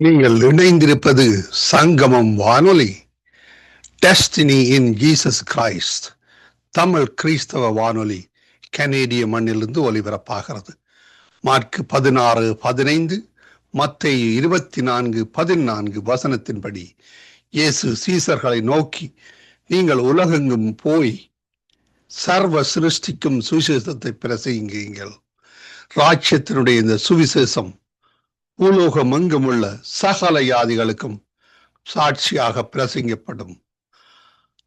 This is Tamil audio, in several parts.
நீங்கள் இணைந்திருப்பது சங்கமம் வானொலி. Destiny in Jesus Christ Tamil கிறிஸ்தவ வானொலி கனேடிய மண்ணிலிருந்து ஒலிபரப்பாகிறது. மார்க் 16:15, மத்தேயு 24:14 வசனத்தின்படி இயேசு சீசர்களை நோக்கி, நீங்கள் உலகெங்கும் போய் சர்வ சிருஷ்டிக்கும் சுவிசேஷத்தை பிரசங்கியுங்கள். ராஜ்யத்தினுடைய இந்த சுவிசேஷம் பூலோகம் எங்குமுள்ள சகல யாதிகளுக்கும் சாட்சியாக பிரசங்கப்படும்.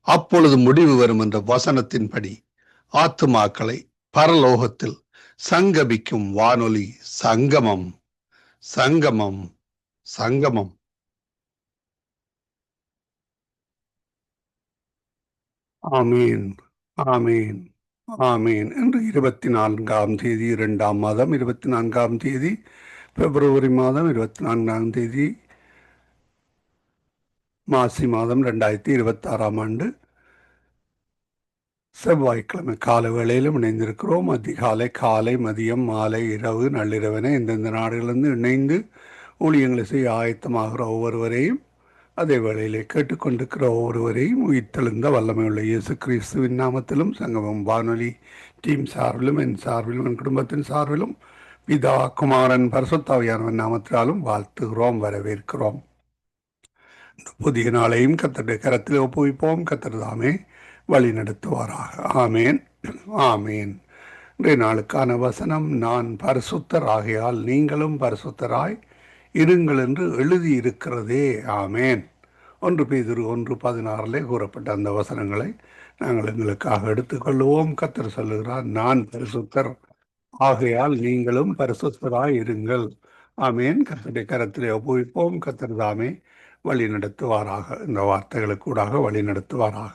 அப்பொழுது முடிவு வரும் என்ற வசனத்தின்படி ஆத்துமாக்களை பரலோகத்தில் சங்கமிக்கும் வானொலி சங்கமம். சங்கமம் சங்கமம். ஆமீன், ஆமீன், ஆமீன். என்று 24ஆம் தேதி 2ஆம் மாதம் 24ஆம் தேதி பிப்ரவரி மாதம் 24ஆம் தேதி மாசி மாதம் 2026ஆம் ஆண்டு செவ்வாய்க்கிழமை கால வேளையிலும் இணைந்திருக்கிறோம். அதிகாலை, காலை, மதியம், மாலை, இரவு, நள்ளிரவென இந்தந்த நாடுகளிலிருந்து இணைந்து ஊழியங்களை செய்ய ஆயத்தமாகிற ஒவ்வொருவரையும், அதே வேளையிலே கேட்டுக்கொண்டிருக்கிற ஒவ்வொருவரையும் உயிர்த்தெழுந்த வல்லமையுள்ள இயேசு கிறிஸ்துவின் நாமத்திலும் சங்கமம் வானொலி டீம் சார்பிலும் என் சார்பிலும் என் குடும்பத்தின் சார்பிலும் பிதா, குமாரன், பரிசுத்தாவியானவன் நாமத்தினாலும் வாழ்த்துகிறோம், வரவேற்கிறோம். புதிய நாளையும் கர்த்தருடைய கரத்தில் ஒப்புவிப்போம். கர்த்தர் தாமே வழி நடத்துவாராக. ஆமேன், ஆமேன். இன்றைய நாளுக்கான வசனம், நான் பரிசுத்தர் ஆகையால் நீங்களும் பரிசுத்தராய் இருங்கள் என்று எழுதியிருக்கிறதே. ஆமேன். 1 பேதுரு 1:16 கூறப்பட்ட அந்த வசனங்களை நாங்கள் எங்களுக்காக எடுத்துக்கொள்வோம். கர்த்தர் சொல்லுகிறார், நான் பரிசுத்தர் ஆகையால் நீங்களும் பரிசுத்தராய் இருங்கள். ஆமேன். கர்த்தருடைய கரத்திலே ஒப்புவிப்போம். கர்த்தர் தாமே வழி நடத்துவாராக. இந்த வார்த்தைகளுக்கூடாக வழி நடத்துவாராக.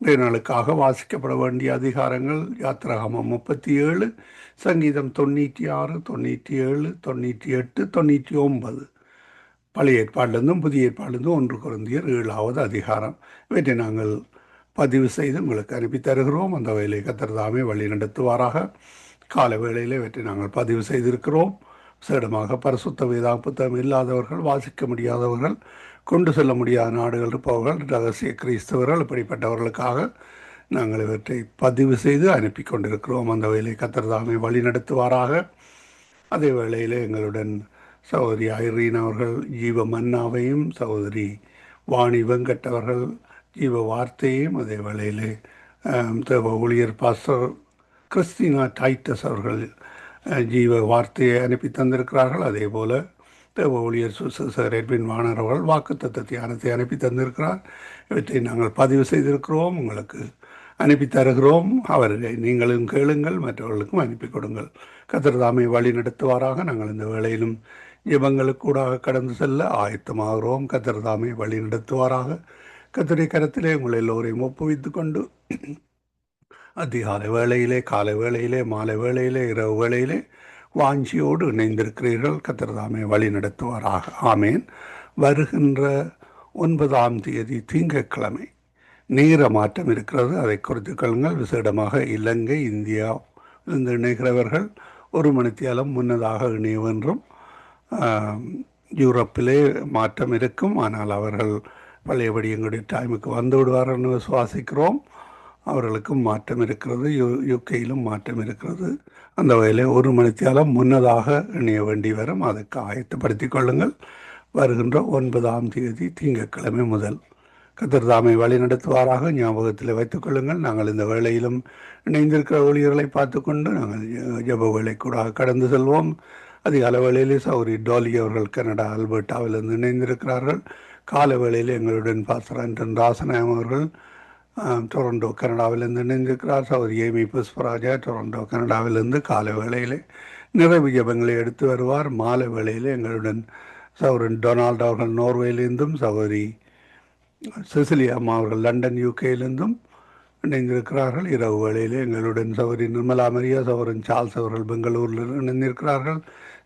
இன்றைய நாளுக்காக வாசிக்கப்பட வேண்டிய அதிகாரங்கள் யாத்திராகமம் 37, சங்கீதம் 96, 97, 98, 99. பழைய ஏற்பாட்டிலிருந்தும் புதிய ஏற்பாட்டிலிருந்தும் 1 கொரிந்தியர் 7ஆவது அதிகாரம். இவற்றை நாங்கள் பதிவு செய்து உங்களுக்கு அனுப்பி தருகிறோம். அந்த வேலையை கர்த்தர் தாமே வழி நடத்துவாராக. கால வேளையில் இவற்றை நாங்கள் பதிவு செய்திருக்கிறோம். சேடமாக பரிசுத்த வேதாகம புத்தகம் இல்லாதவர்கள், வாசிக்க முடியாதவர்கள், கொண்டு செல்ல முடியாத நாடுகள் இருப்பவர்கள், ரகசிய கிறிஸ்தவர்கள், இப்படிப்பட்டவர்களுக்காக நாங்கள் இவற்றை பதிவு செய்து அனுப்பி கொண்டிருக்கிறோம். அந்த வேலையை கர்த்தர் தாமே வழி நடத்துவாராக. அதே வேளையில் எங்களுடன் சகோதரி ஐரீன் அவர்கள் ஜீவ மன்னாவையும், சகோதரி வாணி வெங்கட் அவர்கள் ஜீவ வார்த்தையையும், அதே வேளையில் தேவ ஊழியர் பாஸ்டர் கிறிஸ்டினா டைட்டஸ் அவர்கள் ஜீவ வார்த்தையை அனுப்பி தந்திருக்கிறார்கள். அதே போல தேவ ஊழியர் சுசர் எட்வின் வாணர் அவர்கள் வாக்குத்தத்த தியானத்தை அனுப்பி தந்திருக்கிறார். இவற்றை நாங்கள் பதிவு செய்திருக்கிறோம், உங்களுக்கு அனுப்பி தருகிறோம். அவர்களை நீங்களும் கேளுங்கள், மற்றவர்களுக்கும் அனுப்பி கொடுங்கள். கர்த்தர் தாமே வழி நடத்துவாராக. நாங்கள் இந்த வேளையிலும் ஜெபங்களுக்கூடாக கடந்து செல்ல ஆயத்தமாகிறோம். கர்த்தர் தாமே வழி நடத்துவாராக. கர்த்தருடைய கரத்திலே உங்கள் எல்லோரையும் ஒப்புவித்து கொண்டு அதிகாலை வேளையிலே, காலை வேளையிலே, மாலை வேளையிலே, இரவு வேளையிலே வாஞ்சியோடு இணைந்திருக்கிறீர்கள். கர்த்தர் தாமே வழி நடத்துவாராக. ஆமேன். வருகின்ற 9ஆம் தேதி திங்கட்கிழமை நேர மாற்றம் இருக்கிறது. அதை குறித்து கொள்ளுங்கள். விசேடமாக இலங்கை, இந்தியாவிலிருந்து இணைகிறவர்கள் 1 மணித்தியாலம் முன்னதாக இணையவென்றும், யூரோப்பிலே மாற்றம் இருக்கும். ஆனால் அவர்கள் பழையபடி எங்களுடைய டைமுக்கு வந்து விடுவார்கள் விசுவாசிக்கிறோம். அவர்களுக்கும் மாற்றம் இருக்கிறது. யூகேயிலும் மாற்றம் இருக்கிறது. அந்த வகையில் 1 மணித்தியாலம் முன்னதாக இணைய வேண்டி வரும். அதுக்கு ஆயத்தப்படுத்திக் கொள்ளுங்கள். வருகின்ற 9ஆம் தேதி திங்கட்கிழமை முதல் கர்த்தர் தாமே வழி நடத்துவாராக. ஞாபகத்தில் வைத்துக் கொள்ளுங்கள். நாங்கள் இந்த வேளையிலும் இணைந்திருக்கிற ஊழியர்களை பார்த்து கொண்டு நாங்கள் ஜெப வேலை கூட கடந்து செல்வோம். அதிகால வேளையிலே சௌரி டோலி அவர்கள் கனடா அல்பர்ட்டாவிலிருந்து இணைந்திருக்கிறார்கள். கால வேளையில் எங்களுடன் பாஸ்டர் ஆண்டன் ராசநாயம் அவர்கள் டொரண்டோ கனடாவிலிருந்து இணைந்திருக்கிறார். சௌரி ஏமி புஷ்பராஜா டொரண்டோ கனடாவிலிருந்து காலை வேளையிலே நிறைவு ஜபங்களை எடுத்து வருவார். மாலை வேளையிலே எங்களுடன் சௌரன் டொனால்ட் அவர்கள் நோர்வேலிருந்தும், சௌரி செசிலியா அம்மா அவர்கள் லண்டன் யூகேயிலிருந்தும் இணைந்திருக்கிறார்கள். இரவு வேளையிலே எங்களுடன் சௌரி நிர்மலா மரியா, சௌரன் சார்ல்ஸ் அவர்கள் பெங்களூரில் இணைந்திருக்கிறார்கள்.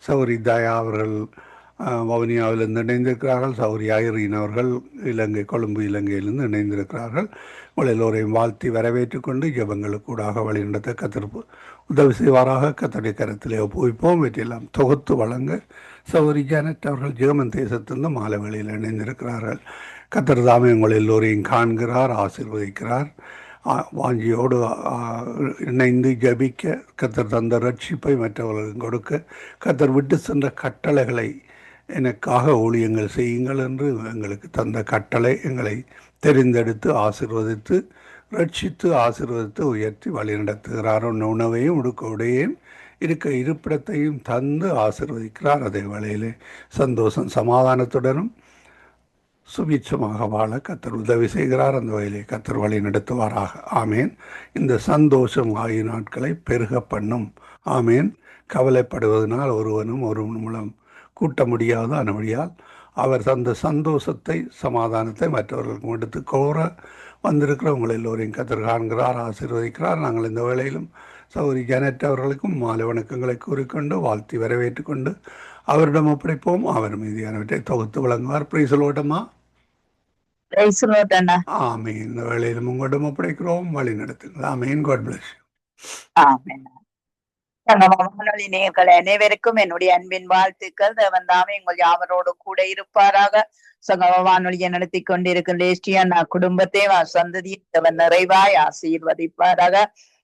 சௌரி தயா அவர்கள் வவுனியாவிலிருந்து இணைந்திருக்கிறார்கள். சௌரி ஐரீன் அவர்கள் இலங்கை கொழும்பு இலங்கையிலிருந்து இணைந்திருக்கிறார்கள். உங்கள் எல்லோரையும் வாழ்த்தி வரவேற்றுக் கொண்டு ஜபங்களுக்கூடாக வழிநடத்த கத்திருப்பு உதவி செய்வாராக. கத்தடி கரத்திலே ஒப்புவிப்போம். வெற்றியெல்லாம் தொகுத்து வழங்க சௌரி ஜானட் அவர்கள் ஜெர்மன் தேசத்திலிருந்து மாலை வேளையில் இணைந்திருக்கிறார்கள். கத்தர் தாமே உங்கள் எல்லோரையும் காண்கிறார், ஆசீர்வதிக்கிறார். வாஞ்சியோடு இணைந்து ஜபிக்க கத்தர் தந்த ரட்சிப்பை மற்றவர்களுக்கு கொடுக்க கத்தர் விட்டு சென்ற கட்டளைகளை எனக்காக ஊழியங்கள் செய்யுங்கள் என்று எங்களுக்கு தந்த கட்டளை எங்களை தெரிந்தெடுத்து ஆசீர்வதித்து ரட்சித்து ஆசீர்வதித்து உயர்த்தி வழிநடத்துகிறார். உணவையும் உடுக்க உடையேன் இருக்க இருப்பிடத்தையும் தந்து ஆசீர்வதிக்கிறார். அதே வேளையிலே சந்தோஷம் சமாதானத்துடனும் சுபீட்சமாக வாழ கத்தர் உதவி செய்கிறார். அந்த வகையிலே கத்தர் வழி நடத்துவாராக. ஆமேன். இந்த சந்தோஷம் ஆகிய நாட்களை பெருக பண்ணும். ஆமேன். கவலைப்படுவதனால் ஒருவனும் ஒரு மூலம் கூட்ட முடியாது. அனுமதியால் அவர் தந்த சந்தோஷத்தை சமாதானத்தை மற்றவர்களுக்கு எடுத்து கோர வந்திருக்கிற உங்கள் எல்லோரையும் கத்தர் காண்கிறார், ஆசீர்வதிக்கிறார். நாங்கள் இந்த வேளையிலும் சௌரி ஜானட் அவர்களுக்கும் மாலை வணக்கங்களை கூறிக்கொண்டு வாழ்த்தி வரவேற்று கொண்டு அவரிடம் ஒப்படைப்போம். அவர் மீதியானவற்றை தொகுத்து வழங்குவார். பிரைசலோட்டமா. ஆமீன். இந்த வேளையிலும் உங்களிடம் ஒப்படைக்கிறோம், வழி நடத்துங்கள். ஆமீன். God bless you. ஆமென். வானொலி நேயர்கள் அனைவருக்கும் என்னுடைய அன்பின் வாழ்த்துக்கள். தேவன் தாமே உங்கள் யாவரோடு கூட இருப்பாராக. சங்கம வானொலியை நடத்தி கொண்டிருக்கின்ற குடும்பத்தை சந்ததியை தேவன் நிறைவாய் ஆசீர்வதிப்பாராக.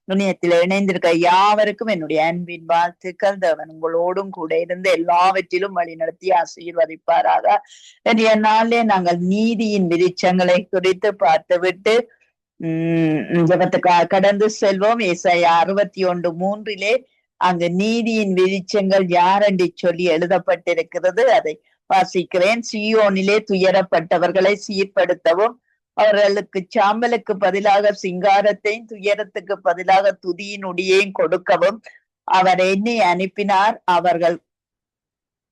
இணையத்தில் இணைந்திருக்க யாவருக்கும் என்னுடைய அன்பின் வாழ்த்துக்கள். தேவன் உங்களோடும் கூட இருந்து எல்லாவற்றிலும் வழி நடத்தி ஆசீர்வதிப்பாராக. இன்றைய நாளிலே நாங்கள் நீதியின் விருட்சங்களை குறித்து பார்த்துவிட்டு ஜபத்துக்காக கடந்து செல்வோம். ஏசாயா 61:3 அங்கு நீதியின் விருட்சங்கள் யாரென்று சொல்லி எழுதப்பட்டிருக்கிறது. அதை வாசிக்கிறேன். சீயோனிலே துயரப்பட்டவர்களை சீர்படுத்தவும், அவர்களுக்கு சாம்பலுக்கு பதிலாக சிங்காரத்தையும் துயரத்துக்கு பதிலாக துதியினுடையையும் கொடுக்கவும் அவர் என்னை அனுப்பினார். அவர்கள்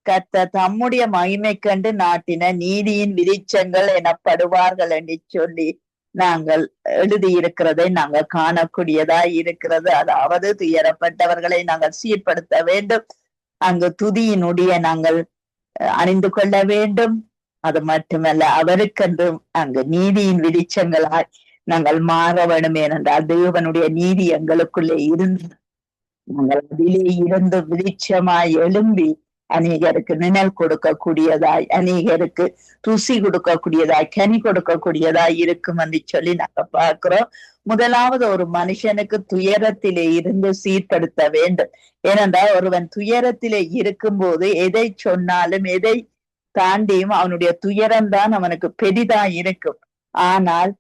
கர்த்தர் தம்முடைய மகிமை கண்டு நாட்டின நீதியின் விருட்சங்கள் எனப்படுவார்கள் என்று சொல்லி நாங்கள் எழுதியிருக்கிறதை நாங்கள் காணக்கூடியதாய் இருக்கிறது. அதாவது துயரப்பட்டவர்களை நாங்கள் சீர்படுத்த வேண்டும். அங்கு துதியினுடைய நாங்கள் அணிந்து கொள்ள வேண்டும். அது மட்டுமல்ல, அவருக்கென்று அங்கு நீதியின் விருட்சங்களாய் நாங்கள் மாற வேண்டும். ஏனென்றால் தேவனுடைய நீதி எங்களுக்குள்ளே இருந்து நாங்கள் அதிலே இருந்து விருட்சமாய் எழும்பி அநேகருக்கு நிழல் கொடுக்கக்கூடியதாய், அநேகருக்கு ருசி கொடுக்கக்கூடியதாய், கனி கொடுக்கக்கூடியதாய் இருக்கும் என்று சொல்லி நாங்க பார்க்கிறோம். முதலாவது ஒரு மனுஷனுக்கு துயரத்திலே இருந்து சீர்படுத்த வேண்டும். ஏனென்றால் ஒருவன் துயரத்திலே இருக்கும் போது எதை சொன்னாலும் எதை தாண்டியும் அவனுடைய துயரம்தான் அவனுக்கு பெரிதா இருக்கும். ஆனால்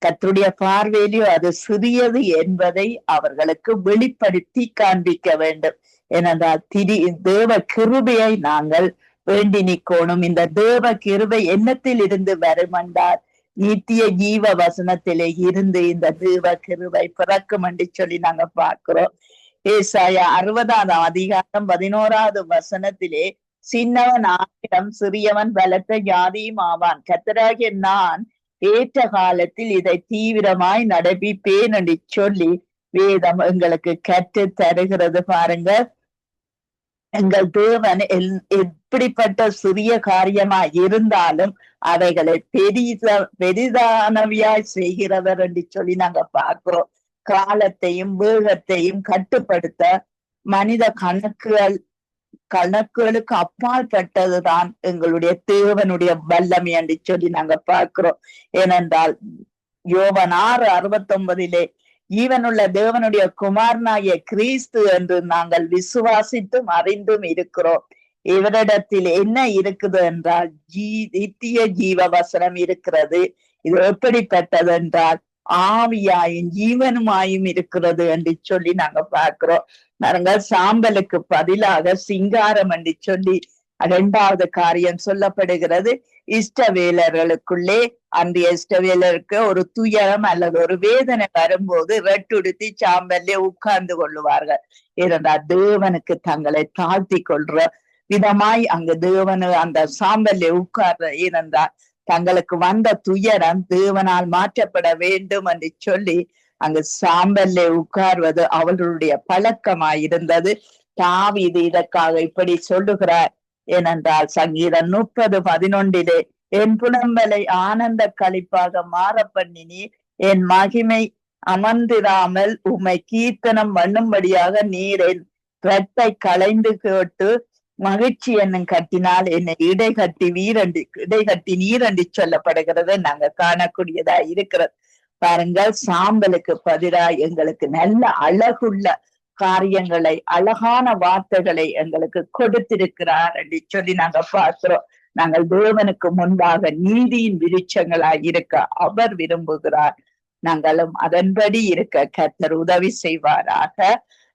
கர்த்தருடைய பார்வையிலோ அது சிறியது என்பதை அவர்களுக்கு வெளிப்படுத்தி காண்பிக்க வேண்டும். ஏனென்றால் தேவ கிருபையை நாங்கள் வேண்டி நிற்கணும். இந்த தேவ கிருபை என்னத்தில் இருந்து வருமென்றால் நித்திய ஜீவ வசனத்திலே இருந்து இந்த தேவ கிருபை பிறக்கும் என்று சொல்லி நாங்க பார்க்கிறோம். ஏசாயா 60:11 சின்னவன் 1000 சிறியவன் பலத்த ஜாதியும் ஆவான். கர்த்தராகிய நான் ஏற்ற காலத்தில் இதை தீவிரமாய் நடப்பிப்பேன் என்று சொல்லி வேதம் எங்களுக்கு கற்று தருகிறது. பாருங்க, எங்கள் தேவன் எப்படிப்பட்ட சிறிய காரியமா இருந்தாலும் அவைகளை பெரிதானவையாய் செய்கிறவர் என்று சொல்லி நாங்க பார்க்கிறோம். காலத்தையும் வேகத்தையும் கட்டுப்படுத்த மனித கணக்குகளுக்கு அப்பால் பட்டதுதான் எங்களுடைய தேவனுடைய வல்லமை என்று சொல்லி நாங்க பார்க்கிறோம். ஏனென்றால் யோவான் 6:69 ஈவனுள்ள தேவனுடைய குமாரனாகிய கிறிஸ்து என்று நாங்கள் விசுவாசித்தும் அறிந்தும் இருக்கிறோம். இவரிடத்தில் என்ன இருக்குது என்றால் நித்திய ஜீவ வசனம் இருக்கிறது. இது எப்படிப்பட்டது என்றால் ஆவியாயும் ஜீவனுமாயும் இருக்கிறது என்று சொல்லி நாங்க பார்க்கிறோம். நாங்கள் சாம்பலுக்கு பதிலாக சிங்காரம் என்று சொல்லி 2வது காரியம் சொல்லப்படுகிறது. இஷ்டவேலர்களுக்குள்ளே அந்த இஷ்டவேலருக்கு ஒரு துயரம் அல்லது ஒரு வேதனை வரும்போது ரெட்டுடுத்தி சாம்பல்லே உட்கார்ந்து கொள்ளுவார்கள். ஏனென்றால் தேவனுக்கு தங்களை தாழ்த்தி கொள்ற விதமாய் அங்கு தேவனு அந்த சாம்பல்லே உட்கார்ற, ஏனென்றால் தங்களுக்கு வந்த துயரம் தேவனால் மாற்றப்பட வேண்டும் என்று சொல்லி அங்கு சாம்பல்லே உட்கார்வது அவர்களுடைய பழக்கமாயிருந்தது. தாவீது இதற்காக இப்படி சொல்லுகிறார். ஏனென்றால் சங்கீதம் 30:11 என் புலம்பலை ஆனந்த களிப்பாக மாற பண்ணினீர், என் மகிமை அமர்ந்திராமல் உம்மை கீர்த்தனம் பண்ணும்படியாக நீர் என் இரட்டை களைந்து கேட்டு மகிழ்ச்சி என்னும் கட்டினால் என்னை இடைகட்டி நீரண்டி சொல்லப்படுகிறது நாங்க காணக்கூடியதா இருக்கிறது. பாருங்கள், சாம்பலுக்கு பதிலாக எங்களுக்கு நல்ல அழகுள்ள காரியங்களை, அழகான வார்த்தைகளை எங்களுக்கு கொடுத்திருக்கிறார் என்று சொல்லி நாங்க பார்க்கிறோம். நாங்கள் தேவனுக்கு முன்பாக நீதியின் விருட்சங்களாய் இருக்க அவர் விரும்புகிறார். நாங்களும் அதன்படி இருக்க கர்த்தர் உதவி செய்வாராக.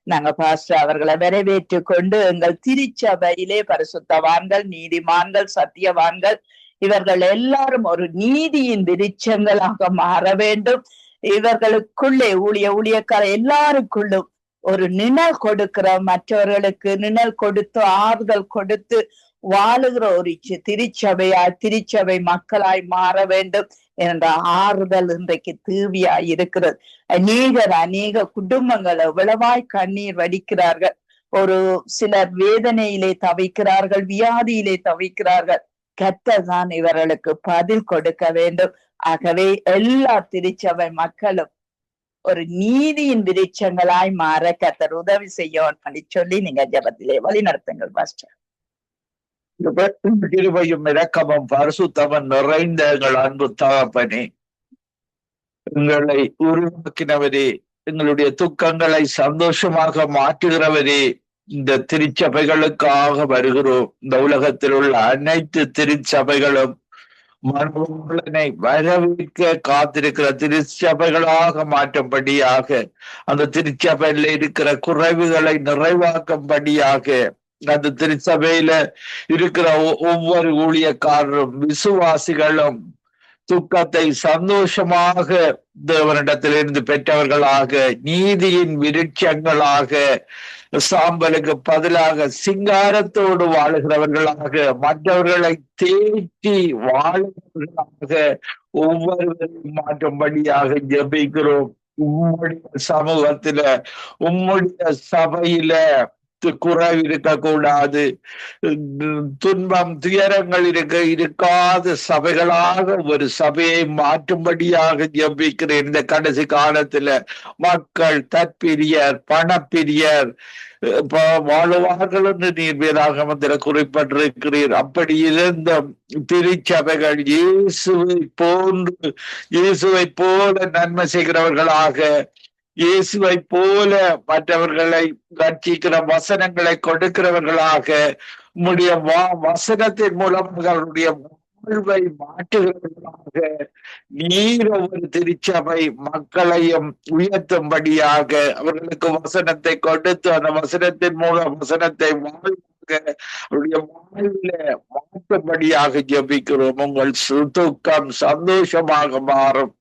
நாங்க பாஸ்டர் அவர்களை வரவேற்று கொண்டு எங்கள் திருச்சபையிலே பரிசுத்தவான்கள், நீதிமான்கள், சத்தியவான்கள் இவர்கள் எல்லாரும் ஒரு நீதியின் விருட்சங்களாக மாற வேண்டும். இவர்களுக்குள்ளே ஊழியக்கார எல்லாருக்குள்ளும் ஒரு நிழல் கொடுக்கிற, மற்றவர்களுக்கு நிழல் கொடுத்து ஆறுதல் கொடுத்து வாழுகிற ஒரு திருச்சபை மக்களாய் மாற வேண்டும் என்ற ஆறுதல் இன்றைக்கு தேவையாய் இருக்கிறது. அநேக குடும்பங்கள் எவ்வளவாய் கண்ணீர் வடிக்கிறார்கள். ஒரு சிலர் வேதனையிலே தவிக்கிறார்கள், வியாதியிலே தவிக்கிறார்கள். கர்த்தர் தான் இவர்களுக்கு பதில் கொடுக்க வேண்டும். ஆகவே எல்லா திருச்சபை மக்களும் ஒரு நீதியின் விருட்சங்களாய் மாற கர்த்தர் உதவி செய்ய சொல்லி நீங்க ஜெபத்திலே வழி நடத்துங்கள் பாஸ்டர். கிருபையும் இரக்கமும் பரிசுத்தமும் நிறைந்த எங்கள் அன்பு தகப்பனே, எங்களை உருவாக்கினவரே, எங்களுடைய துக்கங்களை சந்தோஷமாக மாற்றுகிறவரே, இந்த திருச்சபைகளுக்காக வருகிறோம். இந்த உலகத்தில் உள்ள அனைத்து திருச்சபைகளும் மனோலனை வரவேற்க காத்திருக்கிற திருச்சபைகளாக மாற்றும்படியாக, அந்த திருச்சபையில இருக்கிற குறைவுகளை நிறைவாக்கும்படியாக, அந்த திருச்சபையில இருக்கிற ஒவ்வொரு ஊழியக்காரரும் விசுவாசிகளும் துக்கத்தை சந்தோஷமாக தேவனிடத்திலிருந்து பெற்றவர்களாக, நீதியின் விருட்சங்களாக, சாம்பலுக்கு பதிலாக சிங்காரத்தோடு வாழுகிறவர்களாக, மற்றவர்களை தேற்றி வாழுகிறவர்களாக ஒவ்வொருவரையும் மாற்றும்படியாக ஜெபிக்கிறோம். உம்முடைய சமூகத்தில, உம்முடைய சபையில குறைவு இருக்கக்கூடாது, துன்பம் துயரங்கள் இருக்காத சபைகளாக ஒரு சபையை மாற்றும்படியாக ஜெபிக்கிறேன். இந்த கடைசி காலத்துல மக்கள் தற்பிரியர், பணப்பிரியர் வாழுவார்கள் என்று நீர் வேதாகமத்தில் குறிப்பிட்டிருக்கிறீர். அப்படி இருந்த திருச்சபைகள் இயேசுவை போல நன்மை செய்கிறவர்களாக, இயேசுவை போல மற்றவர்களை ரட்சிக்கிற வசனங்களை கொடுக்கிறவர்களாக, உம்முடைய வசனத்தின் மூலமாக அவருடைய வாழ்வை மாற்றுகிறவர்களாக நீர் ஒவ்வொரு திருச்சபை மக்களையும் உயர்த்தும்படியாக, அவர்களுக்கு வசனத்தை கொடுத்து அந்த வசனத்தின் மூலம் வசனத்தை அவருடைய வாழ்வில மாற்றும்படியாக ஜெபிக்கிறோம். உங்கள் துக்கம் சந்தோஷமாக மாறும்.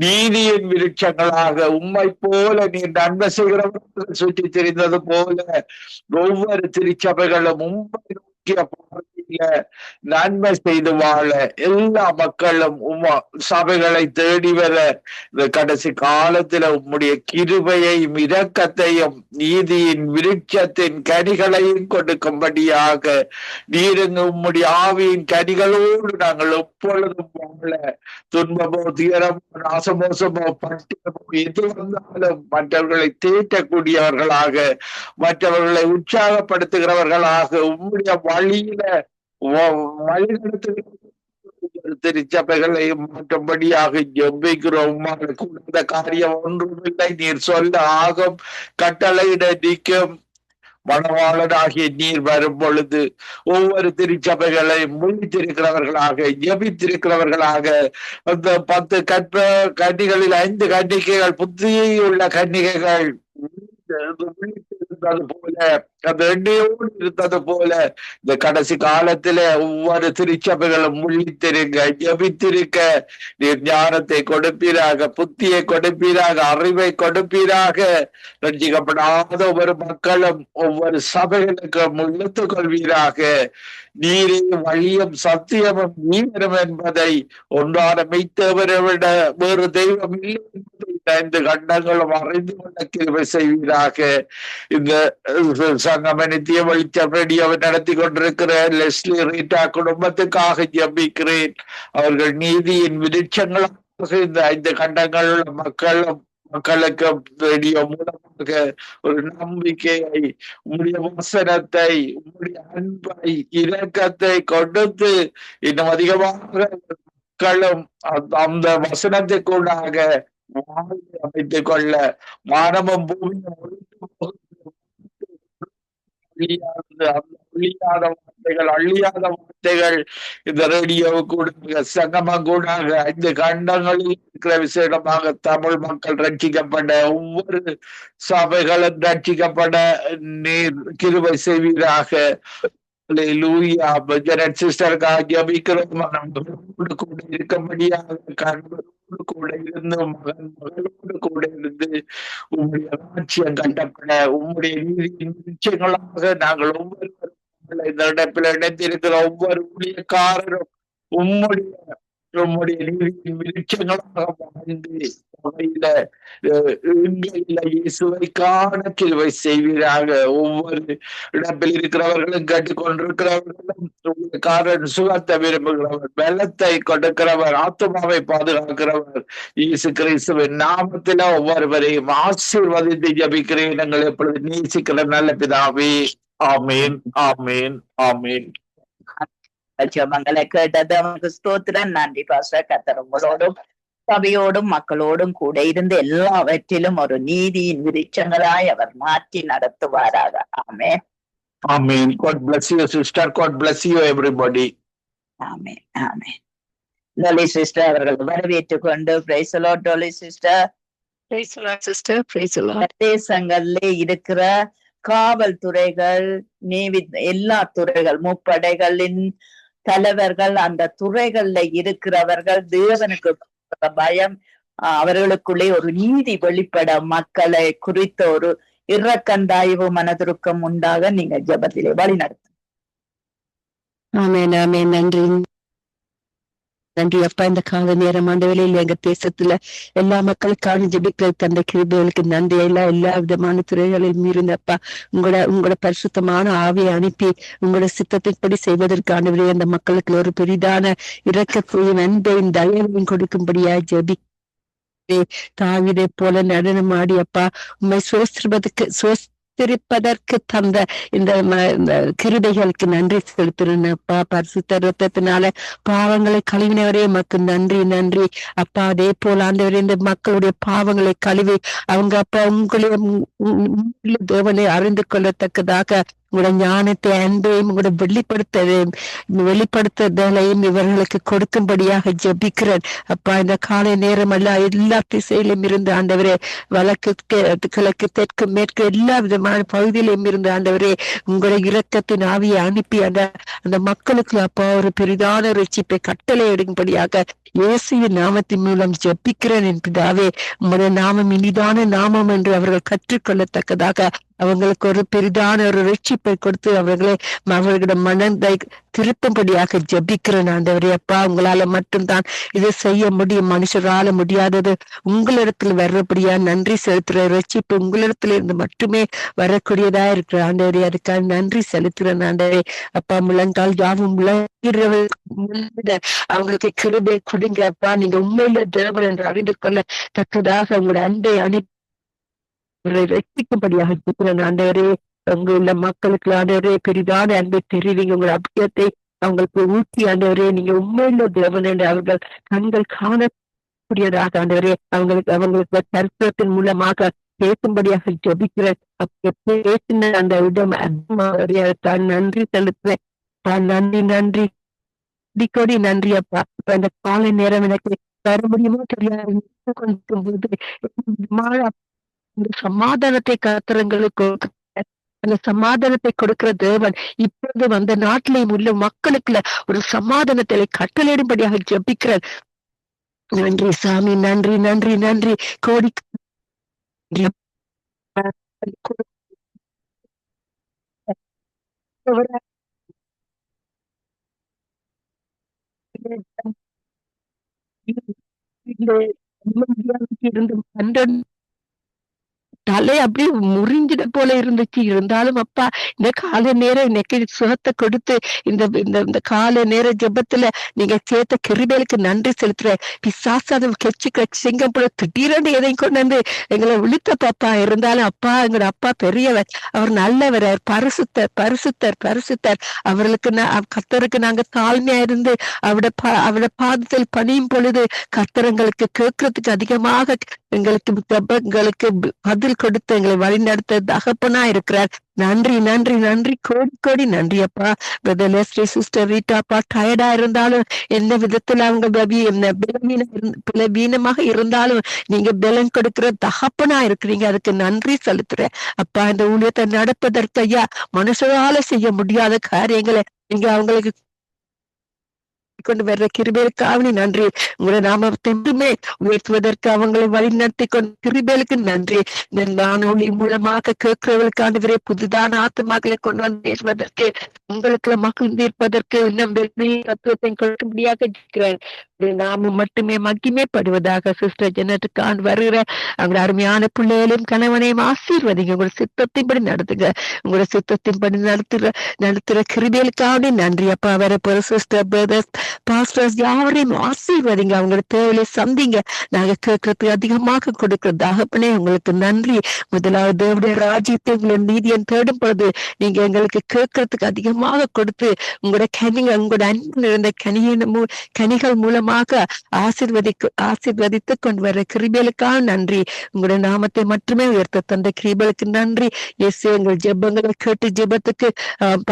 நீதியின் விருட்சங்களாக உம்மை போல நீர் நன்மை செய்கிறவர்கள் சுற்றி தெரிந்தது போல ஒவ்வொரு திருச்சபைகளும் உம்மை நோக்கிய பார்வையில நன்மை செய்து வாழ எல்லா மக்களும் சபைகளை தேடி வர இந்த கடைசி காலத்துல உம்முடைய கிருபையையும் இரக்கத்தையும் நீதியின் விருட்சத்தின் கனிகளையும் கொடுக்கும்படியாக நீருங்க உம்முடைய ஆவியின் கனிகளோடு நாங்கள் எப்பொழுதும் வாழ, துன்பமோ துயரமோ நாசமோசமோ பட்டியமோ எது வந்தாலும் மற்றவர்களை தேற்றக்கூடியவர்களாக, மற்றவர்களை உற்சாகப்படுத்துகிறவர்களாக உம்முடைய வழியில வழிநடத்துகிற திருச்சபைகளையும் மாற்றும்படியாக ஜெபிக்கிறோம். கூடாத காரியம் ஒன்றுமில்லை. நீர் சொல்ல ஆகும், கட்டளையிட நிற்கும். மணவாளனாகிய நீர் வரும் பொழுது ஒவ்வொரு திருச்சபைகளை முழித்திருக்கிறவர்களாக, ஜெபித்திருக்கிறவர்களாக, அந்த 10 கன்னிகளில் 5 கன்னிகைகள் புத்தியுள்ள கன்னிகைகள் இருந்தது போல, அந்த எண்ணெயோடு இருந்தது போல இந்த கடைசி காலத்துல ஒவ்வொரு திருச்சபைகளும் முழித்திருங்க, ஜெபித்திருக்க நீர் ஞானத்தை கொடுப்பீராக, புத்தியை கொடுப்பீராக, அறிவை கொடுப்பீராக. ரட்சிக்கப்படாத ஒவ்வொரு மக்களும் ஒவ்வொரு சபைகளுக்கும் இழுத்துக் கொள்வீராக. நீரே வழியும் சத்தியமும் நீரும் என்பதை, ஒன்றான மெய்த்தவரை விட வேறு தெய்வம் இல்லை என்பதை இந்த கண்டங்களும் அறிந்து கொள்ள கிருபை செய்வீராக. இந்த சங்கம நித்திய வெளிச்சம் ரேடியோவை நடத்தி கொண்டிருக்கிற லெஸ்லி ரீட்டா குடும்பத்துக்காக ஜெபிக்கிறேன். அவர்கள் நீதியின் விருட்சங்களாக இந்த கண்டங்கள் மக்களுக்கு ரேடியோ மூலமாக ஒரு நம்பிக்கையை, உங்களுடைய வசனத்தை, உங்களுடைய அன்பை, இரக்கத்தை கொடுத்து இன்னும் அதிகமாக மக்களும் அந்த வசனத்துக்குள்ளாக வாழ்வை அமைத்துக் கொள்ள வானமும் பூமியும் அழியாத வார்த்தைகள், அழியாத வார்த்தைகள் இந்த ரேடியோ கூட சங்கமம் கூட இந்த கண்டங்களில் இருக்கிற விசேடமாக தமிழ் மக்கள் ரட்சிக்கப்பட, ஒவ்வொரு சபைகளும் ரட்சிக்கப்பட நீர் கிருபை செய்வீராக. சிஸ்டருக்காக ஜபிக்கிறோம். கூட இருக்கும்படியாக கண்களோடு கூட இருந்து மகளோடு கூட இருந்து உங்களுடைய ராட்சியம் கண்டப்பட, உங்களுடைய நீதியின் நிச்சயங்களாக நாங்கள் ஒவ்வொருவரும் இந்த இடத்தில் இணைந்திருக்கிற ஒவ்வொரு ஊழியக்காரரும் உம்முடைய நீதியின் விருட்சங்களாக வாழ்ந்து இயேசுவை காண கிருபை செய்வீராக. ஒவ்வொரு இடத்தில் இருக்கிறவர்களும் கேட்டுக்கொண்டிருக்கிறவர்களும் சுகத்தை விரும்புகிறவர், பலத்தை கொடுக்கிறவர், ஆத்மாவை பாதுகாக்கிறவர் இயேசு கிறிஸ்துவின் நாமத்தில ஒவ்வொருவரையும் ஆசீர்வதித்து ஜபிக்கிறேன் எங்கள் எப்பொழுது நேசிக்கிற நல்ல பிதாவே. ஆமீன், ஆமீன், ஆமீன். ஜெபங்களை கேட்டது அவனுக்கு ஸ்தோத்திரம். நன்றி பாஸ்டர். கர்த்தர் உங்களோடும் சபையோடும் மக்களோடும் கூட இருந்து எல்லாவற்றிலும் ஒரு நீதியின் விருட்சங்களாய் அவர் மாற்றி நடத்துவாராக. Amen, amen. God bless you sister. God bless you everybody. Amen, amen. Dolly sister அவர்கள் வரவேற்றுக் கொண்டு praise the lord. Dolly sister. Praise the lord sister. Praise the lord. தேசங்கள்ல இருக்கிற காவல்துறைகள், எல்லா துறைகள், முப்படைகளின் தலைவர்கள், அந்த துறைகள்ல இருக்கிறவர்கள் தேவனுக்கு பயம், அவர்களுக்குள்ளே ஒரு நீதி வெளிப்பட, மக்களை குறித்த ஒரு இரக்கந்தாய்வு மனதுருக்கம் உண்டாக நீங்க ஜெபத்திலே வழி நடத்தும். ஆமென், ஆமென். நன்றி, நன்றி அப்பா. இந்த கால நேரம் ஆண்டவரையில் எங்க தேசத்துல எல்லா மக்களுக்கான ஜெபிக்கிற தந்த கிருபைகளுக்கு நன்றி. எல்லா விதமான துறைகளில் மீறினப்பா உங்களோட பரிசுத்தமான ஆவியை அனுப்பி உங்களோட சித்தத்தின்படி செய்வதற்கானவரே அந்த மக்களுக்கு ஒரு பெரிதான இரக்கத்தையும் அன்பையும் தயவையும் கொடுக்கும்படியா ஜெபி தாவிதை போல நடனமாடி அப்பா உண்மை சோஸ்திரிப்பதற்கு தந்த இந்த கிருபைகளுக்கு நன்றி செலுத்துறேன்ப்பா. பரிசுத்த ரத்தத்தினால பாவங்களை கழுவினவரே உமக்கு நன்றி, நன்றி அப்பா. அதே போல ஆண்டவரே இந்த மக்களுடைய பாவங்களை கழுவி அவங்க அப்பா உங்களுடைய தேவனை அறிந்து கொள்ளத்தக்கதாக உங்களோட ஞானத்தை, அன்பையும் உங்களோட வெளிப்படுத்துதலையும் இவர்களுக்கு கொடுக்கும்படியாக ஜெபிக்கிறேன் அப்பா. இந்த காலை நேரம் எல்லாம் எல்லா திசையிலும் இருந்து ஆண்டவரே, வழக்கு, கிழக்கு, தெற்கு, மேற்கு எல்லா விதமான பகுதியிலும் இருந்து ஆண்டவரே உங்களுடைய இரக்கத்தின் ஆவியை அனுப்பி அந்த மக்களுக்கு அப்பா ஒரு பெரிதான ரட்சிப்பை கட்டளை எடுக்கும்படியாக இயேசுவின் நாமத்தின் மூலம் ஜெபிக்கிறேன் என் பிதாவே. உங்களுடைய நாமம் இனிதான நாமம் என்று அவர்கள் கற்றுக்கொள்ளத்தக்கதாக அவங்களுக்கு ஒரு பெரிதான ஒரு ரட்சிப்பை கொடுத்து அவர்களிட மனதை திருப்பும்படியாக ஜெபிக்கிறேன் ஆண்டவரே அப்பா. உங்களால மட்டும்தான் இதை செய்ய முடியும், மனுஷரால முடியாதது உங்களிடத்தில் வர்றபடியா நன்றி செலுத்துற ரட்சிப்பு உங்களிடத்துல இருந்து மட்டுமே வரக்கூடியதா இருக்கிற ஆண்டவரே. அதுக்காக நன்றி செலுத்துறேன் ஆண்டவரே அப்பா. முழங்கால் யாவும் அவங்களுக்கு கிருபை கொடுங்க அப்பா. நீங்க உண்மையில தேவன் என்று அறிந்து கொள்ள தக்கதாக உங்களோட அன்பை அனுப்பி ரட்சிக்கும்படியாக இருக்கிறேன் ஆண்டவரே. அங்கு உள்ள மக்களுக்கு ஆண்டவரே பெரிதான அன்பை தெரிவிங்க, உங்கள் அபிஷேகத்தை அவங்களுக்கு ஊற்றி ஆண்டவரே நீங்க உண்மையில தேவன் என்று அவர்கள் கண்கள் காணக்கூடியதாக ஆண்டவரே அவங்களுக்கு தரிசனத்தின் மூலமாக பேசும்படியாக ஜெபிக்கிறேன். பேசின அந்த இடம் தான் நன்றி செலுத்துறேன். நன்றி, நன்றி, அடிக்கடி நன்றி அப்பா. இப்ப இந்த காலை நேரம் எனக்கு வர முடியுமோ தெரியாது கொண்டிருக்கும் போது இந்த சமாதானத்தை கத்திரங்களுக்கு அந்த சமாதானத்தை கொடுக்கிற தேவன் இப்பொழுது அந்த நாட்டிலேயும் உள்ள மக்களுக்குள்ள ஒரு சமாதானத்தை கட்டளையிடும்படியாக ஜெபிக்கிறேன். நன்றி சாமி, நன்றி, நன்றி, நன்றி கோடி. இருந்து 12 தலை அப்படியே முறிஞ்சிட போல இருந்துச்சு. இருந்தாலும் அப்பா இந்த காலை நேரம் இன்னைக்கு சுகத்தை கொடுத்து இந்த இந்த இந்த காலை நேர ஜெபத்துல நீங்க சேர்த்த கிருபைகளுக்கு நன்றி செலுத்துறேன். பிசாசு கெச்சு சிங்கம் போல திடீரென்று எதையும் கொண்டு வந்து எங்களை விழுத்த பாப்பா. இருந்தாலும் அப்பா எங்களோட அப்பா பெரியவர், அவர் நல்லவர், பரிசுத்தர் பரிசுத்தர் பரிசுத்தர். அவர்களுக்கு கர்த்தருக்கு நாங்க தாழ்மையா இருந்து அவருடைய பாதத்தில் பணியும் பொழுது கர்த்தரங்களுக்கு கேட்கறதுக்கு அதிகமாக எங்களுக்கு ஜெபங்களுக்கு பதில் கொடுத்து எங்களை வழிநடத்த தகப்பனா இருக்கிறார். நன்றி நன்றி நன்றி, கோடி கோடி நன்றி அப்பா. பிரதர் லெஸ்லி, சிஸ்டர் ரீட்டாப்பா டயர்டா இருந்தாலும், எந்த விதத்துல அவங்க பலவீனமாக இருந்தாலும் நீங்க பலன் கொடுக்கிற தகப்பனா இருக்கிறீங்க. அதுக்கு நன்றி செலுத்துறேன் அப்பா. இந்த ஊழியத்தை நடப்பதற்கு ஐயா மனுஷரால செய்ய முடியாத காரியங்களை நீங்க அவங்களுக்கு கொண்டு வர்ற கிருபைகளுக்காக நன்றி. உங்களை நாமத்தை உயர்த்துவதற்கு அவங்களை வழி நடத்தி கொண்டு கிருபைகளுக்கு நன்றி. இந்த வானொலி மூலமாக கேட்கிறவர்களுக்கான புதுதான ஆத்மாக்களை கொண்டு வந்து பேசுவதற்கு, உங்களுக்கு மக்கள் தீர்ப்பதற்கு இன்னும் தத்துவத்தை கொடுக்கும்படியாக இருக்கிறேன். நாமும் மட்டுமே மகிமைப்படுவதாக. சிஸ்டர் ஜெனட்டுக்கான் வருகிற அவங்களோட அருமையான பிள்ளைகளையும் கணவனையும் ஆசீர்வதிங்க. உங்களோட சித்தத்தின்படி நடத்துங்க. உங்களோட சித்தத்தின்படி நடத்துற கிருபைகளுக்காக நன்றி அப்பா. வர போற சிஸ்டர், பிரதர்ஸ், பாஸ்டர்ஸ் யாவரையும் ஆசீர்வதிங்க. அவங்களோட தேவையை சந்திங்க. நாங்க கேட்கறதுக்கு அதிகமாக கொடுக்கிற தகப்பனே உங்களுக்கு நன்றி. முதலாவது தேவனுடைய ராஜ்யத்தை உங்களை நீதியன் தேடும் பொழுது நீங்க எங்களுக்கு கேட்கறதுக்கு அதிகமாக கொடுத்து உங்களோட அன்பு நிறைந்த கனிகள் மூலமாக ஆசீர்வதித்து கொண்டு வர கிருபைகளுக்காக நன்றி. உங்களுடைய நாமத்தை மட்டுமே உயர்த்த தந்த கிருபைகளுக்கு நன்றி. இயேசு, எங்கள் ஜெபங்களை கேட்டு ஜெபத்துக்கு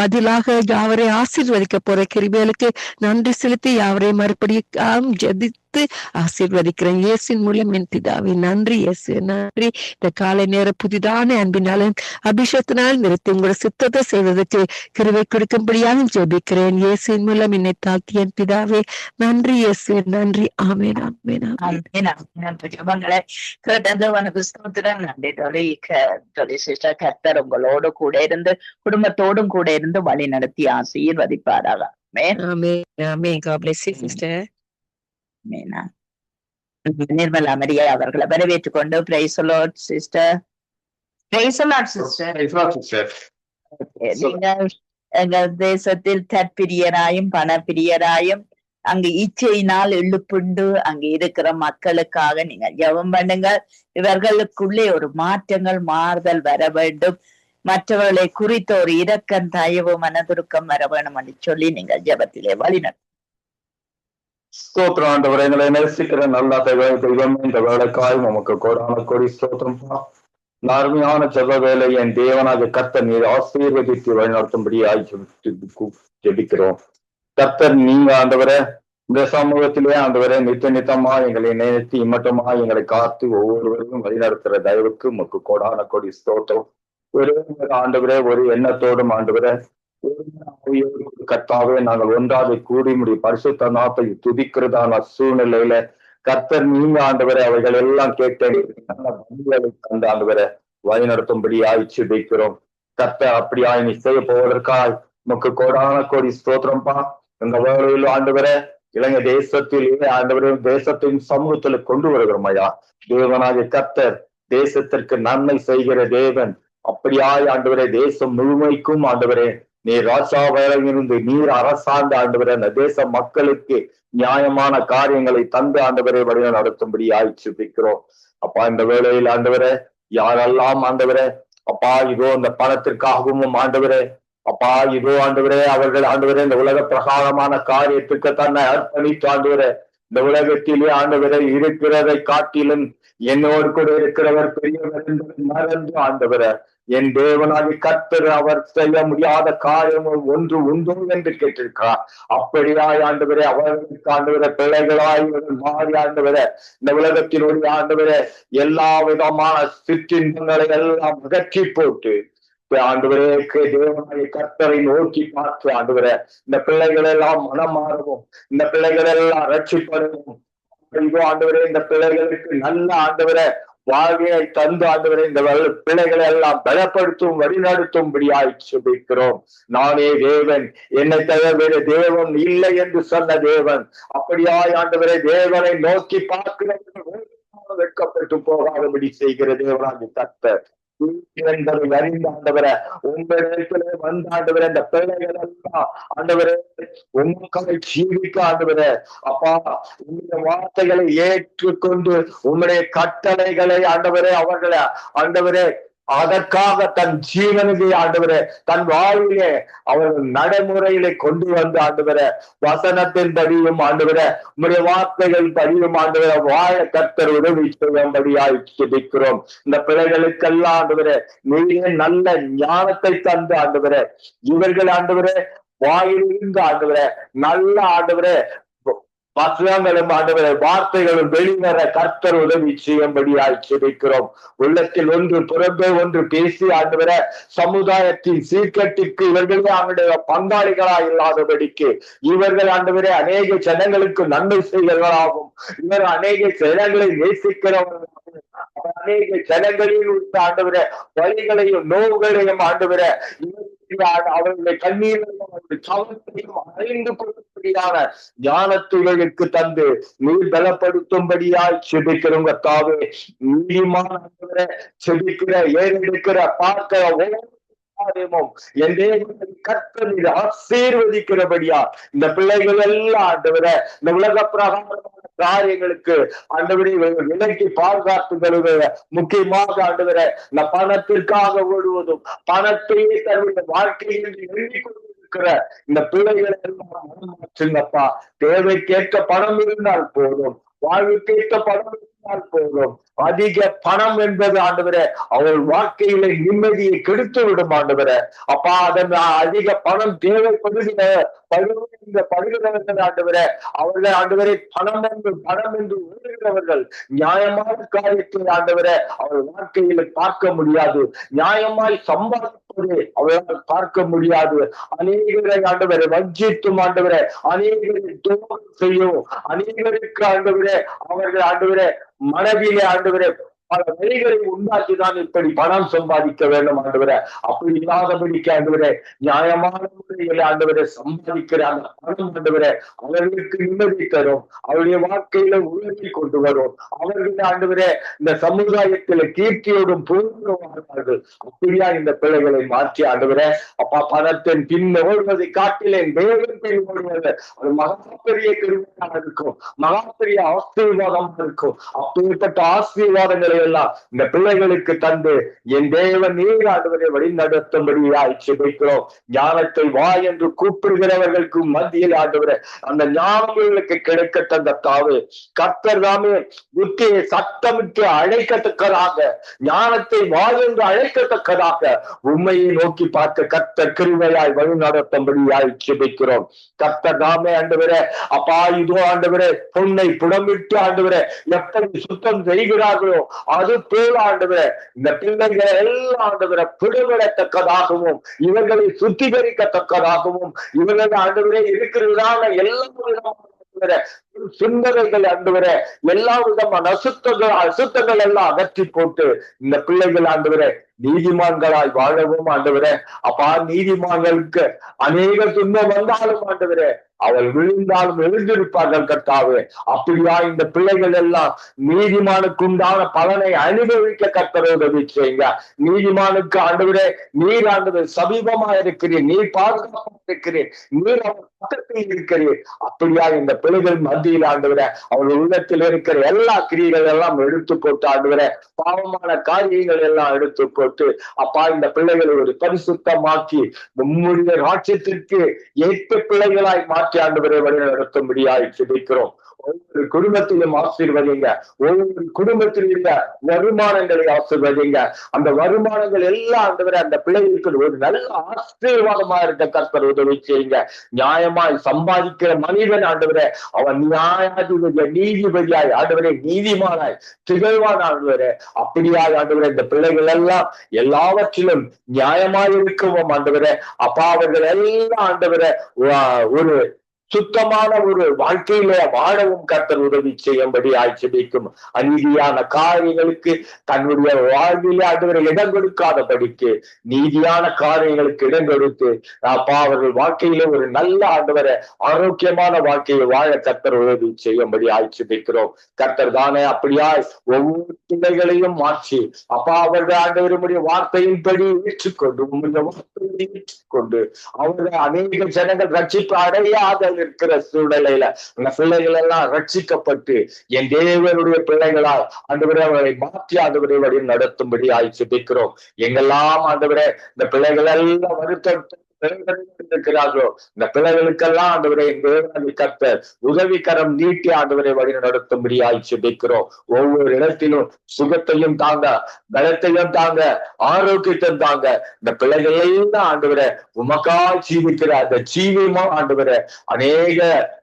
பதிலாக யாவரை ஆசீர்வதிக்க போற கிருபைகளுக்கு நன்றி செலுத்தி யாவரையும் மறுபடியும் ஜெபித்து ஆசீர்வதிக்கிறேன். இயேசின் மூலம் என் பிதாவே நன்றி. இயேசு நன்றி. இந்த காலை நேர புதிதான அன்பினாலும் அபிஷேகத்தினால் நிறுத்தி உங்களோட சித்தத்தை செய்வதற்கு கிருபை கொடுக்கும்படியாக ஜெபிக்கிறேன். இயேசின் மூலம் என்னை தாக்கி என் பிதாவே நன்றி. இயேசு நன்றி. ஆமென் ஆமென் ஆமென். ஜெபங்களை கேட்டது உனக்கு ஸ்தோத்திரம். நன்றி தொலை சிஸ்டர். கர்த்தர் உங்களோடு கூட இருந்து குடும்பத்தோடும் கூட இருந்து வழி நடத்தி ஆசீர்வதிப்பாராக. நிர்மலா மரியா அவர்களை வரவேற்றுக் கொண்டு praise the lord sister. Praise the lord sister. நீங்கள் எங்கள் தேசத்தில் தற்பிரியராயும் பணப்பிரியராயும் அங்கு இச்சையினால் இழுப்புண்டு அங்கு இருக்கிற மக்களுக்காக நீங்க ஜெபம் பண்ணுங்க. இவர்களுக்குள்ளே ஒரு மாறுதல் வர வேண்டும். மற்றவர்களை குறித்த ஒரு இரக்கம், தயவு, மனதுருக்கம் வர வேணும் என்று சொல்லி நீங்கள் ஜெபத்திலே வழிநடத்தும். ஸ்தோத்திரம் ஆண்டவரே, எங்களை நேசிக்கிற நல்ல தெய்வமே, இந்த வேலைக்காய் உமக்கு கோடான கோடி ஸ்தோத்திரம். அருமையான ஜெப வேலை என் தேவனாக கர்த்தர் நீர் ஆசீர்வதித்து வழிநடத்தும்படியாய் ஜெபிக்கிறோம். கர்த்தர் நீங்க ஆண்டவரே இந்த சமூகத்திலே ஆண்டவரே நித்தமா எங்களை நினைத்து இம்மட்டமா எங்களை காத்து ஒவ்வொருவரையும் வழிநடத்துற தயவுக்கு உமக்கு கோடான கோடி ஸ்தோத்திரம். ஒரு ஆண்டவரே ஒரு எண்ணத்தோடும் ஆண்டவரே கர்த்தாவே நாங்கள் ஒன்றாக கூடி முடியும் பரிசுத்த நாட்டை துதிக்கிறதான சூழ்நிலையில கர்த்தர் நீங்க ஆண்டவரை அவைகள் எல்லாம் கேட்க கண்டு ஆண்டவரை வழி நடத்தும்படி ஆய்ச்சி வைக்கிறோம். கர்த்தர் அப்படியாய் நீ செய்ய போவதற்காய் நமக்கு கோடான கோடி ஸ்தோத்திரம்பா. எங்க வேலையில் ஆண்டவரை இலங்கை தேசத்திலேயே ஆண்டவரை தேசத்தின் சமூகத்துல கொண்டு வருகிறோம் ஐயா. தேவனாகிய கர்த்தர் தேசத்திற்கு நன்மை செய்கிற தேவன். அப்படியாய் ஆண்டவரே தேசம் முழுமைக்கும் ஆண்டவரே நீர் ராஜாவாக இருந்து நீர் அரசாண்ட ஆண்டவரே அந்த தேச மக்களுக்கு நியாயமான காரியங்களை தந்து ஆண்டவரை வழியை நடத்தும்படி ஆய்ச்சி வைக்கிறோம். அப்பா இந்த வேளையில் ஆண்டவரே யாரெல்லாம் ஆண்டவரே அப்பா இதோ அந்த பணத்திற்காகவும் ஆண்டவரே அப்பா இதோ ஆண்டவரே அவர்கள் ஆண்டவரே இந்த உலக பிரகாரமான காரியத்துக்கு தன்னை அர்ப்பணித்து ஆண்டவரே இந்த உலகத்திலே ஆண்டவரை இருக்கிறதை காட்டிலும் என்னோடு கூட இருக்கிறவர் பெரியவர் என்பதை மறந்து ஆண்டவரை என் தேவனாகி கர்த்தர் அவர் செய்ய முடியாத காரியம் ஒன்று உண்டோ என்று கேட்டிருக்கிறார். அப்படியாய் ஆண்டவரே அவர்களுக்கு ஆண்டவரை பிள்ளைகளாய் மாறி ஆண்டவரை இந்த உலகத்தினுடைய ஆண்டவரை எல்லா விதமான சிற்றின்பங்களை எல்லாம் அகற்றி போட்டு ஆண்டவரே தேவனாகிய கர்த்தரை நோக்கி பார்த்து ஆண்டவரை இந்த பிள்ளைகள் எல்லாம் மனம் மாறவும் இந்த பிள்ளைகள் எல்லாம் ரட்சிப்படவும் ஆண்டவரே இந்த பிள்ளைகளுக்கு நல்ல ஆண்டவரை வாழ்வியை தந்து ஆண்டவரை இந்த பிள்ளைகளை எல்லாம் பலப்படுத்தும் வழிநடத்தும்படியாய் சுபிக்கிறோம். நானே தேவன், என்னை தவிர வேறு தேவன் இல்லை என்று சொன்ன தேவன். அப்படியாய் ஆண்டவரை தேவனை நோக்கி பார்க்கிறவர்கள் வெட்கப்பட்டு போகாதபடி செய்கிற தேவனாகிய கர்த்தர் என்பதை அறிந்த ஆண்டவரை உங்களிடத்திலே வந்த ஆண்டவரை இந்த பிள்ளைகள் எல்லாம் ஆண்டவரே உங்களுக்காக ஜீவிக்க ஆண்டவரே அப்பா உங்களுடைய வார்த்தைகளை ஏற்றுக்கொண்டு உங்களுடைய கட்டளைகளை ஆண்டவரே அவர்களை ஆண்டவரே அதற்காக தன் ஜீவனுக்கு ஆண்டவரே தன் வாழ்விலே அவர்கள் நடைமுறையிலே கொண்டு வந்து ஆண்டவரே வசனத்தின் படியும் ஆண்டவரே உங்களுடைய வார்த்தைகள் படியும் ஆண்டவரே வாழ கர்த்தர் உதவி செய்யும்படியாய் ஜெபிக்கிறோம். இந்த பிள்ளைகளுக்கெல்லாம் ஆண்டவரே நீயே நல்ல ஞானத்தை தந்து ஆண்டவரே இவர்கள் ஆண்டவரே வாயிலிருந்து ஆண்டவரே நல்ல ஆண்டவரே வசனங்களும் ஆண்டவரை வார்த்தைகளும் வெளிவர கர்த்தர் உதவி செய்யும்படியாய் ஜெபிக்கிறோம். உள்ளத்தில் ஒன்று புறம்பே ஒன்று பேசி ஆண்டவர சமுதாயத்தின் சீர்கட்டிற்கு இவர்களே அவருடைய பங்காளிகளா இல்லாதபடிக்கு இவர்கள் ஆண்டவரே அநேக ஜனங்களுக்கு நன்மை செய்கிறவர்களாகும். இவர் அநேக ஜனங்களை நேசிக்கிறவர்களாகும். அநேக ஜனங்களில் உள்ள ஆண்டவர வழிகளையும் நோவுகளையும் ஆண்டவர அவர்களுடைய கண்ணீரையும் சவத்தையும் அறிந்து கொள்ளும்படியான ஞானத்துகளுக்கு தந்து நீர் பலப்படுத்தும்படியாய் செபிக்கிறோம். கர்த்தாவே நீதிமான செபிக்கிற ஏறெடுக்கிற பார்க்கிற என் தேவனை கர்த்தர் நீர் ஆசீர்வதிக்கிறபடியா இந்த பிள்ளைகள் எல்லாம் ஆண்டவர இந்த உலக பிரகாரமான காரியங்களுக்கு ஆண்டவரை விலக்கி பாதுகாத்துகளுடைய முக்கியமாக ஆண்டவர இந்த பணத்திற்காக ஓடுவதும் பணத்தையே தன்னுடைய வாழ்க்கையில் எண்ணிக்கொண்டிருக்கிற இந்த பிள்ளைகளை எல்லாம் மாற்றுங்கப்பா. தேவை கேட்க பணம் இருந்தால் போதும், வாழ்வு கேட்க பணம் இருந்தால் போதும். அதிக பணம் என்பது ஆண்டவரே அவள் வாழ்க்கையில நிம்மதியை கெடுத்து விடும் ஆண்டவரே. அப்பா அதன் அதிக பணம் படுகிறவர்கள் ஆண்டவரே அவர்கள் ஆண்டவரை பணம் என்று ஓடுகிறவர்கள் நியாயமான காரியத்தை ஆண்டவரே அவள் வாழ்க்கையில பார்க்க முடியாது. நியாயமாய் சம்பாதிப்பது அவர்களால் பார்க்க முடியாது. அநேகரை ஆண்டவரை வஞ்சித்தும் ஆண்டவரே அநேகரை துரோகம் செய்யும் அநேகருக்கு ஆண்டவரே அவர்கள் ஆண்டவரே மனதிலே ஆண்டவரே பல வழிகளை உண்டாக்கிதான் இப்படி பணம் சம்பாதிக்க வேண்டும் ஆண்டவரே. அப்படி இல்லாதபடிக்கு ஆண்டவரே நியாயமான முறையில் ஆண்டவரை சம்பாதிக்கிற அந்த பணம் ஆண்டவரே அவர்களுக்கு நிம்மதி தரும், அவருடைய வாழ்க்கையில உயர்த்தி கொண்டு வரும். அவர்கள் ஆண்டவரே இந்த சமுதாயத்தில கீர்த்தியோடும் பூர்வமாகிறார்கள். அப்படியா இந்த பிள்ளைகளை மாற்றி ஆண்டவரே அப்பா பணத்தின் பின் ஓடுவதை காட்டிலேன் தேவன் பின் ஓடுவது அது மகாபெரிய கிருமையாக இருக்கும், மகாபெரிய ஆசீர்வாதமாக இருக்கும். அப்பேற்பட்ட ஆசீர்வாதங்களை எல்லாம் இந்த பிள்ளைகளுக்கு தந்து என் தேவன் நீர் ஆண்டவரை வழி நடத்தும்படியாய் ஜெபிக்கிறோம். ஞானத்தை வா என்று கூப்பிடுகிறவர்களுக்கு மத்தியில் ஆண்டவரை அந்த ஞானங்களுக்கு கிடைக்க தந்த தாவே கர்த்தர் தாமே புத்தியை சத்தமிட்டு அழைக்கத்தக்கதாக ஞானத்தை வா என்று அழைக்கத்தக்கதாக உண்மையை நோக்கி பார்க்க கர்த்தர் கிருபையாய் வழி நடத்தும்படியாய் ஜெபிக்கிறோம். கர்த்தர் தாமே ஆண்டவரே அப்பா இதோ ஆண்டவரே பொன்னை புடமிட்டு ஆண்டவரே எப்படி சுத்தம் செய்கிறார்களோ அது போல ஆண்டவரே இந்த பிள்ளைகளை எல்லாம் ஆண்டவரை பிடுவிடத்தக்கதாகவும் இவர்களை சுத்திகரிக்கத்தக்கதாகவும் இவர்கள் ஆண்டவரே இருக்கிறதான எல்லா விதமான சிந்தனைகள் ஆண்டவரே எல்லா விதமான அசுத்தங்கள் எல்லாம் அகற்றி போட்டு இந்த பிள்ளைகள் ஆண்டவரே நீதிமான்களாய் வாழவும் ஆண்டவரே அப்பா நீதிமான்களுக்கு அநேக துன்பம் வந்தாலும் ஆண்டவரே அவள் விழுந்தாலும் எழுந்திருப்பார்கள் கர்த்தாவே. அப்படியா இந்த பிள்ளைகள் எல்லாம் நீதிமானுக்கு உண்டான பலனை அனுபவிக்க கர்த்தரை உதவி செய்யுங்க. நீதிமானுக்கு ஆண்டவரே நீர் ஆண்டவர் சமீபமா இருக்கிறீர், நீர் பாதுகாப்பாக இருக்கிறீர், நீர் அவர் பக்கத்தில் இருக்கிறீர். அப்படியா இந்த பிள்ளைகள் மத்தியில் ஆண்டவரே அவள் உள்ளத்தில் இருக்கிற எல்லா கிரியைகள் எல்லாம் எடுத்து போட்டு ஆண்டவரே பாவமான காரியங்கள் எல்லாம் எடுத்து போட்டு அப்பா இந்த பிள்ளைகளை ஒரு பரிசுத்தமாக்கி உம்முடைய ராஜ்யத்திற்கு ஏற்ற பிள்ளைகளாய் மாற்றி ஆண்டவரை வழி நடத்தும்படியாய் ஜெபிக்கிறோம். ஒவ்வொரு குடும்பத்திலும் ஆசீர்வதிங்க, ஒவ்வொரு குடும்பத்தில் உள்ள வருமானங்களை ஆசீர்வதிங்க. அந்த வருமானங்கள் எல்லாம் ஆண்டவரை அந்த பிள்ளைகளுக்கு ஒரு நல்ல ஆசீர்வாதமா இருக்க கர்த்தர் உதவி செய்யுங்க. நியாயமாய் சம்பாதிக்கிற மனிதன் ஆண்டவரே அவன் நியாயாதிபதியாய் நீதிபதியாய் ஆண்டவரே நீதிமானாய் திகழ்வான் ஆண்டவரே. அப்படியாய் ஆண்டவரே இந்த பிள்ளைகள் எல்லாம் எல்லாவற்றிலும் நியாயமாய் இருக்கவும் ஆண்டவரே அப்பா அவர்கள் எல்லாம் ஆண்டவரே ஒரு சுத்தமான ஒரு வாழ்க்கையில வாழவும் கர்த்தர் உதவி செய்யும்படி ஆட்சேபிக்கும். அநீதியான காரியங்களுக்கு தன்னுடைய வாழ்வில ஆண்டவரை இடம் கொடுக்காதபடிக்கு நீதியான காரியங்களுக்கு இடம் கொடுத்து அப்பா அவர்கள் வாழ்க்கையில ஒரு நல்ல ஆண்டவரை ஆரோக்கியமான வாழ்க்கையை வாழ கர்த்தர் உதவி செய்யும்படி ஆட்சேபிக்கிறோம். கர்த்தர் தானே அப்படியாய் ஒவ்வொரு பிள்ளைகளையும் மாற்றி அப்பா அவர்கள் ஆண்டவருடைய வார்த்தையின்படி ஏற்றுக்கொண்டு உங்களுடைய வார்த்தையை ஏற்றுக்கொண்டு அவர்கள் அநேக ஜனங்கள் ரட்சிப்பு அடையாத இருக்கிற சூழ்நிலையில அந்த பிள்ளைகள் எல்லாம் ரட்சிக்கப்பட்டு என் தேவனுடைய பிள்ளைகளால் ஆண்டவரே அவர்களை மாற்றி ஆண்டவரை வழி நடத்தும்படி ஆய்ச்சிக்கிறோம். எங்கெல்லாம் ஆண்டவரே இந்த பிள்ளைகள் எல்லாம் வருத்தம் இருக்கிறார்களோ இந்த பிள்ளைகளுக்கெல்லாம் ஆண்டவரை கர்த்தர் உதவிக்கரம் நீட்டி ஆண்டவரை வழி நடத்தும்படி ஆய்ச்சிக்கிறோம். ஒவ்வொரு இடத்திலும் சுகத்தையும் தாங்க, பலத்தையும் தாங்க, ஆரோக்கியத்தையும் தாங்க. இந்த பிள்ளைகள் எல்லாம் ஆண்டவரை உமக்கா ஜீவிக்கிற அந்த ஜீவியமா ஆண்டவரை அநேக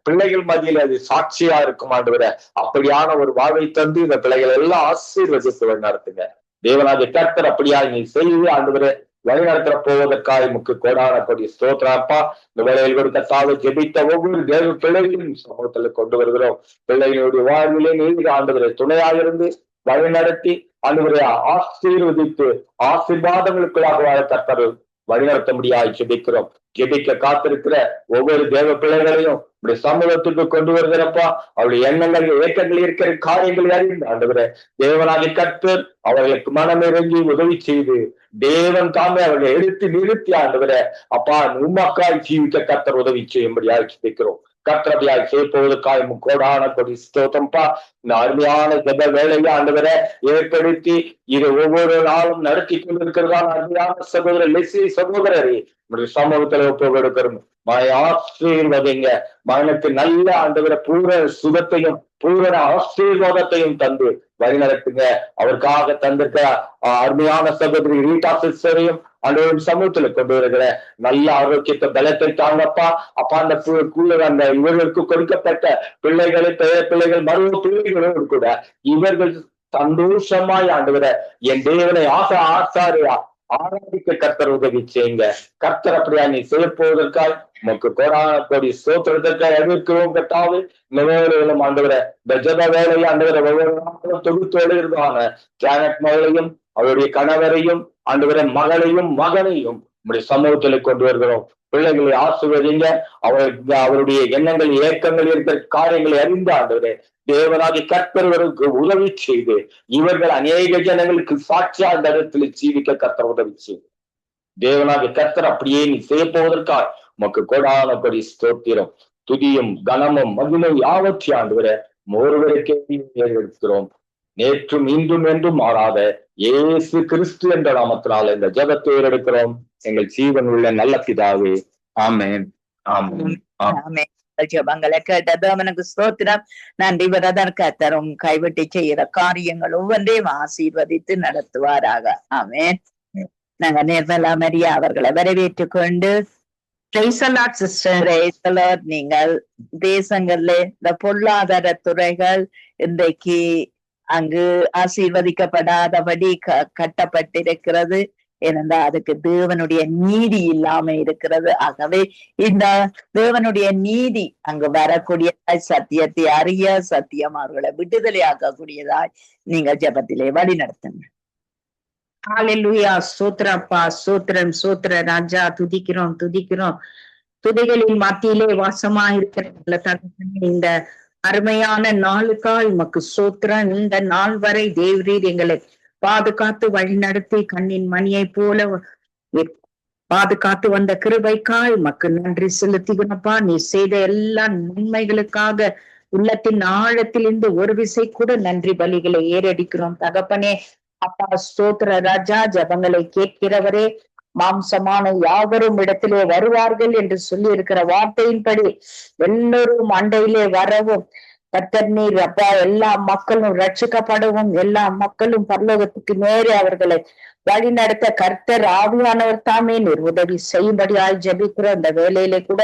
பிள்ளைகள் மத்தியில் அது சாட்சியா இருக்கும் ஆண்டவரை. அப்படியான ஒரு வாழ்வை தந்து இந்த பிள்ளைகள் எல்லாம் ஆசீர்வதித்து நடத்துங்க. தேவனாகிய கர்த்தர் அப்படியா நீ செய்து ஆண்டவரை வழி நடத்த போவதற்காக முக்கு கோடானபடி ஸ்தோத்திரப்பா. இந்த வேலையில் கொடுத்த ஜெபித்த ஒவ்வொரு தேவ பிள்ளைகளையும் சமூகத்துல கொண்டு வருகிறோம். பிள்ளைகளுடைய வாழ்விலே நீங்க ஆண்டவரை துணையாக இருந்து வழி நடத்தி ஆண்டவரை ஆசீர்வதித்து ஆசீர்வாதங்களுக்குள்ளாக வாழ கர்த்தர் வழிநடத்த முடியாது ஜெபிக்கிறோம். ஜெபிக்க காத்திருக்கிற ஒவ்வொரு தேவ பிள்ளைகளையும் இப்படி சமூகத்துக்கு கொண்டு வருகிறப்பா அவருடைய எண்ணங்கள் ஏற்றங்கள் இருக்கிற காரியங்கள் அறிந்து ஆண்டவரே தேவனாகிய கர்த்தர் அவர்களுக்கு மனமிறங்கி உதவி செய்து தேவன் தாமே அவர்களை எடுத்து நிறுத்தி ஆண்டவரே அப்பா உமக்காய் ஜீவிக்க கர்த்தர் உதவி செய்யும்படியாக ஜெபிக்கிறோம். கர்த்தரபியாய் செய்யப்போவதற்காக கோடான கொடி ஸ்தோத்திரம்பா. இந்த அருமையான ஜெப வேலையை ஆண்டவரை ஏற்படுத்தி இது ஒவ்வொரு நாளும் நடத்தி கொண்டிருக்கிறதான அருமையான சகோதரர் லெஸ்லி சகோதரரே சமூகத்துல ஒப்புக்கொடுக்கிறோம். ஆசீர்வதிங்க மகனுக்கு நல்ல ஆண்டவரை பூரண சுகத்தையும் பூரண ஆசீர்வாதத்தையும் தந்து வழி நடத்துங்க. அவருக்காக தந்திருக்க அருமையான சகோதரி ரீட்டா சிஸ்டரையும் ஆண்டவரின் சமூகத்துல கொண்டு வருகிற நல்ல ஆரோக்கியத்தை பலத்தை தாங்கப்பா. அப்பா அந்த அந்த இவர்களுக்கு கொடுக்கப்பட்ட பிள்ளைகளை பிள்ளைகள் மருவ பிள்ளைகளோடு கூட இவர்கள் சந்தோஷமாய் ஆண்டவர என் தேவனை ஆசாரியா ஆராதிக்க கர்த்தர் உதவி செய்யுங்க. கர்த்தர் அப்படியா நீ செய்யப்போவதற்காய் உமக்கு கோடான கோடி ஸ்தோத்திரத்திற்காக எதிர்க்கிறோம். கட்டாவே இந்த வேலையிலும் ஆண்டவரை இந்த ஜெப வேலையை ஆண்டவரை ஒவ்வொரு நாளும் தொகுத்து எழுதுவான கேனட் மகளையும் அவருடைய கணவரையும் ஆண்டவரை மகளையும் மகனையும் நம்முடைய சமூகத்துல கொண்டு வருகிறோம். பிள்ளைகளை ஆசீர்வதிங்க. அவருடைய எண்ணங்கள் ஏக்கங்கள் இருக்கிற காரியங்களை அறிந்த ஆண்டவரே தேவனாகி கர்த்தர்களுக்கு உதவி செய்து இவர்கள் அநேக ஜனங்களுக்கு சாட்சியா அந்த இடத்துல ஜீவிக்க கர்த்தர் உதவி செய்து தேவனாகி கர்த்தர் அப்படியே நீ செய்ய போவதற்காக உமக்கு கோடான கொடி ஸ்தோத்திரம் துதியும் கனமும் மகிமை யாவற்றை ஆண்டவரே ஒருவருக்கே எடுக்கிறோம். நேற்றும் இன்றும் என்றும் மாறாத இயேசு கிறிஸ்து என்ற நாமத்தினால இந்த ஜெபத்தை எடுக்கிறோம் எங்கள் ஜீவன் உள்ள நல்ல பிதாவே. ஆமென் ஆமென் ஆமென். ஜெபங்களை கேட்டது அவனுக்கு ஸ்தோத்திரம். நன்றி பிரதர். கர்த்தரும் கைவிட்டு செய்கிற காரியங்கள் ஒவ்வொன்றையும் ஆசீர்வதித்து நடத்துவாராக. ஆமென். நாங்க நிர்மலா மரியா அவர்களை வரவேற்றுக் கொண்டு நீங்கள் தேசங்கள்ல இந்த பொருளாதார துறைகள் இன்றைக்கு அங்கு ஆசீர்வதிக்கப்படாதபடி கட்டப்பட்டிருக்கிறது. ஏனென்றால் அதுக்கு தேவனுடைய நீதி இல்லாம இருக்கிறது. ஆகவே இந்த தேவனுடைய நீதி அங்கு வரக்கூடியதாய் சத்தியத்தை அறிய சத்தியம் அவர்களை விடுதலை ஆக்கக்கூடியதாய் நீங்கள் ஜெபத்திலே வழி நடத்துங்க. ஹல்லேலூயா. சூத்திரப்பா சூத்திரம் சூத்திர ராஜா துதிக்கிறோம் துதிக்கிறோம். துதிகளின் மத்தியிலே வாசமா இருக்கிற இந்த அருமையான நாளுக்காய் உமக்கு சூத்திரம். இந்த நாள் வரை தேவரீர் எங்களை பாதுகாத்து வழி நடத்தி கண்ணின் மணியை போல பாதுகாத்து வந்த கிருபைக்காய் உமக்கு நன்றி செலுத்திக்கணும்ப்பா. நீ செய்த எல்லா நன்மைகளுக்காக உள்ளத்தின் ஆழத்திலிருந்து ஒரு விசை கூட நன்றி பலிகளை ஏறடிக்கிறோம் தகப்பனே. அப்பா ஸ்தோத்திர ராஜா. ஜபங்களை கேட்கிறவரே மாம்சமான யாவரும் இடத்திலே வருவார்கள் என்று சொல்லி இருக்கிற வார்த்தையின்படி எல்லோரும் அண்டையிலே வரவும் கர்த்தர் நீர் அப்பா எல்லா மக்களும் ரட்சிக்கப்படவும் எல்லா மக்களும் பரலோகத்துக்கு நேரே அவர்களை வழி நடத்த கர்த்தர் ஆவியானவர் தாமே நீர் உதவி செய்யும்படியாய் ஜெபிக்கிறோம். இந்த வேலையிலே கூட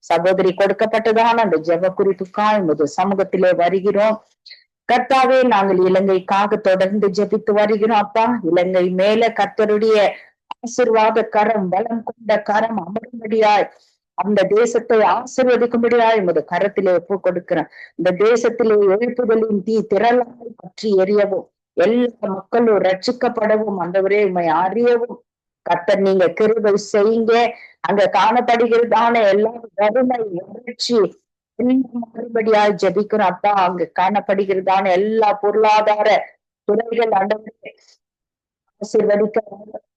சகோதரி கொடுக்கப்பட்டதான அந்த ஜெப குறிப்புக்காய் உமது சமூகத்திலே வருகிறோம். கர்த்தாவே நாங்கள் இலங்கைக்காக தொடர்ந்து ஜெபித்து வருகிறோம். அப்பா இலங்கை மேல கர்த்தருடைய ஆசீர்வாத கரம் பலம் கொண்ட கரம் அமரும்படியாய் அந்த தேசத்தை ஆசீர்வதிக்கும்படியாய் உமது கரத்திலே ஒப்பு கொடுக்கிறேன். இந்த தேசத்திலே எழுப்புதலின் தீ திரளாய் பற்றி எரியவும், எல்லா மக்களும் ரட்சிக்கப்படவும், ஆண்டவரே உம்மை அறியவும் கர்த்தர் நீங்க கிருபை செய்யுங்க. அங்க காணப்படுகிறதான எல்லா வறுமை, வறட்சி எல்லாம் மறுபடியாய் ஜெபிக்கிறோம் அப்பா. அங்க காணப்படுகிறதான எல்லா பொருளாதார துறைகள் ஆண்டவரே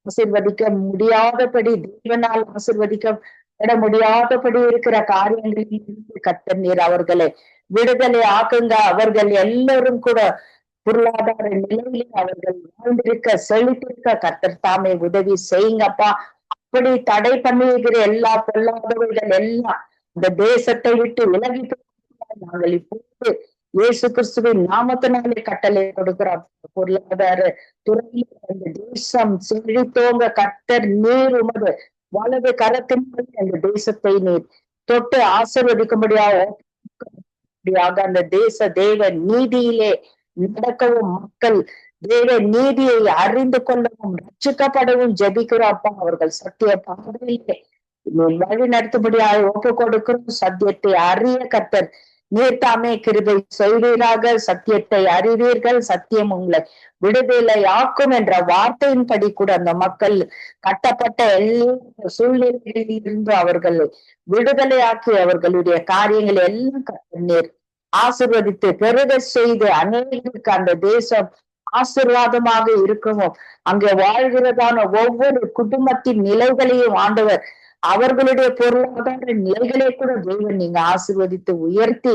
ஆசீர்வதிக்க முடியாதபடி, தேவனால் ஆசீர்வதிக்கப்பட முடியாதபடி இருக்கிற காரியங்களில் கர்த்தர் நீர் அவர்களை விடுதலை ஆக்குங்க. அவர்கள் எல்லாரும் கூட பொருளாதார நிலையிலே அவர்கள் வாழ்ந்திருக்க, செழித்திருக்க கர்த்தர் தாமே உதவி செய்யுங்கப்பா. அப்படி தடை பண்ணுகிற எல்லா பொருளாதாரங்கள் எல்லாம் இந்த தேசத்தை விட்டு விலகி நாங்கள் இப்போது இயேசு கிறிஸ்துவின் நாமத்தினாலே கட்டளை கொடுக்கிறோம். பொருளாதார துறையில் அந்த தேசம் செழித்தோங்க. கர்த்தர் நீர் உமது வலது கரத்தின் அந்த தேசத்தை நீர் தொட்டு ஆசீர்வதிக்கும்படியாக அந்த தேச தேவ நீதியிலே நடக்கவும், மக்கள் தேவ நீதியை அறிந்து கொள்ளவும், ரட்சிக்கப்படவும் ஜெபிக்கிறோம் அப்பா. அவர்கள் சத்திய பாதையிலே வழி நடத்தும்படியாக ஒப்பு கொடுக்கிறோம். சத்தியத்தை அறிய கர்த்தர் நீர் தாமே கிருபை செய்வீராக. சத்தியத்தை அறிவீர்கள், சத்தியம் உங்களை விடுதலை ஆக்கும் என்ற வார்த்தையின்படி கூட அந்த மக்கள் கட்டப்பட்ட எல்லா சூழ்நிலைகளில் இருந்து அவர்கள் விடுதலையாக்கி அவர்களுடைய காரியங்கள் எல்லாம் கர்த்தர் நீர் ஆசீர்வதித்து பெருக செய்து அநேகருக்கு அந்த தேசம் ஆசீர்வாதமாக இருக்கவும், அங்கே வாழ்கிறதான ஒவ்வொரு குடும்பத்தின் நிலைகளையும் ஆண்டவர் அவர்களுடைய பொருளாதார நிலைகளை கூட தேவன் நீங்க ஆசீர்வதித்து உயர்த்தி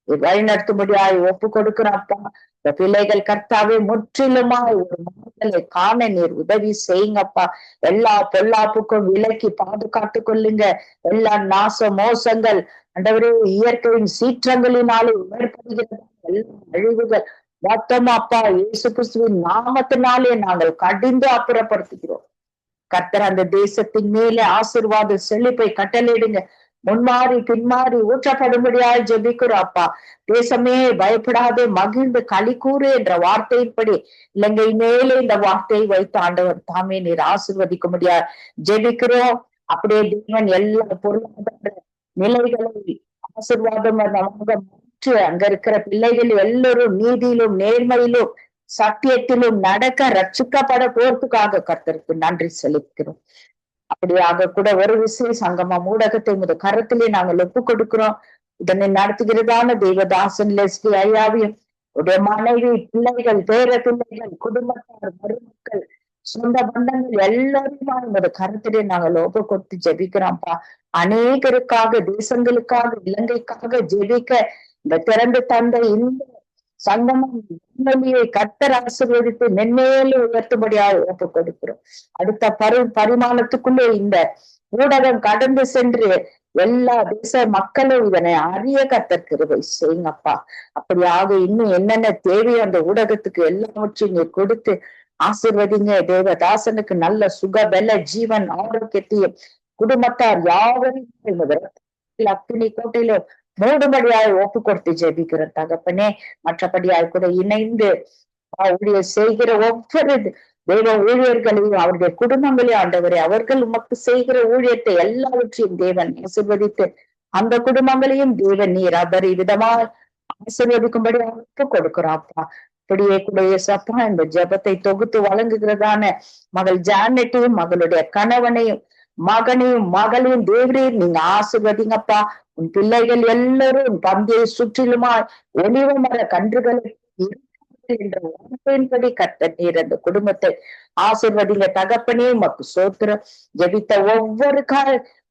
வழிநடத்தும்படியாய் ஒப்பு கொடுக்கிறப்பா. இந்த பிள்ளைகள் கர்த்தாவே முற்றிலுமாய் ஒரு மாறுதலை காண நீர் உதவி செய்யுங்கப்பா. எல்லா பொல்லாப்புக்கும் விலக்கி பாதுகாத்து கொள்ளுங்க. எல்லா நாச மோசங்கள் ஆண்டவரே இயற்கையின் சீற்றங்களினாலே ஏற்படுகிற எல்லா அழிவுகள் மொத்தமாப்பா இயேசு கிறிஸ்துவின் நாமத்தினாலே நாங்கள் கடிந்து அப்புறப்படுத்துகிறோம். கர்த்தர் அந்த தேசத்தின் மேலே ஆசீர்வாத செழிப்பை கட்டளையிடுங்க. முன்மாறி பின்மாறி ஊற்றப்படும்படியாய் ஜெபிக்கிறோம் அப்பா. தேசமே பயப்படாதே, மகிழ்ந்து களி கூறு என்ற வார்த்தையின்படி இலங்கை மேலே இந்த வார்த்தையை வைத்து ஆண்டவர் தாமே நீர் ஆசீர்வதிக்கும்படியாய் ஜெபிக்கிறோம். அப்படியே தேவன் எல்லா பொருளாதார நிலைகளை ஆசீர்வாதம் மாற்றி அங்க இருக்கிற பிள்ளைகள் எல்லோரும் நீதியிலும் நேர்மையிலும் சத்தியத்திலும் நடக்க ரட்சிக்கப்பட போறதுக்காக கர்த்தருக்கு நன்றி செலுத்துகிறோம். அப்படியாக கூட ஒரு விசை சங்கமம் ஊடகத்தை உமது கரத்திலே நாங்கள் ஒப்பு கொடுக்கிறோம். இதனை நடத்துகிறதான தெய்வதாசன் லெஸ்லி ஐயாவையும் உடைய மனைவி, பிள்ளைகள், பேர பிள்ளைகள், குடும்பத்தார், மருமக்கள், சொந்த பந்தங்கள் எல்லாருமா உமது கரத்திலே நாங்கள் ஒப்பு கொடுத்து ஜெபிக்கிறோம்ப்பா. அநேகருக்காக, தேசங்களுக்காக, இலங்கைக்காக ஜெபிக்க இந்த திறந்து தந்த இந்த சங்கமம் கர்த்தர் ஆசீர்வதித்து மென்மேலும் உயர்த்தும்படியாக ஒப்பு கொடுக்கிறோம். அடுத்த பரிமாணத்துக்குள்ளே இந்த ஊடகம் கடந்து சென்று எல்லா தேச மக்களும் இதனை அறிய கர்த்தர் கிருபை செய்யுங்கப்பா. அப்படியாக இன்னும் என்னென்ன தேவையோ அந்த ஊடகத்துக்கு எல்லாவற்றையும் நீ கொடுத்து ஆசீர்வதிங்க. தேவதாசனுக்கு நல்ல சுக பல ஜீவன் ஆரோக்கியத்தையும் குடும்பத்தார் யாவரையும் அக்கினி கோட்டையிலும் மூடுபடியாய் ஒப்பு கொடுத்து ஜெபிக்கிற தகப்பனே. மற்றபடியாய் கூட இணைந்து ஊழியர் செய்கிற ஒவ்வொரு தேவ ஊழியர்களையும் அவருடைய குடும்பங்களையும் ஆண்டவரே அவர்கள் உமக்கு செய்கிற ஊழியத்தை எல்லாவற்றையும் தேவன் ஆசீர்வதித்து அந்த குடும்பங்களையும் தேவன் நீர் அபரிவிதமாய் ஆசீர்வதிக்கும்படி ஒப்பு கொடுக்கிறாப்பா. அப்படியே கூட ஏசப்பா இந்த ஜெபத்தை தொகுத்து வழங்குகிறதான மகள் ஜானட்டையும் மகளுடைய கணவனையும் மகனையும் மகளையும் தேவரீர் நீங்க ஆசீர்வதிங்கப்பா. உன் பிள்ளைகள் எல்லாரும் பந்தியை சுற்றிலுமாய் ஒளிவ மர கன்றுகளை என்ற வார்த்தையின்படி கர்த்தர் நீர் அந்த குடும்பத்தை ஆசீர்வதிங்க தகப்பனே. உமக்கு ஸ்தோத்திரம். ஜெபித்த ஒவ்வொரு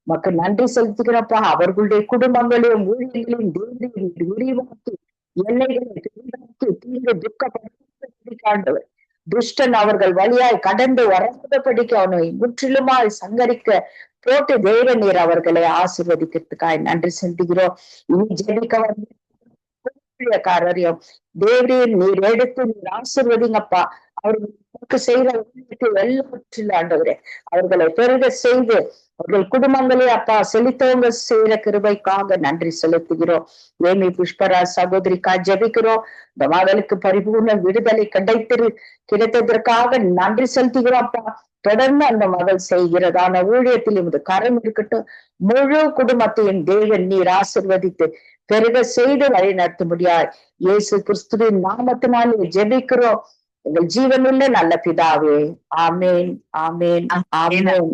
உமக்கு நன்றி செலுத்துகிறப்பா. அவர்களுடைய குடும்பங்களையும் ஊழியர்களையும் தேவரீர் விரிவாக்கி எல்லைகளை தீங்கு துக்கப்படுத்த துஷ்டன் அவர்கள் வழியாய் கடந்து வராதபடிக்கு அவனை முற்றிலுமாய் சங்கரிக்க போட்டு தேவ நீர் அவர்களை ஆசீர்வதிக்கிறதுக்காய் நன்றி செலுத்துகிறோம். இனி ஜெபிக்க வந்து காரியம் தேவரீர் நீர் எடுத்து நீர் ஆசீர்வதிங்கப்பா. அவர்களுக்கு செய்த எல்லாவற்றில் ஆண்டவரே அவர்களை பெருக செய்து அவர்கள் குடும்பங்களே அப்பா செலுத்தவங்க செய்யற கிருபைக்காக நன்றி செலுத்துகிறோம். ஏமி புஷ்பராஜ் சகோதரிக்கா ஜெபிக்கிறோம். இந்த மகளுக்கு பரிபூர்ண விடுதலை கிடைத்ததற்காக நன்றி செலுத்துகிறோம் அப்பா. தொடர்ந்து அந்த மகள் செய்கிறதான ஊழியத்தில் இந்த கரம் இருக்கட்டும். முழு குடும்பத்தையும் தேவன் நீர் ஆசிர்வதித்து பெருக செய்து வழி நடத்தும்படியாய் இயேசு கிறிஸ்துவின் நாமத்தினாலே ஜெபிக்கிறோம் எங்கள் ஜீவனுள்ள நல்ல பிதாவே. ஆமேன், ஆமேன், ஆமேன்.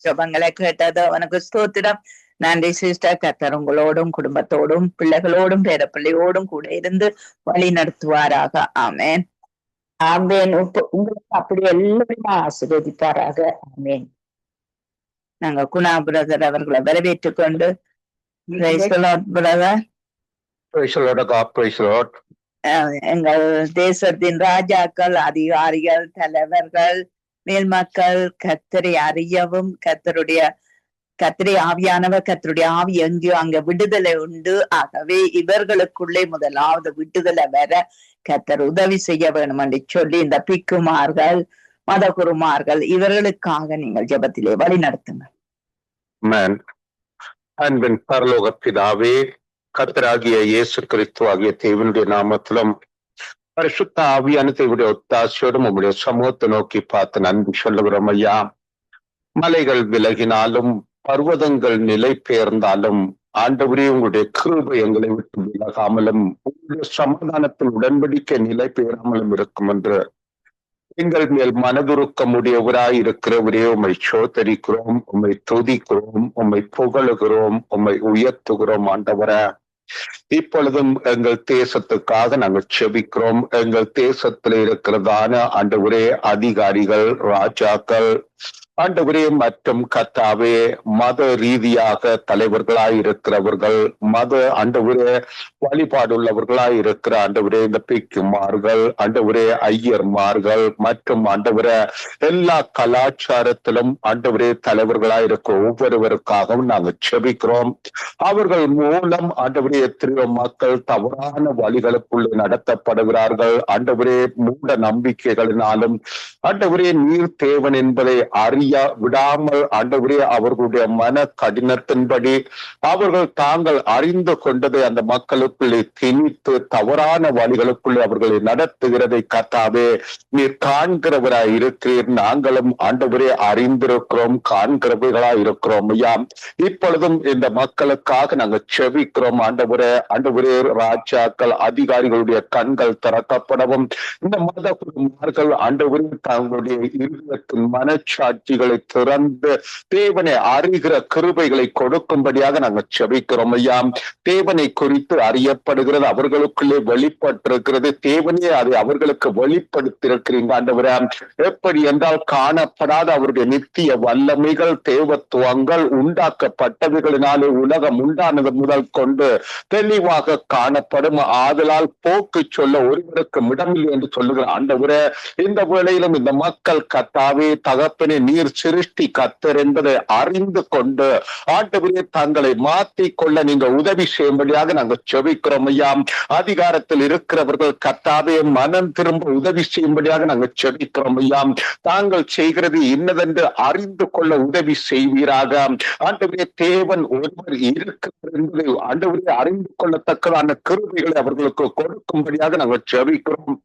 ஜெபங்களை கேட்டது அவனுக்கு ஸ்தோத்திரம். நன்றி சிஸ்டர். கர்த்தர் உங்களோடும் குடும்பத்தோடும் பிள்ளைகளோடும் பேரப்பிள்ளையோடும் கூட இருந்து வழி நடத்துவாராக. ஆமேன், ஆமேன். உங்களுக்கு அப்படி எல்லாருமே ஆசீர்வதிப்பாராக. ஆமேன். நாங்க குணா பிரதர் அவர்களை வரவேற்றுக் கொண்டு பிரதர் எங்கள் தேசத்தின் ராஜாக்கள், அதிகாரிகள், தலைவர்கள், மேல்மக்கள் கர்த்தரை அறியவும் கர்த்தரை ஆவியானவர் கர்த்தருடைய ஆவி எங்கேயோ அங்க விடுதலை உண்டு. ஆகவே இவர்களுக்குள்ளே முதலாவது விடுதலை வர கர்த்தர் உதவி செய்ய வேணும் என்று சொல்லி இந்த பிக்குமார்கள், மதகுருமார்கள் இவர்களுக்காக நீங்கள் ஜெபத்திலே வழி நடத்துங்க. அன்பின் பரலோக பிதாவே, கர்த்தராகிய இயேசு கிறிஸ்து ஆகிய தேவனுடைய நாமத்திலும் பரிசுத்த ஆவியான தேவனுடைய ஒத்தாசையோடும் உங்களுடைய சமூகத்தை நோக்கி பார்த்து நன்றி சொல்லுகிறோம் ஐயா. மலைகள் விலகினாலும் பர்வதங்கள் நிலை பெயர்ந்தாலும் ஆண்டவரே உங்களுடைய கிருபை எங்களை விட்டு விலகாமலும் உங்களுடைய சமாதானத்தில் உடன்படிக்கை நிலை பெயராமலும் இருக்கும் என்று எங்கள் மேல் மனதுருக்கமுடையவராய் இருக்கிறவரே உம்மை சோதரிக்கிறோம், உம்மை துதிக்கிறோம், உம்மை புகழுகிறோம், உம்மை உயர்த்துகிறோம். ஆண்டவரே, இப்பொழுதும் எங்கள் தேசத்துக்காக நாங்கள் செபிக்கிறோம். எங்கள் தேசத்தில் இருக்கிறதான ஆண்டவரே அதிகாரிகள், ராஜாக்கள், ஆண்டவரே மற்றும் கர்த்தாவே மத ரீதியாக தலைவர்களாய் இருக்கிறவர்கள், மத ஆண்டவரே வழிபாடுள்ளவர்களாய் இருக்கிற ஆண்டவரே இந்த பிக்குமார்கள், ஆண்டவரே ஐயர்மார்கள் மற்றும் ஆண்டவரே எல்லா கலாச்சாரத்திலும் ஆண்டவரே தலைவர்களாய் இருக்கிற ஒவ்வொருவருக்காகவும் நாங்கள் செபிக்கிறோம். அவர்கள் மூலம் ஆண்டவரே எத்தனையோ மக்கள் தவறான வழிகளுக்குள்ளே நடத்தப்படுகிறார்கள். ஆண்டவரே மூட நம்பிக்கைகளினாலும் ஆண்டவரே நீர் தேவன் என்பதை விடாமல் ஆண்டவரே அவர்களுடைய மன கடினத்தின்படி அவர்கள் தாங்கள் அறிந்து கொண்டதை அந்த மக்களுக்குள்ளே திணித்து தவறான வழிகளுக்குள்ளே அவர்களை நடத்துகிறதை கர்த்தாவே நீர் காண்கிறவராய் இருக்கிறீர். நாங்களும் ஆண்டவரே அறிந்திருக்கிறோம், காண்கிறவர்களாய் இருக்கிறோம் ஐயா. இப்பொழுதும் இந்த மக்களுக்காக நாங்கள் செபிக்கிறோம். ஆண்டவரே ராஜாக்கள், அதிகாரிகளுடைய கண்கள் திறக்கப்படவும் இந்த மத குருமார்கள் ஆண்டவரே தங்களுடைய இருதயத்தின் மனச்சாட்சிகளை திறந்து தேவனை அறிகிற கிருபைகளை கொடுக்கும்படியாக நாங்கள் செபிக்கிறோம் ஐயா. தேவனை குறித்து அறியப்படுகிறது, அவர்களுக்குள்ளே வெளிப்பட்டிருக்கிறது. தேவனே அதை அவர்களுக்கு வெளிப்படுத்தியிருக்கிறீங்க ஆண்டவரே. எப்படி என்றால் காணப்படாத அவருடைய நித்திய வல்லமைகள், தேவத்துவங்கள் உண்டாக்கப்பட்டவைகளினாலே உலகம் உண்டானது முதல் கொண்டு தெளிவாக காணப்படும். ஆதலால் போக்கு சொல்ல ஒருவருக்கு இடமில்லை என்று சொல்லுகிற ஆண்டவரே, இந்த வேளையிலும் இந்த மக்கள் கர்த்தாவே தகப்பனே நீர் சிருஷ்டி கர்த்தர் என்பதை அறிந்து கொண்டு ஆண்டவரே தங்களை மாற்றிக் கொள்ள நீங்க உதவி செய்யும்படியாக நாங்கள் செபிக்கிறோம் ஐயா. அதிகாரத்தில் இருக்கிறவர்கள் கர்த்தாவே மனம் திரும்ப உதவி செய்யும்படியாக நாங்கள் செபிக்கிறோம் ஐயா. தாங்கள் செய்கிறது இன்னதென்று அறிந்து கொள்ள உதவி செய்வீராக. ஆண்டவரே தேவன் ஒருவர் இருக்கிறார் என்பதை ஆண்டவரே அறிந்து கொள்ளத்தக்கதான கிருபைகளை அவர்களுக்கு கொடுக்கும்படியாக நாங்கள் செபிக்கிறோம்.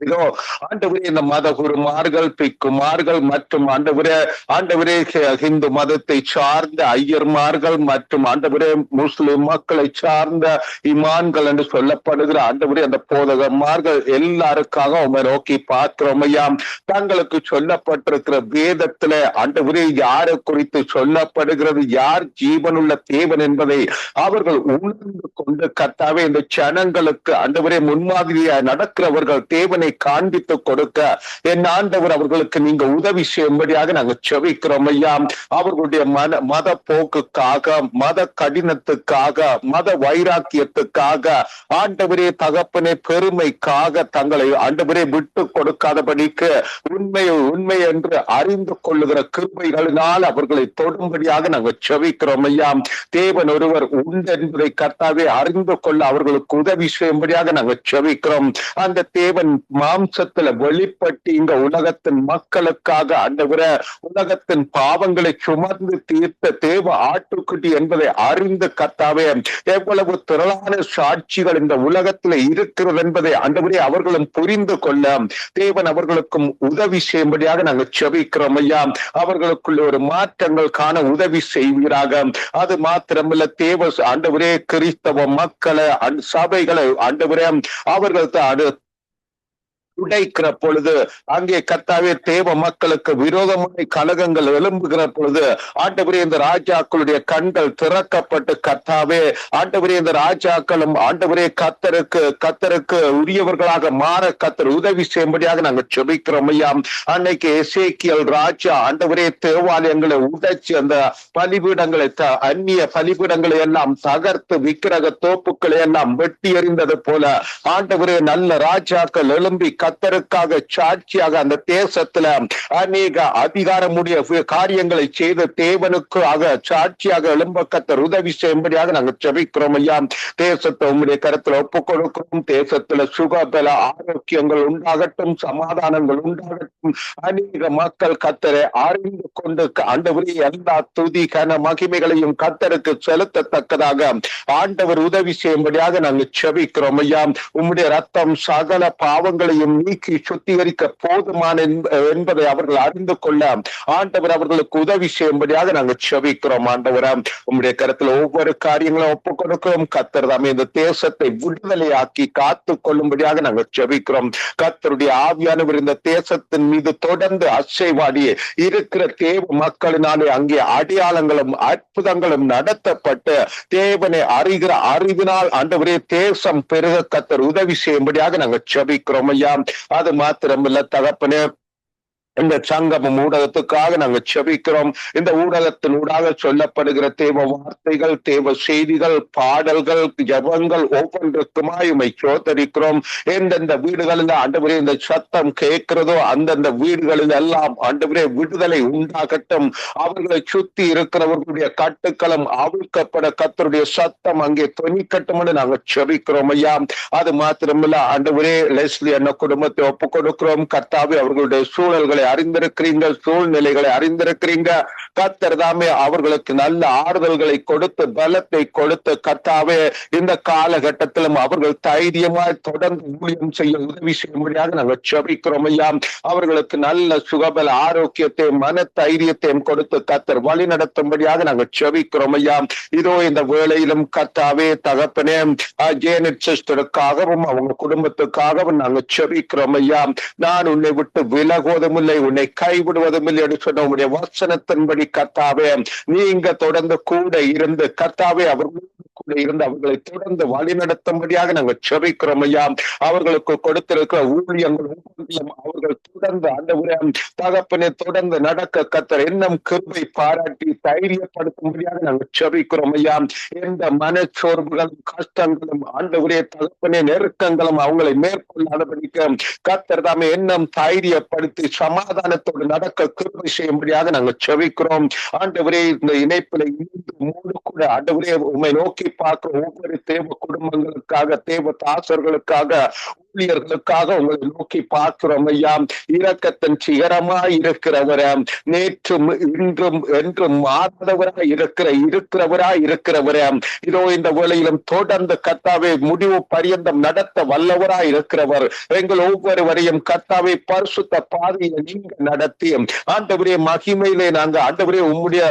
இதோ ஆண்டவரே இந்த மத குருமார்கள், பிக்குமார்கள் மற்றும் ஆண்டவரே ஹிந்து மதத்தை சார்ந்த ஐயர்மார்கள் மற்றும் ஆண்டவரே முஸ்லிம் மக்களை சார்ந்த இமான்கள் என்று சொல்லப்படுகிற ஆண்டவரே அந்த போதகமார்கள் எல்லாருக்காக உண்மை நோக்கி பார்க்கிறோம் ஐயா. தங்களுக்கு சொல்லப்பட்டிருக்கிற வேதத்திலே ஆண்டவரே யாரை குறித்து சொல்லப்படுகிறது, யார் ஜீவனுள்ள தேவன் என்பதை அவர்கள் உணர்ந்து கொண்டு கர்த்தாவே இந்த ஜனங்களுக்கு ஆண்டவரே முன்மாதிரியாய் நடக்கிறவர்கள் தேவனை காண்பித்து கொடுக்க என் ஆண்டவர் அவர்களுக்கு நீங்க உதவி செய்யும்படியாக நாங்கள் செபிக்கிறோம் ஐயா. அவர்களுடைய மத போக்குக்காக, மத கடினத்துக்காக, மத வைராக்கியத்துக்காக ஆண்டவரே தகப்பனே பெருமைக்காக தங்களை ஆண்டவரே விட்டு கொடுக்காதபடிக்கு உண்மை என்று அறிந்து கொள்ளுகிற கிருபைகளினால் அவர்களை தொடும்படியாக நாங்கள் செபிக்கிறோம் ஐயா. தேவன் ஒருவர் உண்டு என்பதை கர்த்தாவே அறிந்து கொள்ள அவர்களுக்கு உதவி செய்யும்படியாக நாங்கள் செபிக்கிறோம். அந்த தேவன் மாம்சத்துல வெளிப்பட்டு இங்க உலகத்தின் மக்களுக்காக ஆண்டவரே உலகத்தின் பாவங்களை சுமந்து தீர்த்த தேவ ஆட்டுக்குட்டி என்பதை அறிந்து கர்த்தாவே எவ்வளவு திரளான சாட்சிகள் இந்த உலகத்துல இருக்கிறது என்பதை ஆண்டவரே அவர்களும் புரிந்து கொள்ள தேவன் அவர்களுக்கும் உதவி செய்யும்படியாக நாங்கள் செபிக்கிறோம் ஐயா. அவர்களுக்குள்ள ஒரு மாற்றங்கள் காண உதவி செய்வீராக. அது மாத்திரமல்ல தேவ ஆண்டவரே கிறிஸ்தவ மக்களை சபைகளை ஆண்டவரே அவர்கள் உடைக்கிற பொழுது அங்கே கர்த்தாவே தேவ மக்களுக்கு விரோதமான கலகங்கள் எழும்புகிற பொழுது ஆண்டவரே இந்த ராஜாக்களுடைய கண்கள் திறக்கப்பட்டு கர்த்தாவே ஆண்டவரே இந்த ராஜாக்களும் ஆண்டவரே கர்த்தருக்கு உரியவர்களாக மாற கர்த்தர் உதவி செய்யும்படியாக நாங்கள் செபிக்கிறோம் ஐயா. அன்னைக்கு எசேக்கியேல் ராஜா ஆண்டவரே தேவாலயங்களை உடைச்சு அந்த பலிபீடங்களை அந்நிய பலிபீடங்களை எல்லாம் தகர்த்து விக்கிரக தோப்புக்களை எல்லாம் வெட்டி எறிந்தது போல ஆண்டவரே நல்ல ராஜாக்கள் எழும்பி கர்த்தருக்காக சாட்சியாக அந்த தேசத்துல அநேக அதிகாரமுடைய காரியங்களை செய்து தேவனுக்காக சாட்சியாக எழும்ப கர்த்தர் உதவி செய்யும்படியாக நாங்கள் செபிக்கிறோம் ஐயா. தேசத்தை உம்முடைய கருத்துல ஒப்புக் கொடுக்கிறோம். தேசத்துல சுகபல ஆரோக்கியங்கள் உண்டாகட்டும், சமாதானங்கள் உண்டாகட்டும். அநேக மக்கள் கர்த்தரை அறிந்து கொண்டு ஆண்டவரே எல்லா துதி கன மகிமைகளையும் கர்த்தருக்கு செலுத்தத்தக்கதாக ஆண்டவர் உதவி செய்யும்படியாக நாங்கள் செபிக்கிறோம் ஐயா. உம்முடைய ரத்தம் சகல பாவங்களையும் நீக்கி சுத்திகரிக்க போதுமான என்பதை அவர்கள் அறிந்து கொள்ள ஆண்டவர் அவர்களுக்கு உதவி செய்யும்படியாக நாங்கள் செபிக்கிறோம். ஆண்டவரா உம்முடைய கருத்துல ஒவ்வொரு காரியங்களும் ஒப்புக் கொடுக்கிறோம். கர்த்தர் தாமே இந்த தேசத்தை விடுதலையாக்கி காத்து கொள்ளும்படியாக நாங்கள் செபிக்கிறோம். கர்த்தருடைய ஆவியானவர் இந்த தேசத்தின் மீது தொடர்ந்து அசைவாடி இருக்கிற தேவ மக்களினாலே அங்கே அடையாளங்களும் அற்புதங்களும் நடத்தப்பட்டு தேவனை அறிகிற அறிவினால் ஆண்டவரே தேசம் பெருக கர்த்தர் உதவி செய்யும்படியாக நாங்கள் செபிக்கிறோம் ஐயா. அது மாத்திரமில்ல தகப்பனே, இந்த சங்கமம் ஊடகத்துக்காக நாங்கள் செபிக்கிறோம். இந்த ஊடகத்தினூடாக சொல்லப்படுகிற தேவ வார்த்தைகள், தேவ செய்திகள், பாடல்கள், ஜபங்கள் ஒவ்வொன்றுக்குமாய் உம்மை சோதரிக்கிறோம். எந்தெந்த வீடுகளில் ஆண்டவரே இந்த சத்தம் கேட்கிறதோ அந்தந்த வீடுகளில் எல்லாம் ஆண்டவரே விடுதலை உண்டாகட்டும். அவர்களை சுத்தி இருக்கிறவர்களுடைய கட்டுக்களும் அவிழ்க்கப்பட கர்த்தருடைய சத்தம் அங்கே தொனிக்கட்டும் என்று நாங்கள் செபிக்கிறோம் ஐயா. அது மாத்திரமில்ல ஆண்டவரே லெஸ்லி என்ன குடும்பத்தை ஒப்புக் கொடுக்கிறோம். கர்த்தாவே அவர்களுடைய சூழல்களை அறிந்திருக்கிறீங்க, சூழ்நிலைகளை அறிந்திருக்கிறீங்க. கர்த்தர் தாமே அவர்களுக்கு நல்ல ஆறுதல்களை கொடுத்து பலத்தை கொடுத்து கர்த்தாவே இந்த காலகட்டத்திலும் அவர்கள் தைரியமாய் தொடர்ந்து ஊழியம் செய்ய உதவி செய்யும்படியாக நாங்கள் செபிக்கிறோம் ஐயா. அவர்களுக்கு நல்ல சுகபல ஆரோக்கியத்தையும் மன தைரியத்தையும் கொடுத்து கர்த்தர் வழி நடத்தும்படியாக நாங்கள் செபிக்கிறோம் ஐயா. இதோ இந்த வேளையிலும் கர்த்தாவே தகப்பனே ஜேனிட் சிஸ்டருக்காகவும் அவங்க குடும்பத்துக்காகவும் நாங்கள் செபிக்கிறோம் ஐயா. நான் உன்னை விட்டு விலகுவதும் இல்லை, உன்னை கைவிடுவதும் இல்லை என்று சொன்ன உங்களுடைய வசனத்தின்படி கர்த்தாவே நீங்க தொடர்ந்து கூட இருந்து கர்த்தாவே அவர்களுக்கு கூட இருந்து அவர்களை தொடர்ந்து வழி நடத்தும்படியாக நாங்கள் செபிக்கிறோம் ஐயா. அவர்களுக்கு கொடுத்திருக்கிற ஊழியங்கள் அவர்கள் தொடர்ந்து ஆண்டவரே தகப்பனை தொடர்ந்து நடக்க கர்த்தர் இன்னும் கிருபை பாராட்டி தைரியப்படுத்தும்படியாக நாங்கள் செபிக்கிறோம் ஐயா. எந்த மனச்சோர்வுகளும் கஷ்டங்களும் ஆண்டவரே தகப்பனே நெருக்கங்களும் அவங்களை மேற்கொள்ளாதபடிக்கு கர்த்தர் தாமே இன்னும் தைரியப்படுத்தி சமாதானத்தோடு நடக்க கிருபை செய்யும்படியாக நாங்கள் செபிக்கிறோம். ஆண்டவரே இந்த இணைப்பில மூடு கூட ஆண்டவரே உம்மை நோக்கி பார்க்கிற ஒவ்வொரு தேவ குடும்பங்களுக்காக, தேவ தாசர்களுக்காக, ஊழியர்களுக்காக உங்களை நோக்கி பார்க்கிறோம் ஐயா. இரக்கத்தின் சிகரமாய் இருக்கிறவர, நேற்றும் இன்றும் என்றும் மாறாதவராய் இருக்கிறவர இதோ இந்த வேளையிலும் தொடர்ந்து கர்த்தாவே முடிவு பரியந்தம் நடத்த வல்லவராய் இருக்கிறவர். எங்கள் ஒவ்வொருவரையும் கர்த்தாவே பரிசுத்த பாதையை நீங்க நடத்தி ஆண்டவரே மகிமையிலே நாங்க ஆண்டவரே உம்முடைய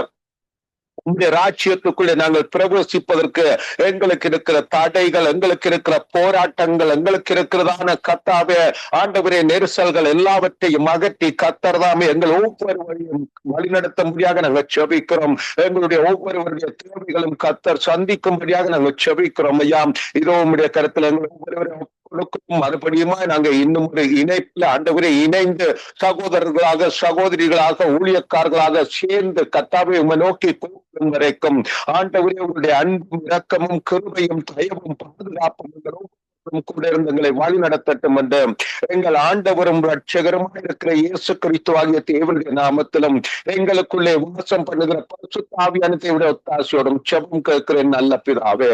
ராஜ்யத்துக்குள்ளே நாங்கள் பிரவேசிப்பதற்கு எங்களுக்கு இருக்கிற தடைகள், எங்களுக்கு இருக்கிற போராட்டங்கள், எங்களுக்கு இருக்கிறதான கர்த்தாவே ஆண்டவரே நெரிசல்கள் எல்லாவற்றையும் அகற்றி கர்த்தர் தாமே எங்கள் ஒவ்வொருவரையும் வழிநடத்தும்படியாக நாங்கள் செபிக்கிறோம். எங்களுடைய ஒவ்வொருவருடைய தேவைகளும் கர்த்தர் சந்திக்கும்படியாக நாங்கள் செபிக்கிறோம் ஐயா. இதோ உம்முடைய கருத்துல எங்கள் ஒவ்வொருவரையும் மறுபடியுமா நாங்க இன்னும் ஒரு இணைப்புல ஆண்டவரே இணைந்து சகோதரர்களாக, சகோதரிகளாக, ஊழியக்காரர்களாக சேர்ந்து கர்த்தாவை உம்மை நோக்கி கூப்பிடும் வரைக்கும் ஆண்டவரே உங்களுடைய அன்பும் இரக்கமும் கிருபையும் தயவும் பாதுகாப்பும் கூட இருந்து எங்களை வழி நடத்தட்டும் என்று எங்கள் ஆண்டவரும் ரட்சகருமாக இருக்கிற இயேசு கிறிஸ்து ஆகிய தேவனுடைய நாமத்திலும் எங்களுக்குள்ளே வாசம் பண்ணுகிற பரிசுத்த ஆவியான தேவனுடைய ஒத்தாசையோடும் செபம் கேட்கிறேன் நல்ல பிதாவே.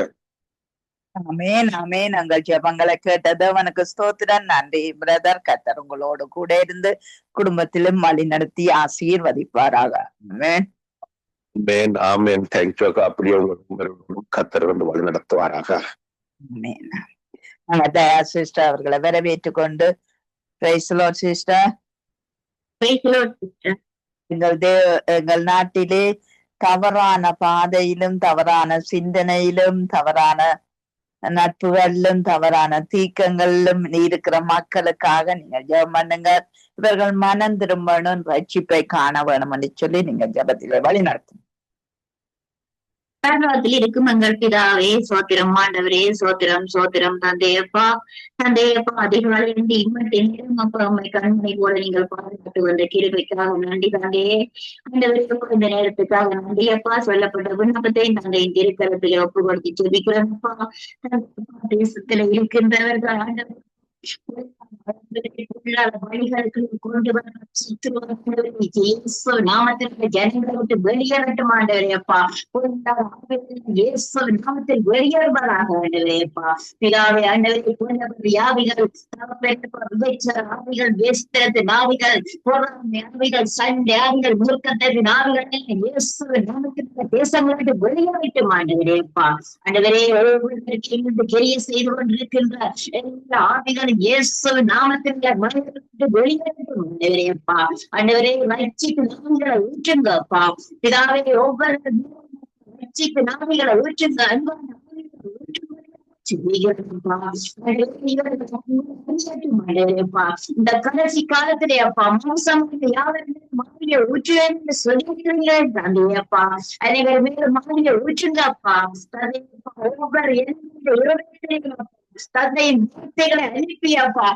ஆமேன் ஆமேன். எங்கள் ஜெபங்களை கேட்டது அவனுக்கு ஸ்தோத்திரம். நன்றி பிரதர். கர்த்தர் உங்களோடு கூட இருந்து குடும்பத்திலும் வழி நடத்தி ஆசீர்வதிப்பாராக. ஆமேன் ஆமென் ஆமென். தேங்க்யூ. அப்படியே கர்த்தர் வந்து வழி நடத்துவாராக. ஆமேன். நாங்க தயா சிஸ்டர் அவர்களை வரவேற்று கொண்டு சிஸ்டர் எங்கள் நாட்டிலே தவறான பாதையிலும் தவறான சிந்தனையிலும் தவறான நட்புகளிலும் தவறான தீக்கங்களிலும் இருக்கிற மக்களுக்காக நீங்கள் ஜெபம் பண்ணுங்க. இவர்கள் மனம் திரும்பணும், ரட்சிப்பை காண வேணும் என்று சொல்லி நீங்க ஜெபத்திலே வழி நடத்தும். பரலோகத்தில் இருக்கும் எங்கள் பிதாவே, சோத்திரம் ஆண்டவரே, சோத்திரம் சோத்திரம் தந்தையப்பா. தந்தையப்பா, அதிகாலை இம்மட்டின் அப்பா உண்மை கண்மணி போல நீங்கள் பாதுகாத்து வந்த கிருபைக்காக நன்றி தந்தையே. ஆண்டவரே, இந்த நேரத்துக்காக நன்றியப்பா. சொல்லப்பட்ட விண்ணப்பத்தை தந்தையின் திருக்கரத்திலே ஒப்பு கொடுத்து ஜெபிக்கிறோம்ப்பா. தேசத்துல இருக்கின்றவர்கள் ஆண்டவர் வழிகளுக்கு கொண்டு வர நாமத்தில் ஜனங்களை விட்டு வெளியேறட்டும் ஆண்டவரேப்பா. நாமத்தில் வெளியேறுவதாக ஆண்டவரேப்பா. பிதாவே ஆண்டவரை போன்றவர் யாவிகள் ஆவிகள் வேஸ்தரத்து நாவிகள் ஆவிகள் சண்டை ஆவிகள் மூர்க்கத்தின் ஆவிகள் இயேசு நாமத்தில் தேசங்களை விட்டு வெளியேறட்டும் ஆண்டவரேப்பா. ஆண்டவரே, கிரிய செய்து கொண்டிருக்கின்ற எல்லா ஆவிகள் இயேசு நாமத்தில் வெளியேறட்டும் ஆண்டவரேப்பா. ஆண்டவரே, ரட்சிப்பு நாவிகளை ஊற்றுங்கப்பா. பிதாவே, ஒவ்வொரு ரட்சிப்பு நாவிகளை ஊற்றுங்க. அன்பான இந்த கடைசி காலத்திலே அப்பா மோசம் மாவிய ஊற்றுவேன் சொல்லியிருக்கிறீர்கள் தந்தையப்பா. அனைவர் மேல மாவிய ஊற்றுங்க அப்பா. ஒவ்வொரு தந்தையின் வார்த்தைகளை அனுப்பியப்பா.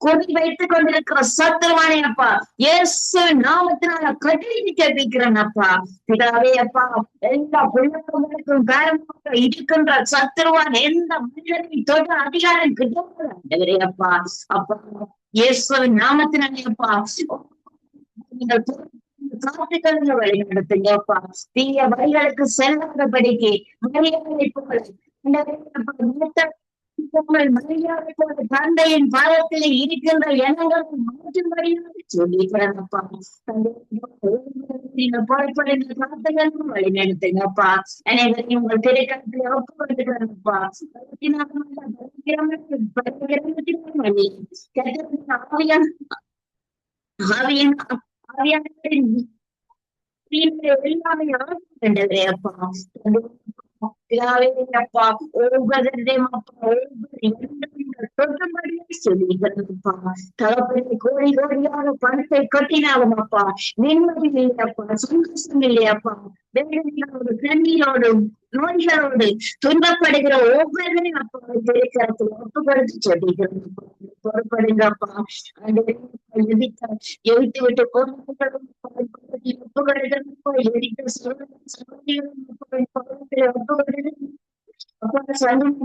கொடி வைத்துக் கொண்டிருக்கிற சத்துருவானே அப்பா, இயேசு நாமத்தினால கட்டி ஜெபிக்கிறேன் அப்பா. பிதாவே அப்பா, எல்லா பிள்ளைகளுக்கும் காரணமாக இருக்கின்ற சத்துருவான் எந்த மனிதனையும் தொட அதிகாரம் கிடையாது அப்பா. அப்பா இயேசுவின் நாமத்தினாலே அப்பா, நீங்கள் காத்துக்கள் வழி நடத்துங்கப்பா. தீய வழிகளுக்கு செல்லாதபடிக்கு மரியாதை போல தந்தையின் பாதத்தில் இருக்கின்ற எண்ணங்களை மாற்றும்படியாக சொல்லிக்கிறேன்ப்பா. நீங்கள் பொறுப்படுங்க, காத்துக்கள் வழி நடத்துங்கப்பா. அனைவரையும் உங்கள் திரைக்கணத்தில் ஒப்பு கொடுத்துக்கிறேன்ப்பா. கோடி கோடியாக பணத்தை கட்டினாலும் அப்பா நிம்மதி இல்லையப்பா, சந்தோஷம் இல்லையப்பா. வேதனையோடு கண்ணீரோடும் நோய்களோடு துன்பப்படுகிற ஒவ்வொருவரையும் அப்பா திரைக்கரத்தில் ஒப்பு கொடுத்து சொல்லிக்கிறோம். பொறுப்படுங்கப்பா. எழுத்து விட்டு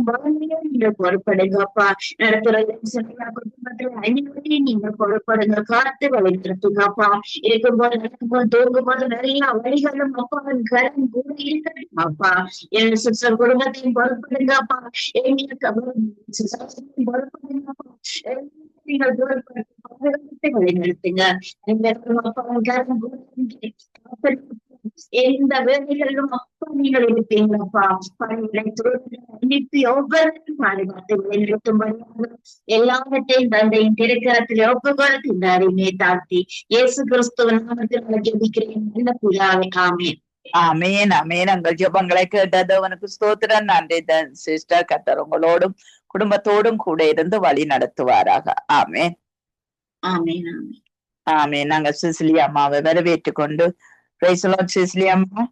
போராட்டம் நீங்க பொறுப்படுங்கப்பா. நடத்துற நீங்க பொறுப்படுங்க, காத்து வழிநடத்துங்கப்பா. இருக்கும்போது நடக்கும்போது தூங்கும்போது நிறைய வழிகளும் அப்பா கரம் கூட இருக்கட்டும் அப்பா. என் சிஸ்டர் குடும்பத்தையும் பொறுப்படுங்கப்பா. பொறுப்படுங்கப்பா. வழிநடத்துங்க. எந்த வேலைகளிலும் அப்பா நீங்கள் இருப்பீங்களப்பா. அனுப்பி ஒவ்வொருவரும் பாதுகாத்து வழிநடத்தும்படியாக எல்லாவற்றையும் தந்தையின் திருக்கரத்தில் ஒப்புக்கொடுத்து இந்த அறிமையை தாழ்த்தி இயேசு கிறிஸ்துவின் நாமத்தில் ஜெபிக்கிறேன் நல்ல பிதாவே. ஆமென் ஆமேன் ஆமேன். எங்கள் ஜெபங்களை கேட்டது அவனுக்கு ஸ்தோத்திரம். நன்றி சிஸ்டர். கர்த்தர் உங்களோடும் குடும்பத்தோடும் கூட இருந்து வழி நடத்துவாராக. ஆமேன் ஆமென் ஆமென் ஆமேன். நாங்க சிசிலி அம்மாவை வரவேற்று கொண்டு சிசிலி அம்மா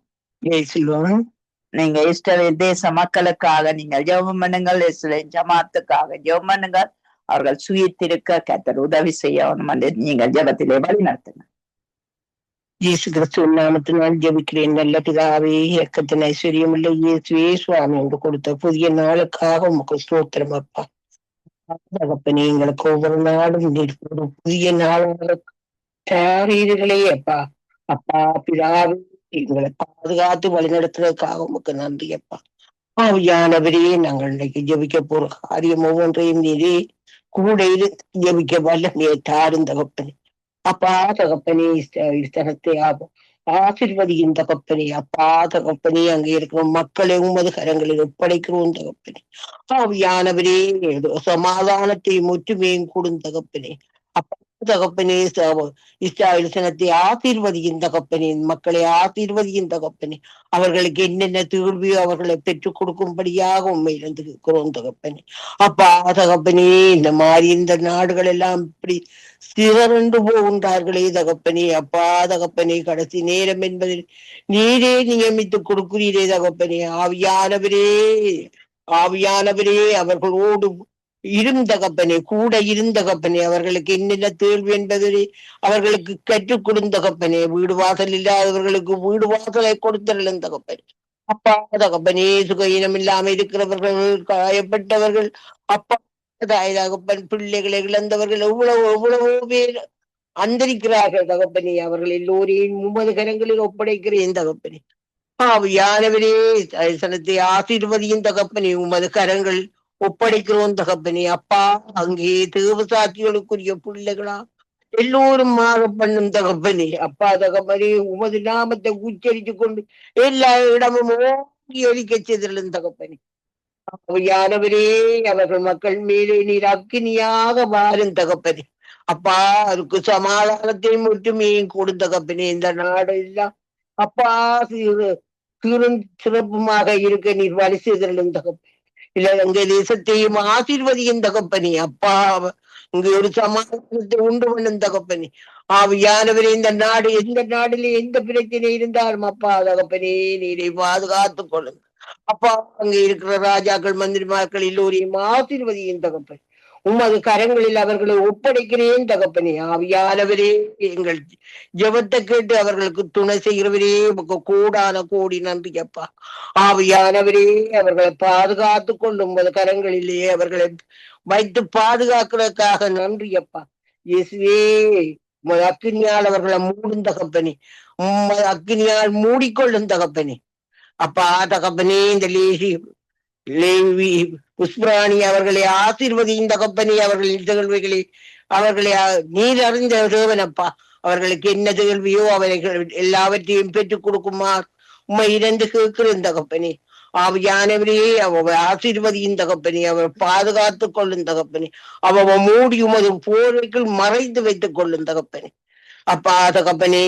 நீங்க இஸ்ரவேல் தேச மக்களுக்காக நீங்கள் ஜெபம் பண்ணுங்கள். இஸ்ரவேல் ஜமாத்துக்காக ஜெபம் பண்ணுங்கள். அவர்கள் சுயித்திருக்க கர்த்தர் உதவி செய்யணும் என்று நீங்கள் ஜெபத்திலே வழி நடத்துங்க. இயேசு கிறிஸ்துவின் நாமத்தினால் ஜெபிக்கிறேன் நல்ல பிதாவே. இயக்கத்தின் ஐஸ்வர்யம் உள்ள இயேசுவே சுவாமி என்று கொடுத்த புதிய நாளுக்காக உமக்கு ஸ்தோத்திரம் அப்பா. தகப்பனே எங்களுக்கு ஒவ்வொரு நாளும் நீர் ஒரு புதிய நாளாக தாரீர்களே அப்பா. அப்பா பிதாவே, எங்களை பாதுகாத்து வழிநடத்துறதுக்காக உமக்கு நன்றி அப்பா. ஆவியானவரே, நாங்கள் இன்னைக்கு ஜெபிக்க போற காரியம் ஒவ்வொன்றையும் நீரே கூட இருந்து ஜெபிக்க வல்லமையை தாரும் தகப்பனே. அப்பா தகப்பனே, ஸ்தலத்தை ஆசீர்வதியும் தகப்பனே. அப்பா தகப்பனே, அங்கே இருக்கிற மக்களை உமது கரங்களில் ஒப்படைக்கிறோம் தகப்பனே. ஆவியானவரே, சமாதானத்தை முற்றுமையும் கூடும் தகப்பனே. அப்பா தகப்பனே, இஸ்ராயல் சனத்தை ஆசீர்வதியும் தகப்பனே. மக்களை ஆசீர்வதியும் தகப்பனே. அவர்களுக்கு என்னென்ன தீர்வையோ அவர்களை பெற்றுக் கொடுக்கும்படியாக உண்மை இருக்கிறோம் தகப்பனே. அப்பா தகப்பனே, இந்த மாதிரி இந்த நாடுகள் எல்லாம் இப்படி சிதறண்டு போகின்றார்களே தகப்பனே. அப்பா தகப்பனே, கடைசி நேரம் என்பதில் நீரே நியமித்து கொடுக்கிறீரே தகப்பனே. ஆவியானவரே, ஆவியானவரே, அவர்களோடு இருந்தகப்பனே, கூட இருந்தகப்பனே. அவர்களுக்கு என்னென்ன தேர்வு என்பதை அவர்களுக்கு கற்றுக் கொடுந்தகப்பனே. வீடு வாசல் இல்லாதவர்களுக்கு வீடு வாசலை கொடுத்தருளும் தகப்பனே. அப்பா தகப்பனே, சுகீனம் இல்லாம இருக்கிறவர்கள், காயப்பட்டவர்கள், அப்பா தகப்பன், பிள்ளைகளை இழந்தவர்கள் எவ்வளவு எவ்வளவோ பேர் அந்தரிக்கிறார்கள் தகப்பனே. அவர்கள் எல்லோரையும் உமது கரங்களில் ஒப்படைக்கிறேன் தகப்பனே. ஆவியானவரே, தரிசனத்தை ஆசீர்வதியும் தகப்பனே. உமது கரங்கள் ஒப்படைக்கிறோம் தகப்பனே. அப்பா, அங்கே தேவ சாட்சிகளுக்குரிய பிள்ளைகளா எல்லோரும் மாற பண்ணும் தகப்பனே. அப்பா தகப்பனே, உமது நாமத்தை உச்சரித்து கொண்டு எல்லா இடமும் ஓங்கி ஒலிக்க செய்திருளும் தகப்பனே. ஆவியானவரே, அவர்கள் மக்கள் மேலே நீர் அக்கினியாக மாறும் தகப்பனே. அப்பா, அதுக்கு சமாதானத்தையும் ஒற்றுமையும் கொடுத்த தகப்பனே. இந்த நாடு எல்லாம் அப்பா சீரும் சிறப்புமாக இருக்க நீர் வழி செய்திருளும் தகப்பனே. இல்ல, எங்க தேசத்தையும் ஆசீர்வதியும் தகப்பனே. அப்பா, இங்க ஒரு சமாதானத்தை உண்டு பண்ணும் தகப்பனே. ஆவியானவரே, இந்த நாடு எந்த நாட்டிலே எந்த பிரச்சனை இருந்தாலும் அப்பா தகப்பனே, நீரை பாதுகாத்துக் கொள்ளுங்க அப்பா. அங்க இருக்கிற ராஜாக்கள், மந்திரிமார்கள் எல்லோரையும் ஆசீர்வதியும் தகப்பன். உமது கரங்களில் அவர்களை ஒப்படைக்கிறேன் தகப்பனே. ஆவியானவரே, எங்கள் ஜெபத்தை கேட்டு அவர்களுக்கு துணை செய்கிறவரே, உமக்கு கூடான கோடி நன்றி அப்பா. ஆவியானவரே, அவர்களை பாதுகாத்து கொண்டு உமது கரங்களிலேயே அவர்களை வைத்து பாதுகாக்கிறதுக்காக நன்றி அப்பா. இயேசுவே, உமது அக்கினியால் அவர்களை மூடும் தகப்பனே. உமது அக்கினியால் மூடிக்கொள்ளும் தகப்பனே. அப்பா தகப்பனே, இந்த லேவி புஷ்பராணி அவர்களை ஆசீர்வதியும் தகப்பனே. அவர்களின் திகழ்வுகளை அவர்களை நீர் அறிந்த தேவனப்பா. அவர்களுக்கு என்ன திகழ்வியோ அவர்கள் எல்லாவற்றையும் பெற்றுக் கொடுக்குமா உண்மை இறந்து கேட்கிறேன் தகப்பனே. ஆவியானவரே, அவ ஆசீர்வதியும் தகப்பனே. அவர் பாதுகாத்துக் கொள்ளும் தகப்பனே. அவ மூடி உமது போரைக்குள் மறைத்து வைத்துக் கொள்ளும் தகப்பனே. அப்பா தகப்பனே,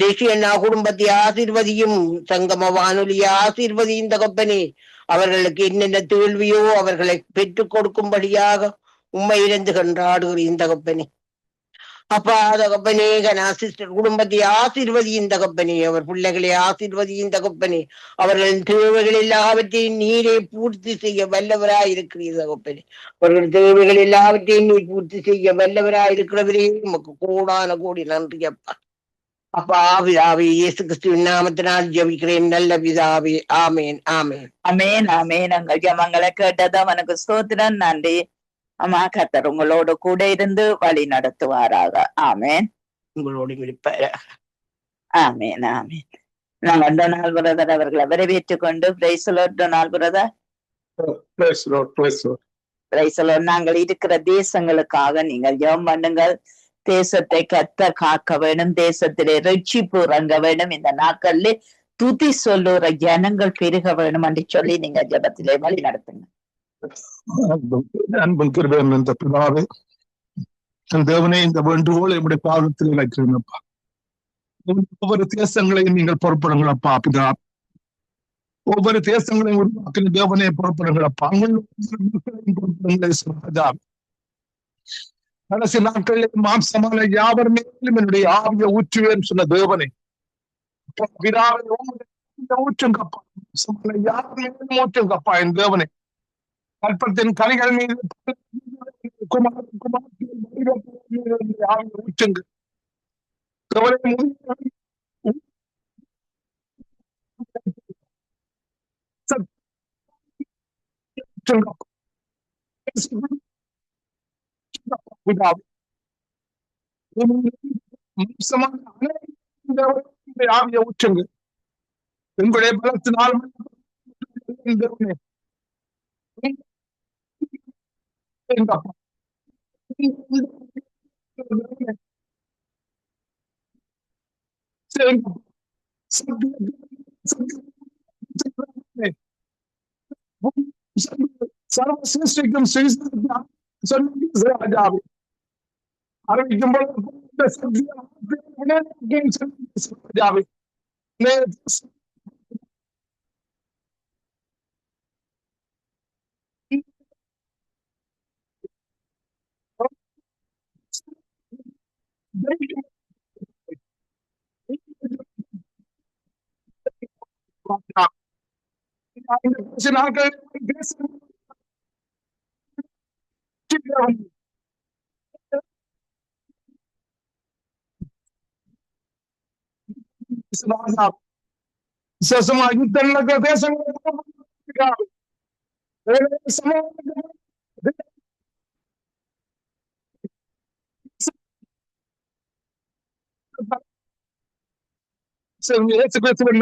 தேசியண்ணா குடும்பத்தை ஆசீர்வதியும், சங்கம வானொலியை ஆசீர்வதியும் தகப்பனே. அவர்களுக்கு என்னென்ன தோல்வியோ அவர்களை பெற்றுக் கொடுக்கும்படியாக உண்மை இறந்து கன்றாடுகிறேன் தகப்பனே. அப்பா தகப்பனே, சிஸ்டர் குடும்பத்தை ஆசீர்வதியும் தகப்பனே. அவர் பிள்ளைகளை ஆசீர்வதியும் தகப்பனே. அவர்களின் தேவைகள் எல்லாவற்றையும் நீரே பூர்த்தி செய்ய வல்லவராய் இருக்கிறீர் தகப்பனே. அவர்கள் தேவைகள் எல்லாவற்றையும் நீ பூர்த்தி செய்ய வல்லவராய் இருக்கிறவரே, உமக்கு கோடான கோடி நன்றி அப்பா. அப்பா பிதாவே, இயேசு கிறிஸ்துவின் நாமத்தினால் ஜெபிக்கிறேன் நல்ல பிதாவே. ஆமேன், ஆமேன், அமேன், அமேன். உங்கள் ஜெபங்களை கேட்டதா உனக்கு ஸ்தோத்திரம். நன்றி அம்மா. கர்த்தர் உங்களோடு கூட இருந்து வழி நடத்துவாராக. ஆமேன். உங்களோடு இருப்பார். ஆமேன், ஆமேன். நாங்கள் டொனால்ட் பிரதர் அவர்களை வரவேற்றுக் கொண்டு praise Lord Donald brother. Praise Lord. நாங்கள் இருக்கிற தேசங்களுக்காக நீங்கள் ஜெபம் பண்ணுங்கள். தேசத்தை கர்த்தர் காக்க வேண்டும். தேசத்திலே ரட்சிப்பு இறங்க வேண்டும். இந்த நாட்களிலே துதி சொல்லுற ஜனங்கள் பெருக வேண்டும் என்று சொல்லி நீங்க ஜெபத்திலே வழி நடத்துங்க. அன்பன் கிருபையும் இந்த பிதாவே, தேவனே, இந்த வேண்டுகோள் என்னுடைய பாதத்தில் வைக்கிறீங்கப்பா. ஒவ்வொரு தேசங்களையும் நீங்கள் பொறுப்படுங்களப்பா பிதா. ஒவ்வொரு தேசங்களையும் உருவாக்கின தேவனே பொறுப்படுங்களப்பா. பொறுப்படுங்களா. கடைசி நாட்களில் மாம்சமான யாவர் மேலும் என்னுடைய ஆவிய ஊற்றுவேன் சொன்ன தேவனே, ஊற்றுங்கப்பா. யாவர் மேலும் ஊற்றுங்கப்பா என் தேவனே. கற்பத்தின் கனிகள் மீது ஊற்றுங்க. பிதாவே, மோசமான அனைத்து ஆவியை ஊற்றுங்க. உங்களுடைய பலத்தினால் தேவனே, எங்கப்பா, சர்வசிருஷ்டிக்கும் ராஜாவே அறிவிக்கும்போது ராஜாவே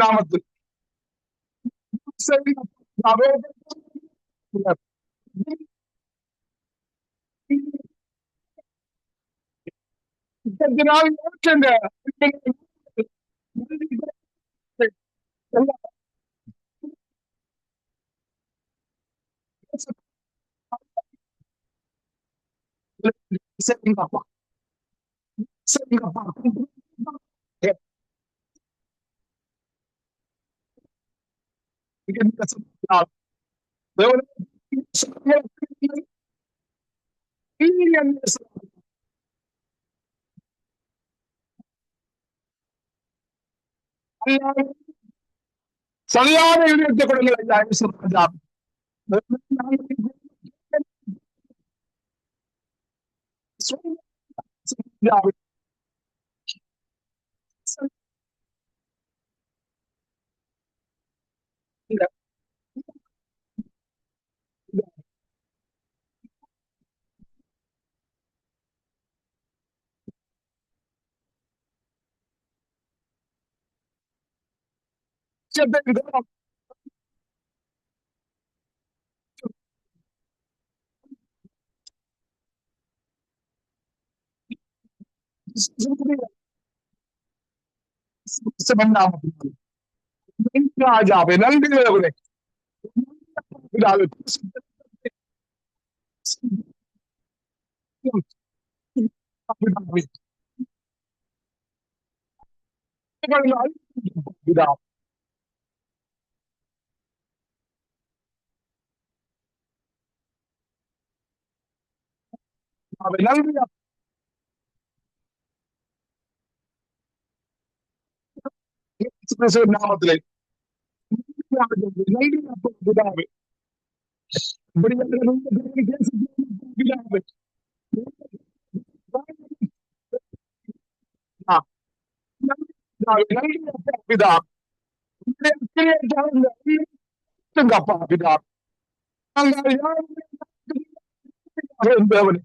நாமத்தில் சரிங்கப்பா, சரிங்கப்பா, சரியான எழுதிய கொடுங்கள். ராஜாவே நன்றி தேவனே. நன்றி நாமத்திலே நன்றி பிதாவே. பிதா அப்பா பிதா தேவனே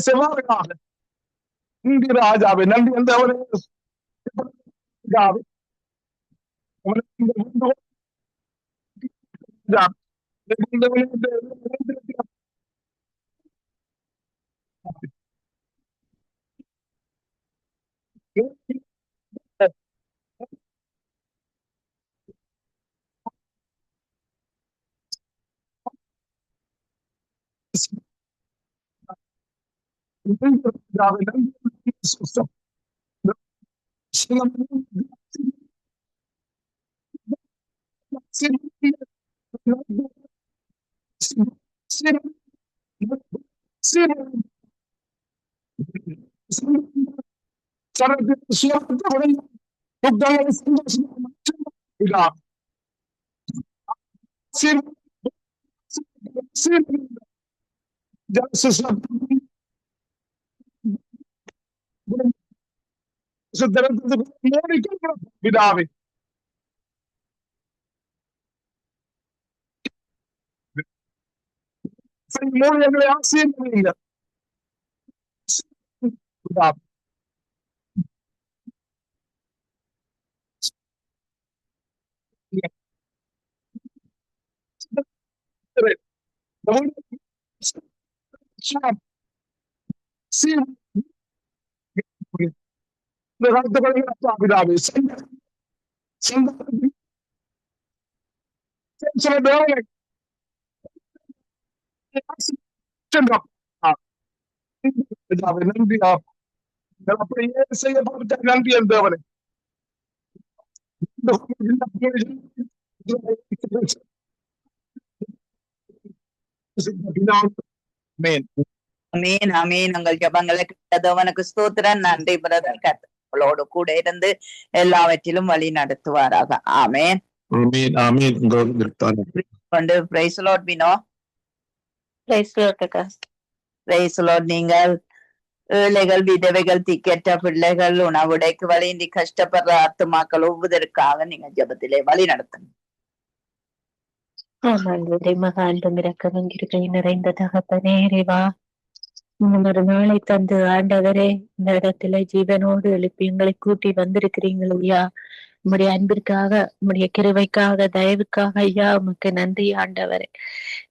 செவ்வாறாக நன்றி ராஜாவே. நன்றி தேவனே. பிதாவே மூலியங்களை ஆசீர்வதிங்க. நன்றி அப்படியே செய்யப்பட்ட நன்றி என் தேவனை. அமீன் அமீன். உங்கள் ஜபங்களுக்கு கேட்டதவனுக்கு ஸ்தோத்திரம். நன்றி பிரதர். கர்த்தரோடு கூட இருந்து எல்லாவற்றிலும் வழி நடத்துவாராக. ஆமேன். கொண்டு praise Lord Vino. Praise Lord. நீங்கள் ஏழைகள், விதவைகள், திக்கற்ற பிள்ளைகள், உணவுடைக்கு வழியின்றி கஷ்டப்படுற ஆத்துமாக்கள் ஒவ்வொருவருக்காக நீங்க ஜபத்திலே வழி நடத்துங்க. மகாண்டும் இறக்கவங்கிருக்கை நிறைந்த தகப்பனே இறைவா, ஒரு நாளை தந்து ஆண்டவரே இந்த இடத்துல ஜீவனோடு எழுப்பி எங்களை கூட்டி வந்திருக்கிறீங்கள் ஐயா. உம்முடைய அன்பிற்காக, உம்முடைய கிருபைக்காக, தயவுக்காக ஐயா உமக்கு நன்றி ஆண்டவரே.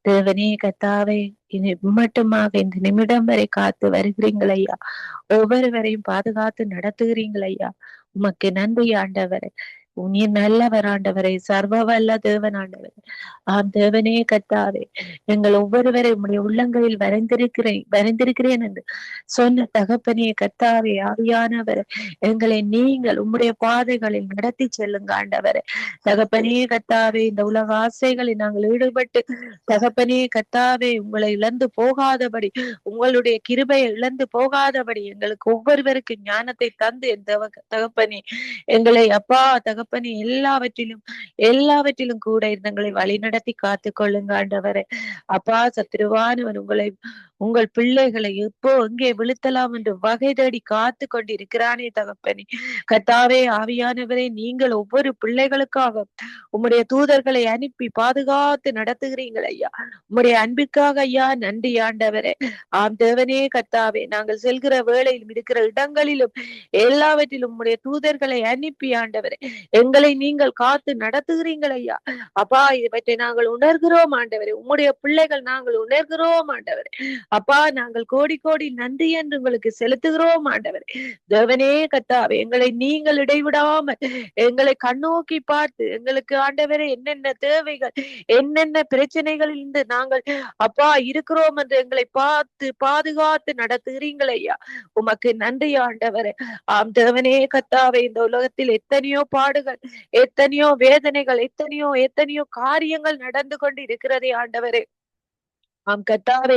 தேவனே கர்த்தாவே, இது மட்டுமாக இந்த நிமிடம் வரை காத்து வருகிறீங்கள் ஐயா. ஒவ்வொருவரையும் பாதுகாத்து நடத்துகிறீங்கள் ஐயா. உமக்கு நன்றி ஆண்டவரே. நீர் நல்லவர் ஆண்டவரே, சர்வ வல்ல தேவன் ஆண்டவரே. ஆம் தேவனே கர்த்தாவே, எங்கள் ஒவ்வொருவரை உம்முடைய உள்ளங்களில் வரைந்திருக்கிறேன் என்று சொன்ன தகப்பனே கர்த்தாவே, ஆவியானவரே, எங்களை நீங்கள் உம்முடைய பாதைகளில் நடத்தி செல்லுங்க ஆண்டவரே. தகப்பனே கர்த்தாவே, இந்த உலக ஆசைகளில் நாங்கள் ஈடுபட்டு தகப்பனே கர்த்தாவே உங்களை இழந்து போகாதபடி, உங்களுடைய கிருபையை இழந்து போகாதபடி எங்களுக்கு ஒவ்வொருவருக்கு ஞானத்தை தந்து என் தகப்பனே எங்களை அப்பா தகப்பனே எல்லாவற்றிலும் கூட எங்களை வழி நடத்தி காத்து கொள்ளுங்க ஆண்டவரே. அப்பா சத்துருவானவன் உங்கள் பிள்ளைகளை எப்போ எங்கே விழுத்தலாம் என்று வகை தேடி காத்து கொண்டிருக்கிறானே தகப்பனே. கர்த்தாவே ஆவியானவரே, நீங்கள் ஒவ்வொரு பிள்ளைகளுக்காக உம்முடைய தூதர்களை அனுப்பி பாதுகாத்து நடத்துகிறீங்கள் ஐயா. உம்முடைய அன்பிற்காக ஐயா நன்றி ஆண்டவரே. ஆம் தேவனே கர்த்தாவே, நாங்கள் செல்கிற வேளையிலும் இருக்கிற இடங்களிலும் எல்லாவற்றிலும் உம்முடைய தூதர்களை அனுப்பி ஆண்டவரே எங்களை நீங்கள் காத்து நடத்துகிறீங்கள் ஐயா. அப்பா இவற்றை நாங்கள் உணர்கிறோம் ஆண்டவரே. உம்முடைய பிள்ளைகள் நாங்கள் உணர்கிறோம் ஆண்டவரே. அப்பா நாங்கள் கோடி கோடி நன்றி என்று உங்களுக்கு செலுத்துகிறோம் ஆண்டவரே. தேவனே கர்த்தாவே, எங்களை நீங்கள் இடைவிடாமல் எங்களை கண்ணோக்கி பார்த்து எங்களுக்கு ஆண்டவரே என்னென்ன தேவைகள், என்னென்ன பிரச்சனைகள் இருந்து நாங்கள் அப்பா இருக்கிறோம் என்று எங்களை பார்த்து பாதுகாத்து நடத்துகிறீங்கள் ஐயா. உமக்கு நன்றி ஆண்டவரே. ஆம் தேவனே கர்த்தாவே, இந்த உலகத்தில் எத்தனையோ பாடுகள், எத்தனையோ வேதனைகள், எத்தனையோ காரியங்கள் நடந்து கொண்டு இருக்கிறதே ஆண்டவரே. ஆம் கர்த்தாவே,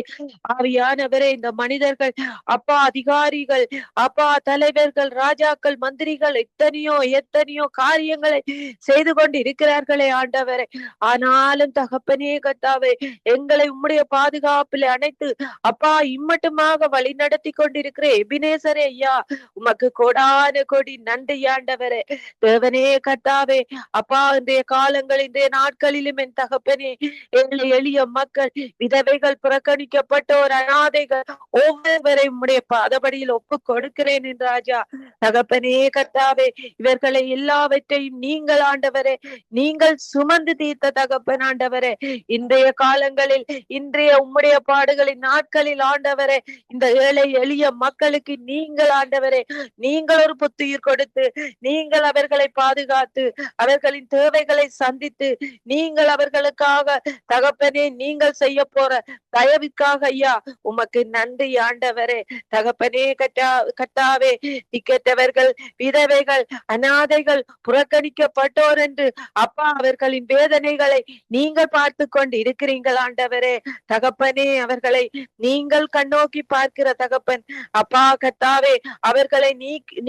ஆவியானவரே, இந்த மனிதர்கள் அப்பா அதிகாரிகள், அப்பா தலைவர்கள், ராஜாக்கள், மந்திரிகள் எத்தனையோ காரியங்களை செய்து கொண்டு இருக்கிறார்களே ஆண்டவரே. ஆனாலும் தகப்பனே கர்த்தாவே, எங்களை உம்முடைய பாதுகாப்பில் அணைத்து அப்பா இம்மட்டுமாக வழி நடத்தி கொண்டிருக்கிற எபினேசரே ஐயா, உமக்கு கோடான கோடி நன்றி ஆண்டவரே. தேவனே கர்த்தாவே, அப்பா இன்றைய காலங்கள், இன்றைய நாட்களிலும் என் தகப்பனே எங்களை எளிய மக்கள், விதவைகள், புறக்கணிக்கப்பட்டோர், அநாதைகள் ஒவ்வொருவரை உம்முடைய பாதபடியில் ஒப்பு கொடுக்கிறேன் என்று ராஜா. தகப்பனே கர்த்தாவே, இவர்களை எல்லாவற்றையும் நீங்கள் ஆண்டவரே நீங்கள் சுமந்து தீர்த்த தகப்பன் ஆண்டவரே. இன்றைய காலங்களில், இன்றைய உம்முடைய பாடுகளின் நாட்களில் ஆண்டவரே, இந்த ஏழை எளிய மக்களுக்கு நீங்கள் ஆண்டவரே நீங்கள் ஒரு புத்துயிர் கொடுத்து, நீங்கள் அவர்களை பாதுகாத்து, அவர்களின் தேவைகளை சந்தித்து, நீங்கள் அவர்களுக்காக தகப்பனே நீங்கள் செய்ய போற தயவுக்காக ஐயா உமக்கு நன்றி ஆண்டவரே. தகப்பனே கர்த்தாவே, திக்கற்றவர்கள், விதவைகள், அநாதைகள், புறக்கணிக்கப்பட்டோர் என்று அப்பா அவர்களின் வேதனைகளை நீங்கள் பார்த்து கொண்டு இருக்கிறீர்கள் ஆண்டவரே. தகப்பனே, அவர்களை நீங்கள் கண்ணோக்கி பார்க்கிற தகப்பன் அப்பா கர்த்தாவே, அவர்களை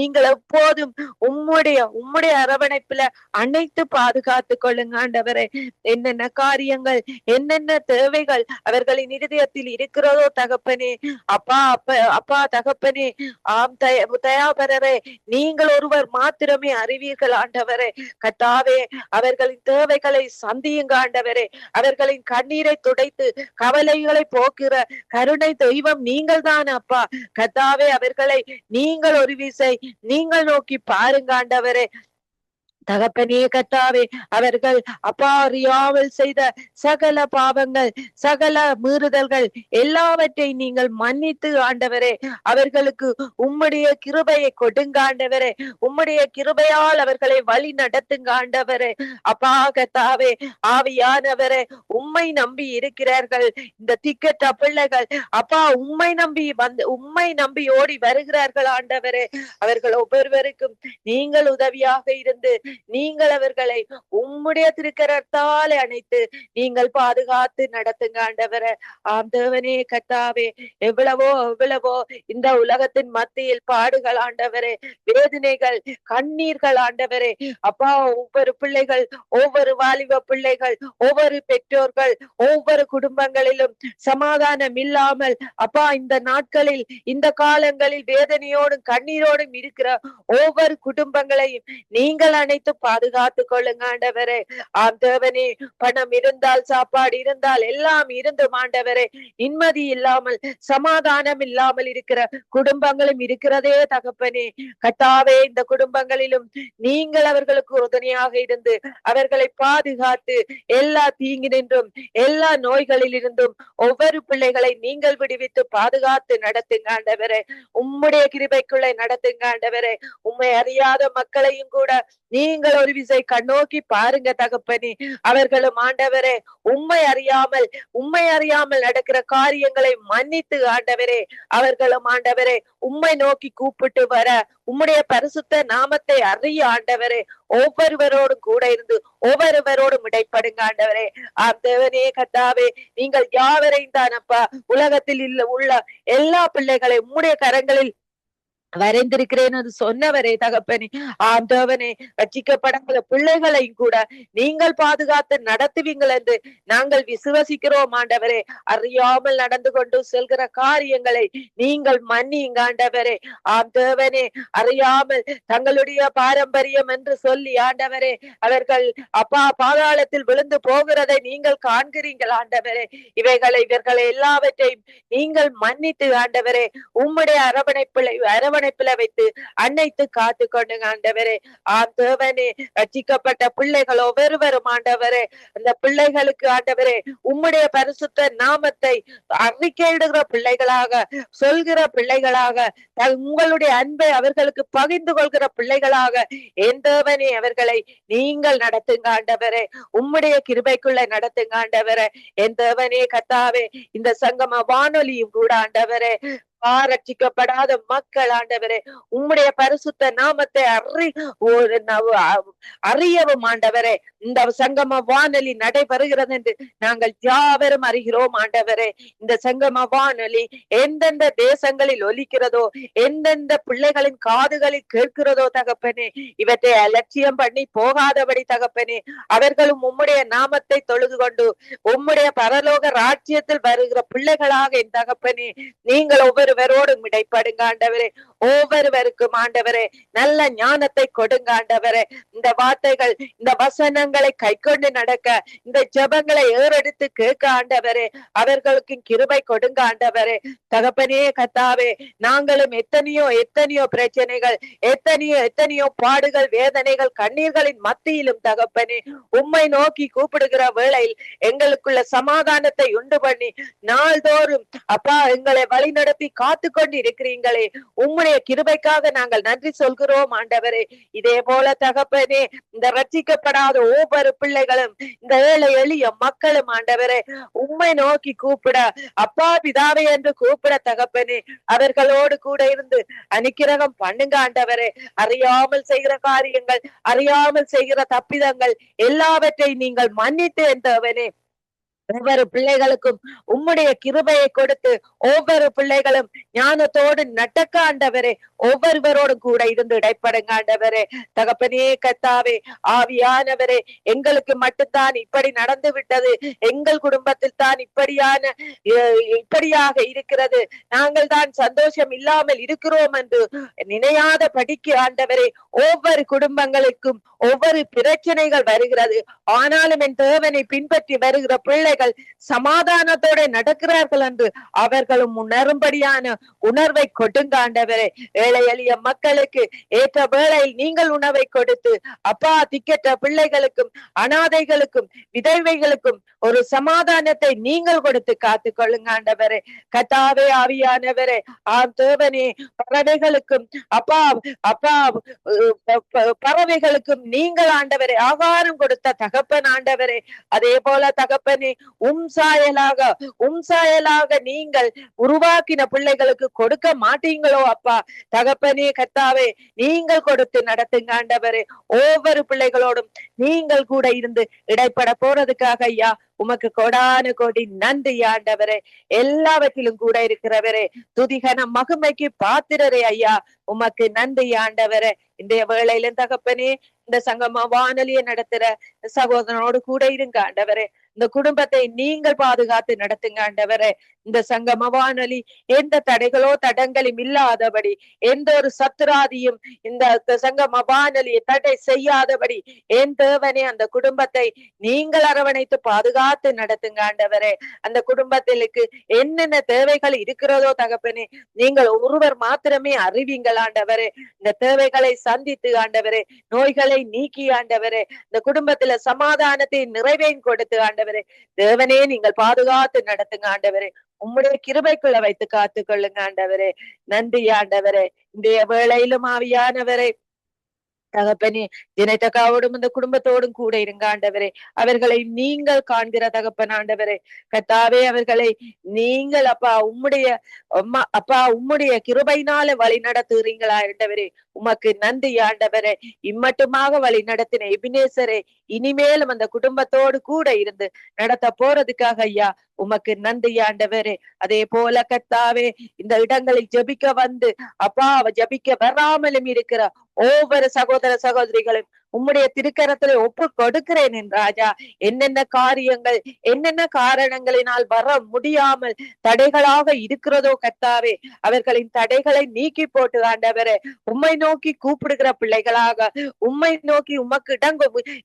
நீங்கள் எப்போதும் உம்முடைய அரவணைப்புல அனைத்து பாதுகாத்து கொள்ளுங்க ஆண்டவரே. என்னென்ன காரியங்கள், என்னென்ன தேவைகள் அவர்கள் அவர்களின் இருதயத்தில் இருக்கிறதோ தகப்பனே. அப்பா அப்பா தகப்பனே, ஆம் தயாபரரே, நீங்கள் ஒருவர் மாத்திரமே அறிவீர்கள் ஆண்டவரே. கர்த்தாவே, அவர்களின் தேவைகளை சந்தியுங்க ஆண்டவரே. அவர்களின் கண்ணீரை துடைத்து கவலைகளை போக்குற கருணை தெய்வம் நீங்கள் தான் அப்பா. கர்த்தாவே, அவர்களை நீங்கள் ஒரு விசை நீங்கள் நோக்கி பாருங்க ஆண்டவரே. தகப்பனே கர்த்தாவே, அவர்கள் அப்பா அறியாமல் செய்த சகல பாவங்கள், சகல மீறுதல்கள் எல்லாவற்றையும் நீங்கள் மன்னித்து ஆண்டவரே, அவர்களுக்கு உம்முடைய கிருபையை கொடுங்க ஆண்டவரே. உம்முடைய கிருபையால் அவர்களை வழி நடத்துங்க ஆண்டவரே. அப்பா கர்த்தாவே, ஆவியானவரே, உம்மை நம்பி இருக்கிறார்கள் இந்த திக்கற்ற பிள்ளைகள். அப்பா, உம்மை நம்பி ஓடி வருகிறார்கள் ஆண்டவரே. அவர்கள் ஒவ்வொருவருக்கும் நீங்கள் உதவியாக இருந்து நீங்கள் அவர்களை உம்முடைய திருக்கரத்தாலே அணைத்து நீங்கள் பாதுகாத்து நடத்துங்க ஆண்டவரே. ஆம் தேவனே கர்த்தாவே, எவ்வளவோ இந்த உலகத்தின் மத்தியில் பாடுகள் ஆண்டவரே, வேதனைகள், கண்ணீர்கள் ஆண்டவரே. அப்பா, ஒவ்வொரு பிள்ளைகள், ஒவ்வொரு வாலிப பிள்ளைகள், ஒவ்வொரு பெற்றோர்கள், ஒவ்வொரு குடும்பங்களிலும் சமாதானம் இல்லாமல் அப்பா இந்த நாட்களில் இந்த காலங்களில் வேதனையோடும் கண்ணீரோடும் இருக்கிற ஒவ்வொரு குடும்பங்களையும் நீங்கள் அனைத்து பாதுகாத்து கொள்ளுங்க ஆண்டவரே. ஆம் தேவனே, பணம் இருந்தால், சாப்பாடு இருந்தால், எல்லாம் இருந்தும் ஆண்டவரே, நிம்மதி இல்லாமல், சமாதானம் இல்லாமல் இருக்கிற குடும்பங்களும் இருக்கிறதே தகப்பனே. கர்த்தாவே, இந்த குடும்பங்களிலும் நீங்கள் அவர்களுக்கு உறுதுணையாக இருந்து அவர்களை பாதுகாத்து எல்லா தீங்கினின்றும் எல்லா நோய்களில் இருந்தும் ஒவ்வொரு பிள்ளைகளை நீங்கள் விடுவித்து பாதுகாத்து நடத்துங்க ஆண்டவரே. உம்முடைய கிருபைக்குள்ளே நடத்துங்க ஆண்டவரே. உம்மை அறியாத மக்களையும் கூட நீங்கள் ஒரு விசை கண்ணோக்கி பாருங்க தகப்பனே. அவர்களும் ஆண்டவரே உம்மை அறியாமல் நடக்கிற காரியங்களை மன்னித்து ஆண்டவரே, அவர்களும் ஆண்டவரே உம்மை நோக்கி கூப்பிட்டு வர உம்முடைய பரிசுத்த நாமத்தை அறிய ஆண்டவரே ஒவ்வொருவரோடும் கூட இருந்து ஒவ்வொருவரோடும் இடைப்படுங்க ஆண்டவரே. தேவனே கர்த்தாவே, நீங்கள் யாவரையும் தானப்பா உலகத்தில் உள்ள எல்லா பிள்ளைகளை உம்முடைய கரங்களில் வரைந்திருக்கிறேன் அது சொன்னவரே தகப்பனே. ஆண்டவனே, ரட்சிக்கப்படாத பிள்ளைகளையும் கூட நீங்கள் பாதுகாத்து நடத்துவீங்கள் என்று நாங்கள் விசுவசிக்கிறோம் ஆண்டவரே. அறியாமல் நடந்து கொண்டு செல்கிற காரியங்களை நீங்கள் மன்னியுங்க ஆண்டவரே. ஆண்டவனே, அறியாமல் தங்களுடைய பாரம்பரியம் என்று சொல்லி ஆண்டவரே அவர்கள் அப்பா பாதாளத்தில் விழுந்து போகிறதை நீங்கள் காண்கிறீர்கள் ஆண்டவரே. இவர்களை எல்லாவற்றையும் நீங்கள் மன்னித்து ஆண்டவரே உம்முடைய அரவணைப்பில வைத்து அன்னைத்து காத்து கொண்டுங்க ஆண்டவரே. தேவனே, ரட்சிக்கப்பட்ட பிள்ளைகள் ஒவ்வொருவரும் ஆண்டவரே, அந்த பிள்ளைகளுக்கு ஆண்டவரே உம்முடைய பரிசுத்த நாமத்தை அறிக்கையிடுகிற பிள்ளைகளாக, சொல்கிற பிள்ளைகளாக, உங்களுடைய அன்பை அவர்களுக்கு பகிர்ந்து கொள்கிற பிள்ளைகளாக தேவனே அவர்களை நீங்கள் நடத்துங்க ஆண்டவரே. உம்முடைய கிருபைக்குள்ள நடத்துங்க ஆண்டவரே. தேவனே கர்த்தாவே, இந்த சங்கம வானொலியும் கூட ஆண்டவரே ரட்சிக்கப்படாத மக்கள் ஆண்டவரே உம்முடைய பரிசுத்த நாமத்தை அறியவும் ஆண்டவரே இந்த சங்கம வானொலி நடைபெறுகிறது என்று நாங்கள் யாவரும் அறிகிறோம் ஆண்டவரே. இந்த சங்கம வானொலி எந்தெந்த தேசங்களில் ஒலிக்கிறதோ, எந்தெந்த பிள்ளைகளின் காதுகளில் கேட்கிறதோ தகப்பனே, இவற்றை அலட்சியம் பண்ணி போகாதபடி தகப்பனே அவர்களும் உம்முடைய நாமத்தை தொழுது கொண்டு உம்முடைய பரலோக ராஜ்யத்தில் வருகிற பிள்ளைகளாக என் தகப்பனே நீங்கள் ஒவ்வொருவரோடும் இடைப்படுங்க ஆண்டவரே. ஒவ்வொருவருக்கும் ஆண்டவரே நல்ல ஞானத்தை கொடுங்க ஆண்டவரே. இந்த வார்த்தைகள், இந்த வசனங்களை கை கொண்டு நடக்க, இந்த ஜெபங்களை ஏறெடுத்து கேட்க ஆண்டவரே அவர்களுக்கு கிருபை கொடுங்க ஆண்டவரே. தகப்பனே கர்த்தாவே, நாங்களும் எத்தனையோ பிரச்சனைகள், எத்தனையோ பாடுகள், வேதனைகள், கண்ணீர்களின் மத்தியிலும் தகப்பனே உம்மை நோக்கி கூப்பிடுகிற வேளையில் எங்களுக்குள்ள சமாதானத்தை உண்டு பண்ணி நாள்தோறும் அப்பா எங்களை வழி நடத்தி காத்து கொண்டு இருக்கிறீங்களே, உம்முடைய கிருபைக்காக நாங்கள் நன்றி சொல்கிறோம் ஆண்டவரே. இதே போல தகப்பனே, இந்த ரட்சிக்கப்படாத ஒவ்வொரு பிள்ளைகளும், இந்த ஏழை எளிய மக்களும் ஆண்டவரே உம்மை நோக்கி கூப்பிட, அப்பா பிதாவை என்று கூப்பிட தகப்பனே அவர்களோடு கூட இருந்து அனுக்கிரகம் பண்ணுங்க ஆண்டவரே. அறியாமல் செய்கிற காரியங்கள், அறியாமல் செய்கிற தப்பிதங்கள் எல்லாவற்றையும் நீங்கள் மன்னித்து என்றவனே ஒவ்வொரு பிள்ளைகளுக்கும் உம்முடைய கிருபையை கொடுத்து ஒவ்வொரு பிள்ளைகளும் ஞானத்தோடு நடக்க ஆண்டவரே ஒவ்வொருவரோடும் கூட இருந்து இடைப்படுங்க ஆண்டவரே. தகப்பனே கர்த்தாவே ஆவியானவரே, எங்களுக்கு மட்டும்தான் இப்படி நடந்து விட்டது, எங்கள் குடும்பத்தில் தான் இப்படியாக இருக்கிறது, நாங்கள் தான் சந்தோஷம் இல்லாமல் இருக்கிறோம் என்று நினையாத படிக்க ஆண்டவரே ஒவ்வொரு குடும்பங்களுக்கும் ஒவ்வொரு பிரச்சனைகள் வருகிறது. ஆனாலும் என் தேவனை பின்பற்றி வருகிற பிள்ளைகள் சமாதானத்தோட நடக்கிறார்கள் என்று அவர்களும் உணரும்படியான உணர்வை கொடுங்க ஆண்டவரே. ஏழை எளிய மக்களுக்கு ஏற்ற வேளையில் நீங்கள் உணவை கொடுத்து அப்பா திக்கற்ற பிள்ளைகளுக்கும் அனாதைகளுக்கும் விதவைகளுக்கும் ஒரு சமாதானத்தை நீங்கள் கொடுத்து காத்து கொள்ளுங்க ஆண்டவரே. கர்த்தாவே ஆவியானவரே, தேவனே பறவைகளுக்கும் அப்பா பறவைகளுக்கும் நீங்கள் ஆண்டவரே ஆகாரம் கொடுத்த தகப்பன் ஆண்டவரே. அதே போல தகப்பனே உம் சாயலாக நீங்கள் உருவாக்கின பிள்ளைகளுக்கு கொடுக்க மாட்டீங்களோ அப்பா. தகப்பனே கர்த்தாவே நீங்கள் கொடுத்து நடத்துங்க ஆண்டவரே. ஒவ்வொரு பிள்ளைகளோடும் நீங்கள் கூட இருந்து இடைப்பட போறதுக்காக ஐயா உமக்கு கோடான கோடி நன்றி ஆண்டவரே. எல்லாவற்றிலும் கூட இருக்கிறவரே, துதிகன மகிமைக்கு பாத்திரரே ஐயா, உமக்கு நன்றி ஆண்டவரே. இன்றைய வேளையிலும் தகப்பனே இந்த சங்கம வானொலியை நடத்துற சகோதரனோடு கூட இருங்க ஆண்டவரே. இந்த குடும்பத்தை நீங்கள் பாதுகாத்து நடத்துங்க ஆண்டவரே. இந்த சங்கம வானொலி எந்த தடைகளோ தடங்களும் இல்லாதபடி, எந்த ஒரு சத்துராதியும் இந்த சங்கம வானொலியை தடை செய்யாதபடி என் தேவனே அந்த குடும்பத்தை நீங்கள் அரவணைத்து பாதுகாத்து நடத்துங்க ஆண்டவரே. அந்த குடும்பத்திற்கு என்னென்ன தேவைகள் இருக்கிறதோ தகப்பனே நீங்கள் ஒருவர் மாத்திரமே அறிவீங்கள் ஆண்டவரே. இந்த தேவைகளை சந்தித்து ஆண்டவரே, நோய்களை நீக்கி ஆண்டவரே, இந்த குடும்பத்துல சமாதானத்தை நிறைவேன் கொடுத்து ஆண்டவரே, தேவனே நீங்கள் பாதுகாத்து நடத்துங்க ஆண்டவரே. உம்முடைய கிருபைக்குள்ள வைத்து காத்து கொள்ளுங்க ஆண்டவரே. நன்றி ஆண்டவரே. இன்றைய வேளையிலும் ஆவியானவரே தகப்பனே ஜெனட்டக்காவோடும் இந்த குடும்பத்தோடும் கூட இருங்க ஆண்டவரே. அவர்களை நீங்கள் காண்கிற தகப்பன் ஆண்டவரே. கர்த்தாவே அவர்களை நீங்கள் உம்முடைய கிருபையினால வழி நடத்துகிறீங்களா ஆண்டவரே. உமக்கு நன்றி ஆண்டவரே. இம்மட்டுமாக வழி நடத்தின எபினேசரே, இனிமேலும் அந்த குடும்பத்தோடு கூட இருந்து நடத்த போறதுக்காக ஐயா உமக்கு நன்றி ஆண்டவரே. அதே போல கர்த்தாவே இந்த இடங்களில் ஜெபிக்க வந்து அப்பா ஜெபிக்க வராமலும் இருக்கிற ஒவ்வொரு சகோதர சகோதரிகளும் உம்முடைய திருக்கரத்துல ஒப்பு கொடுக்கிறேன் என் ராஜா. என்னென்ன காரியங்கள் என்னென்ன காரணங்களினால் வர முடியாமல் தடைகளாக இருக்கிறதோ கர்த்தாவே, அவர்களின் தடைகளை நீக்கி போட்டு ஆண்டவரே உம்மை நோக்கி கூப்பிடுகிற பிள்ளைகளாக, உம்மை நோக்கி உமக்கு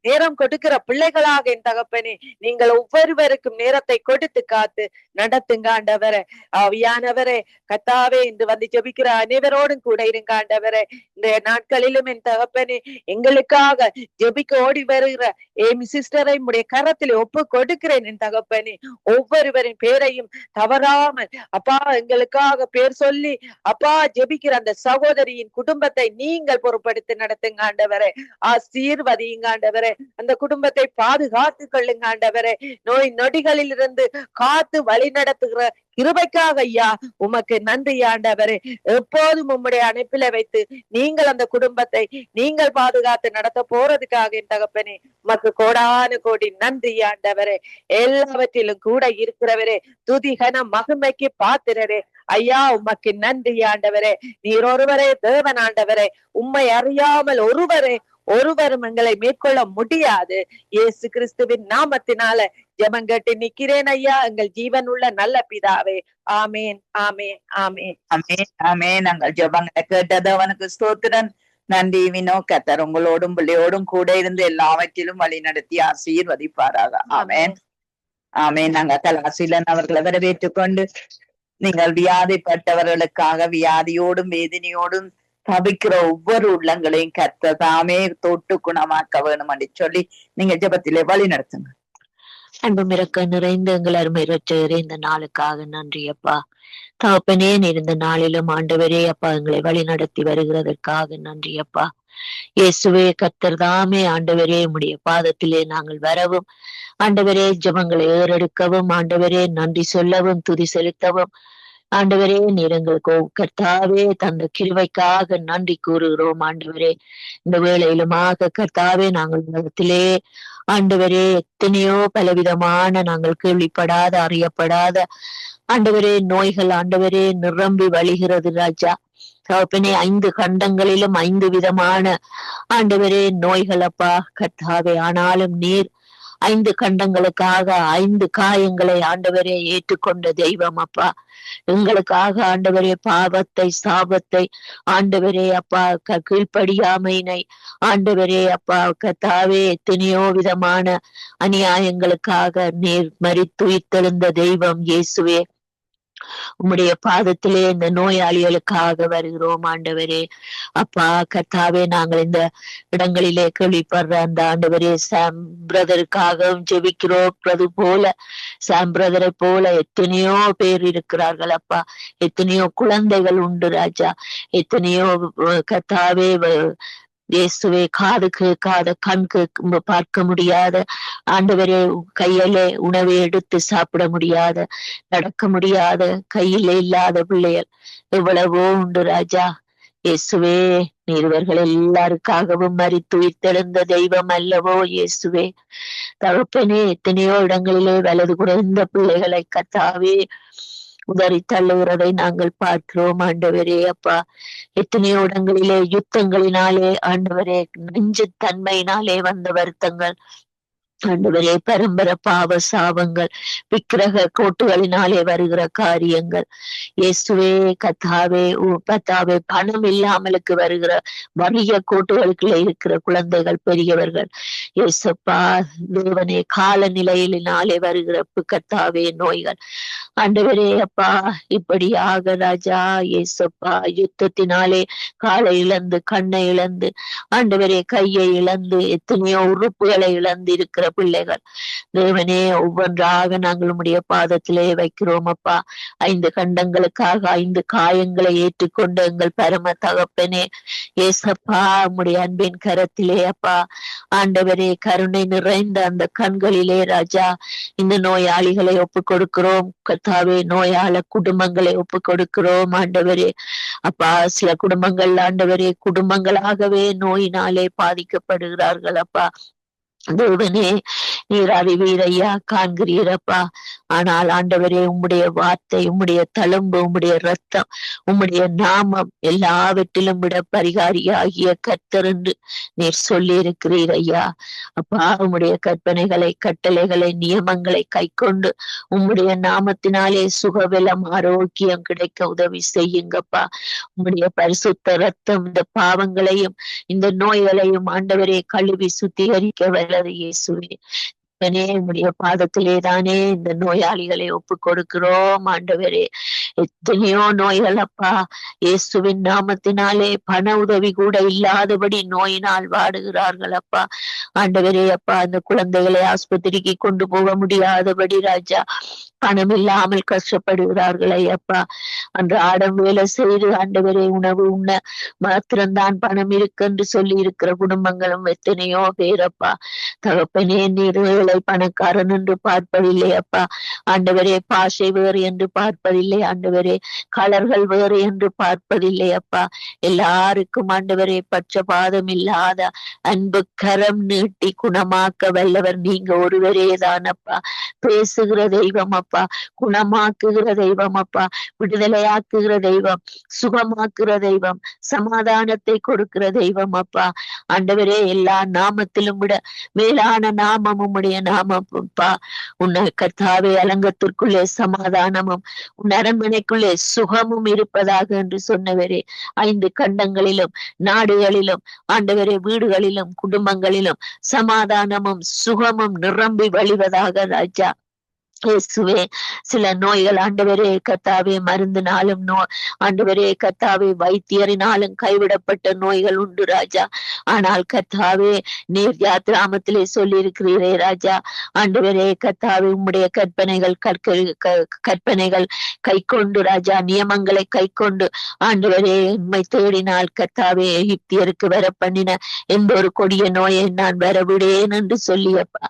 நேரம் கொடுக்கிற பிள்ளைகளாக என் தகப்பனே நீங்கள் ஒவ்வொருவருக்கும் நேரத்தை கொடுத்து காத்து நடத்துங்க ஆண்டவரே. ஆவியானவரே கர்த்தாவே இன்று வந்து ஜெபிக்கிற அனைவரோடும் கூட இருங்க ஆண்டவரே. இந்த நாட்களிலும் என் தகப்பனே எங்களுக்காக ஜெபிக்க ஓடி வருகிற ஏமி சிஸ்டரை உடைய கரத்திலே ஒப்பு கொடுக்கிறேன் என் தகப்பனே. ஒவ்வொருவரின் பேரையும் தவறாமல் அப்பா எங்களுக்காக பேர் சொல்லி அப்பா ஜெபிக்கிற அந்த சகோதரியின் குடும்பத்தை நீங்கள் பொறுப்படுத்தி நடத்துங்க ஆண்டவரே. ஆசீர்வதியுங்க ஆண்டவரே. அந்த குடும்பத்தை பாதுகாத்து கொள்ளுங்க ஆண்டவரே. நோய் நொடிகளில் இருந்து காத்து வழி நடத்துகிற கிருபைக்காக ஐயா உமக்கு நன்றி ஆண்டவரே. எப்போதும் உம்முடைய அணைப்பில வைத்து நீங்கள் அந்த குடும்பத்தை நீங்கள் பாதுகாத்து நடத்த போறதுக்காக என் தகப்பனே உமக்கு கோடான கோடி நன்றி ஆண்டவரே. எல்லாவற்றிலும் கூட இருக்கிறவரே, துதிகன மகிமைக்கு பாத்திரரே ஐயா உமக்கு நன்றி ஆண்டவரே. நீர் ஒருவரே தேவன் ஆண்டவரே. உம்மை அறியாமல் ஒருவரும் எங்களை மேற்கொள்ள முடியாது. இயேசு கிறிஸ்துவின் நாமத்தினால ஜெபங்கட்டி நிக்கிறேன் ஐயா, எங்கள் ஜீவன் உள்ள நல்ல பிதாவே. ஆமேன் ஆமேன் ஆமேன் ஆமேன் ஆமேன். நாங்கள் ஜெபங்களை கேட்டது அவனுக்கு ஸ்தோத்திரன். நன்றி வினோ. கர்த்தர் உங்களோடும் பிள்ளையோடும் கூட இருந்து எல்லாவற்றிலும் வழி நடத்தி ஆசீர்வதிப்பாராக. ஆமேன் ஆமேன். நாங்கள் கலாசீலன் அவர்களை வரவேற்றுக் கொண்டு நீங்கள் வியாதிப்பட்டவர்களுக்காக வியாதியோடும் வேதனையோடும் தவிக்கிற ஒவ்வொரு உள்ளங்களையும் கர்த்தர் தாமே தொட்டு குணமாக்க வேணும் என்று சொல்லி நீங்க ஜெபத்திலே வழி நடத்துங்க. அன்பும் இறக்க நிறைந்த எங்கள் அருமை இரட்சகரே, இந்த நாளுக்காக நன்றி அப்பா. தகப்பனே நீர் இந்த நாளிலும் ஆண்டவரே அப்பா எங்களை வழி நடத்தி வருகிறதற்காக நன்றி அப்பா. இயேசுவே கர்த்தர் தாமே ஆண்டவரே உம்முடைய பாதத்திலே நாங்கள் வரவும் ஆண்டவரே ஜெபங்களை ஏறெடுக்கவும் ஆண்டவரே நன்றி சொல்லவும் துதி செலுத்தவும் ஆண்டவரே நீர் எங்களுக்கு கர்த்தாவே தந்த கிருபைக்காக நன்றி கூறுகிறோம் ஆண்டவரே. இந்த வேளையிலுமாக கர்த்தாவே நாங்கள் உலகத்திலே ஆண்டவரே எத்தனையோ பலவிதமான நாங்கள் கேள்விப்படாத அறியப்படாத ஆண்டவரே நோய்கள் ஆண்டவரே நிரம்பி வழிகிறது ராஜா. தகப்பனே 5 கண்டங்களிலும் 5 விதமான ஆண்டவரே நோய்கள் அப்பா கர்த்தாவே. ஆனாலும் நீர் 5 கண்டங்களுக்காக 5 காயங்களை ஆண்டவரே ஏற்றுக்கொண்ட தெய்வம் அப்பா. எங்களுக்காக ஆண்டவரே பாவத்தை சாபத்தை ஆண்டவரே அப்பா கீழ்ப்படியாமையினை ஆண்டவரே அப்பா கர்த்தாவே எத்தனையோ விதமான அநியாயங்களுக்காக நீர் மரித்துயிர்த்தெழுந்த தெய்வம் இயேசுவே. உம்முடைய பாதத்திலே இந்த நோயாளிகளுக்காக வருகிறோம் ஆண்டவரே அப்பா கர்த்தாவே. நாங்கள் இந்த இடங்களிலே கேள்விப்படுற அந்த ஆண்டவரே சாம் பிரதருக்காகவும் ஜெபிக்கிறோம். அது போல சாம் பிரதரை போல எத்தனையோ பேர் இருக்கிறார்கள் அப்பா. எத்தனையோ குழந்தைகள் உண்டு ராஜா. எத்தனையோ கர்த்தாவே இயேசுவே காது கேட்காத கண் பார்க்க முடியாத ஆண்டவரே கையிலே உணவை எடுத்து சாப்பிட முடியாத நடக்க முடியாத கையில இல்லாத பிள்ளைகள் எவ்வளவோ உண்டு ராஜா. இயேசுவே நீர் இவர்கள் எல்லாருக்காகவும் மரித்துயிர்த்தெழுந்த தெய்வம் அல்லவோ இயேசுவே. தகப்பனே எத்தனையோ இடங்களிலே வலது குறைந்த பிள்ளைகளை கர்த்தாவே உதறி தள்ளுகிறதை நாங்கள் பார்க்கிறோம் ஆண்டவரே அப்பா. எத்தனையோ இடங்களிலே யுத்தங்களினாலே ஆண்டவரே நெஞ்சு தன்மையினாலே வந்த வருத்தங்கள் ஆண்டவரே பரம்பரை பாவ சாபங்கள் விக்கிரக கோட்டுகளினாலே வருகிற காரியங்கள் இயேசுவே கத்தாவே பத்தாவே பணம் இல்லாமலுக்கு வருகிற வறிய கோட்டுகளுக்குள்ள இருக்கிற குழந்தைகள் பெரியவர்கள் இயேசப்பா தேவனே காலநிலையினாலே வருகிற கத்தாவே நோய்கள் ஆண்டவரே அப்பா. இப்படியாக ராஜா இயேசப்பா யுத்தத்தினாலே காலை இழந்து கண்ணை இழந்து ஆண்டவரே கையை இழந்து எத்தனையோ உறுப்புகளை இழந்து இருக்கிற பிள்ளைகள் தேவனே ஒவ்வொன்றாக நாங்கள் உம்முடைய பாதத்திலே வைக்கிறோம் அப்பா. 5 கண்டங்களுக்காக 5 காயங்களை ஏற்றுக்கொண்டு எங்கள் பரம தகப்பனே ஏசப்பா உம்முடைய அன்பின் கரத்திலே அப்பா ஆண்டவரே கருணை நிறைந்த அந்த கண்களிலே ராஜா இந்த நோயாளிகளை ஒப்பு கொடுக்கிறோம் கர்த்தாவே. நோயாள குடும்பங்களை ஒப்பு கொடுக்கிறோம் ஆண்டவரே அப்பா. சில குடும்பங்கள் ஆண்டவரே குடும்பங்களாகவே நோயினாலே பாதிக்கப்படுகிறார்கள் அப்பா. தேவனே நீர் அறிவீரையா காண்கிறீரப்பா. ஆனால் ஆண்டவரே உம்முடைய வார்த்தை உம்முடைய தழும்பு உம்முடைய ரத்தம் உம்முடைய நாமம் எல்லாவற்றிலும் விட பரிகாரியாகிய கர்த்தர் என்று நீர் சொல்லி இருக்கிறீர் ஐயா அப்பா. உம்முடைய கற்பனைகளை கட்டளைகளை நியமங்களை கைக்கொண்டு உம்முடைய நாமத்தினாலே சுகபலம் ஆரோக்கியம் கிடைக்க உதவி செய்யுங்கப்பா. உம்முடைய பரிசுத்த ரத்தம் இந்த பாவங்களையும் இந்த நோய்களையும் ஆண்டவரே கழுவி சுத்திகரிக்க வல்லது இயேசுவே. உம்முடைய பாதத்திலே தானே இந்த நோயாளிகளை ஒப்பு கொடுக்கிறோம் ஆண்டவரே. எத்தனையோ நோய்கள் அப்பா இயேசுவின் நாமத்தினாலே பண உதவி கூட இல்லாதபடி நோயினால் வாடுகிறார்கள் அப்பா ஆண்டவரே அப்பா. அந்த குழந்தைகளை ஆஸ்பத்திரிக்கு கொண்டு போக முடியாதபடி ராஜா பணம் இல்லாமல் கஷ்டப்படுகிறார்களே அப்பா. அன்றாடம் வேலை செய்து ஆண்டவரே உணவு உண்ண மாத்திரம்தான் பணம் இருக்கு என்று சொல்லி இருக்கிற குடும்பங்களும் எத்தனையோ பேரப்பா. தகப்பனே நீர் ஏழை பணக்காரன் என்று பார்ப்பதில்லை அப்பா ஆண்டவரே. பாஷை வேறு என்று பார்ப்பதில்லை ஆண்டவரே. கலர்கள் வேறு என்று பார்ப்பதில்லை அப்பா. எல்லாருக்கும் ஆண்டவரே பட்சபாதம் இல்லாத அன்பு கரம் நீட்டி குணமாக்க வல்லவர் நீங்க ஒருவரே தானப்பா. பேசுகிற தெய்வம் அப்பா, குணமாக்குகிற தெய்வம் அப்பா, விடுதலையாக்குகிற தெய்வம், சுகமாக்குற தெய்வம், சமாதானத்தை கொடுக்கிற தெய்வம் அப்பா ஆண்டவரே. எல்லா நாமத்திலும் விட மேலான நாமம் உம்முடைய நாமம் அப்பா. உன்னை கர்த்தாவே அலங்கத்திற்குள்ளே சமாதானமும் உன் அரண்மனைக்குள்ளே சுகமும் இருப்பதாக என்று சொன்னவரே. 5 கண்டங்களிலும் நாடுகளிலும் ஆண்டவரே வீடுகளிலும் குடும்பங்களிலும் சமாதானமும் சுகமும் நிரம்பி வழிவதாக ராஜா இயேசுவே. சில நோய்கள் ஆண்டவரே கர்த்தாவே மருந்தினாலும் ஆண்டவரே கர்த்தாவே வைத்தியரினாலும் கைவிடப்பட்ட நோய்கள் உண்டு ராஜா. ஆனால் கர்த்தாவே நீர் யாத்ராமத்திலே சொல்லி இருக்கிறீரே ராஜா ஆண்டவரே கர்த்தாவே உம்முடைய கற்பனைகள் கை கொண்டு ராஜா நியமங்களை கை கொண்டு ஆண்டவரே உண்மை தேடினால் கர்த்தாவே எகிப்தியருக்கு வர பண்ணின எந்த ஒரு கொடிய நோயை நான் வரவிடேன் என்று சொல்லியப்பா.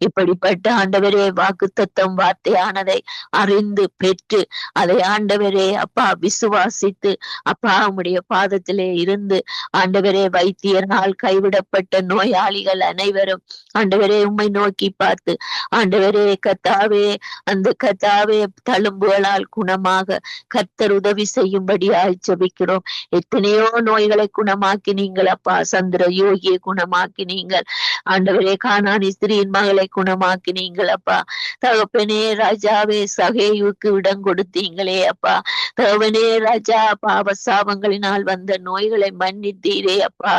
இப்படிப்பட்ட ஆண்டவரே வாக்கு தத்தம் வார்த்தையானதை அறிந்து பெற்று அதை ஆண்டவரே அப்பா விசுவாசித்து அப்பா உம்முடைய பாதத்திலே இருந்து ஆண்டவரே வைத்தியரால் கைவிடப்பட்ட நோயாளிகள் அனைவரும் ஆண்டவரே உம்மை நோக்கி பார்த்து ஆண்டவரே கத்தாவே அந்த கத்தாவே தழும்புகளால் குணமாக கர்த்தர் உதவி செய்யும்படியாய் ஜெபிக்கிறோம். எத்தனையோ நோய்களை குணமாக்கி நீங்கள் அப்பா சந்திர யோகியை குணமாக்கி நீங்கள் ஆண்டவரே கானானி ஸ்திரீயின் மகளை குணமாக்கி நீங்கள் அப்பா தகப்பனே ராஜாவே சகேயுக்கு இடம் கொடுத்தீங்களே அப்பா தகவனே ராஜா பாவ சாபங்களினால் வந்த நோய்களை மன்னித்தீரே அப்பா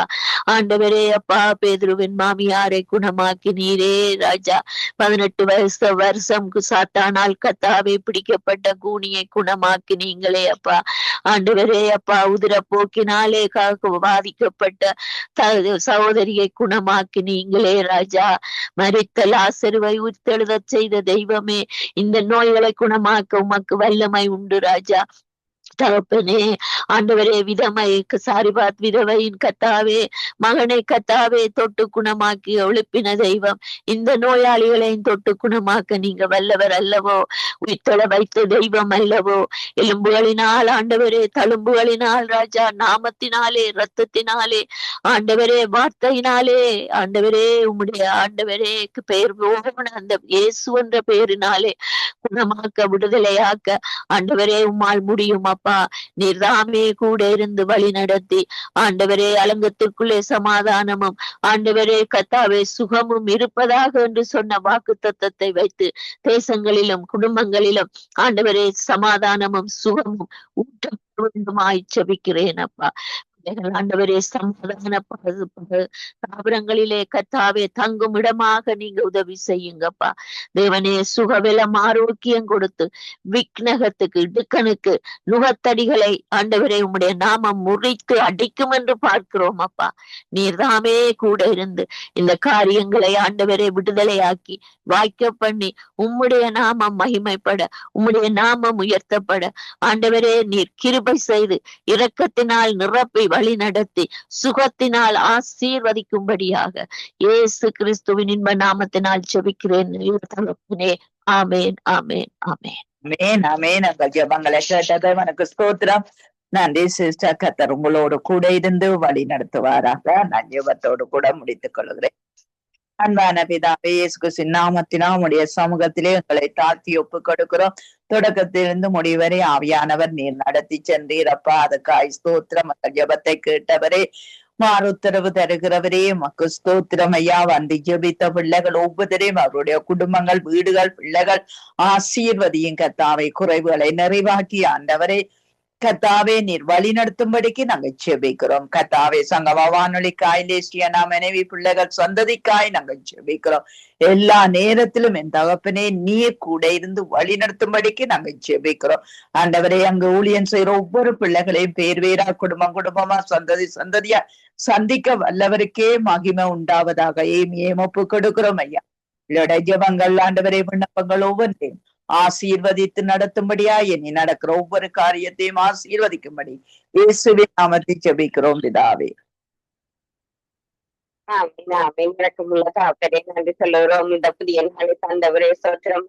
ஆண்டவரே அப்பா பேதுருவின் மாமியாரை குணமாக்கி நீரே ராஜா 18 வருஷம் சாத்தானால் கத்தாவே பிடிக்கப்பட்ட கூனியை குணமாக்கி நீங்களே அப்பா ஆண்டவரே அப்பா உதிர போக்கினாலே பாதிக்கப்பட்ட சகோதரியை குணமாக்கி நீங்களே ராஜா மரித்த லாசருவை உயிர்த்தெழுத செய்த தெய்வமே இந்த நோய்களை குணமாக்க உமக்கு வல்லமை உண்டு ராஜா தகப்பனே ஆண்டவரே விதமை சாரிபாத் விதவையின் கத்தாவே மகனை கத்தாவே தொட்டு குணமாக்கி எழுப்பின தெய்வம் இந்த நோயாளிகளையும் தொட்டு குணமாக்க நீங்க வல்லவர் அல்லவோ உயிர்த்தெழ வைத்த தெய்வம் அல்லவோ எலும்புகளினால் ஆண்டவரே தழும்புகளினால் ராஜா நாமத்தினாலே இரத்தத்தினாலே ஆண்டவரே வார்த்தையினாலே ஆண்டவரே உம்முடைய ஆண்டவரே பெயர் போன அந்த இயேசு என்ற பெயரினாலே குணமாக்க விடுதலையாக்க ஆண்டவரே உம்மால் முடியும் அப்பா நீர்தாமே கூட இருந்து வழி நடத்தி ஆண்டவரே அலங்கத்திற்குள்ளே சமாதானமும் ஆண்டவரே கத்தாவே சுகமும் இருப்பதாக என்று சொன்ன வாக்கு தத்தத்தை வைத்து தேசங்களிலும் குடும்பங்களிலும் ஆண்டவரே சமாதானமும் சுகமும் ஊட்ட வேண்டுமாய் ஜெபிக்கிறேன் அப்பா ஆண்டவரே சமாதான தாவரங்களிலே கத்தாவே தங்கும் இடமாக நீங்க உதவி செய்யுங்கப்பா தேவனே சுகவெலம் ஆரோக்கியம் கொடுத்து விக்னகத்துக்கு இடுக்கனுக்கு நுகத்தடிகளை ஆண்டவரே உம்முடைய நாமம் முறித்து அடிக்கும் என்று பார்க்கிறோம் அப்பா நீர்தாமே கூட இருந்து இந்த காரியங்களை ஆண்டவரே விடுதலையாக்கி வாய்க்க பண்ணி உம்முடைய நாமம் மகிமைப்பட உம்முடைய நாமம் உயர்த்தப்பட ஆண்டவரே நீர் கிருபை செய்து இரக்கத்தினால் நிரப்பி வழி நடத்தி சுகத்தினால் ஆசீர்வதிக்கும்படியாக இயேசு கிறிஸ்துவின் இன்ப நாமத்தினால் ஜெபிக்கிறேன் தகப்பனே. ஆமேன் ஆமேன் ஆமேன் ஆமேன் ஆமேன். அந்த ஜெபங்களை கேட்டது எனக்கு ஸ்தோத்திரம். நன்றி சிஸ்டர். கர்த்தர் உங்களோடு கூட இருந்து வழி நடத்துவாராக. நான் ஜெபத்தோடு கூட முடித்துக் கொள்கிறேன். அன்பான பிதாவே இயேசு கிறிஸ்துவின் நாமத்தினால் உம்முடைய சமூகத்திலே எங்களை தாழ்த்தி ஒப்புக் கொடுக்கிறோம். தொடக்கத்திலிருந்து முடிவரை ஆவியானவர் நீர் நடத்தி சென்றீர் அப்பா. அதுக்காய் ஸ்தோத்திரம். ஜெபத்தை கேட்டவரே மாறுத்தரவு தருகிறவரே மக்கு ஸ்தோத்திரம் ஐயா. வந்து ஜெபித்த பிள்ளைகள் ஒவ்வொருவரையும் அவருடைய குடும்பங்கள் வீடுகள் பிள்ளைகள் ஆசீர்வதியும் கர்த்தாவை. குறைவுகளை நிறைவாக்கி ஆண்டவரே கர்த்தாவே நீர் வழி நடத்தும்படிக்கு நாங்க ஜெபிக்கிறோம். கர்த்தாவே சங்கம வானொலிக்காய் லேஸ்டியனா மனைவி பிள்ளைகள் சந்ததிக்காய் நாங்க ஜெபிக்கிறோம். எல்லா நேரத்திலும் என் தகப்பனே நீர் கூட இருந்து வழி நடத்தும்படிக்கு நாங்க ஜெபிக்கிறோம். ஆண்டவரே அங்கு ஊழியம் செய்யற ஒவ்வொரு பிள்ளைகளையும் பேர் வேறா குடும்பம் குடும்பமா சந்ததி சந்ததியா சந்திக்க வல்லவருக்கே மகிமை உண்டாவதாக ஏமொப்பு கொடுக்கிறோம் ஐயா. இல்லோட ஜெபங்கள் ஆண்டவரே விண்ணப்பங்கள் ஒவ்வொன்றையும் ஆசீர்வதித்து நடத்தும்படியா இனி நடக்கிற ஒவ்வொரு காரியத்தையும் ஆசீர்வதிக்கும்படி இயேசுவின் நாமத்தை ஜெபிக்கிறோம் பிதாவே. நன்றி சொல்லுகிறோம். இந்த புதிய நாளை தந்தவரே சோத்திரம்.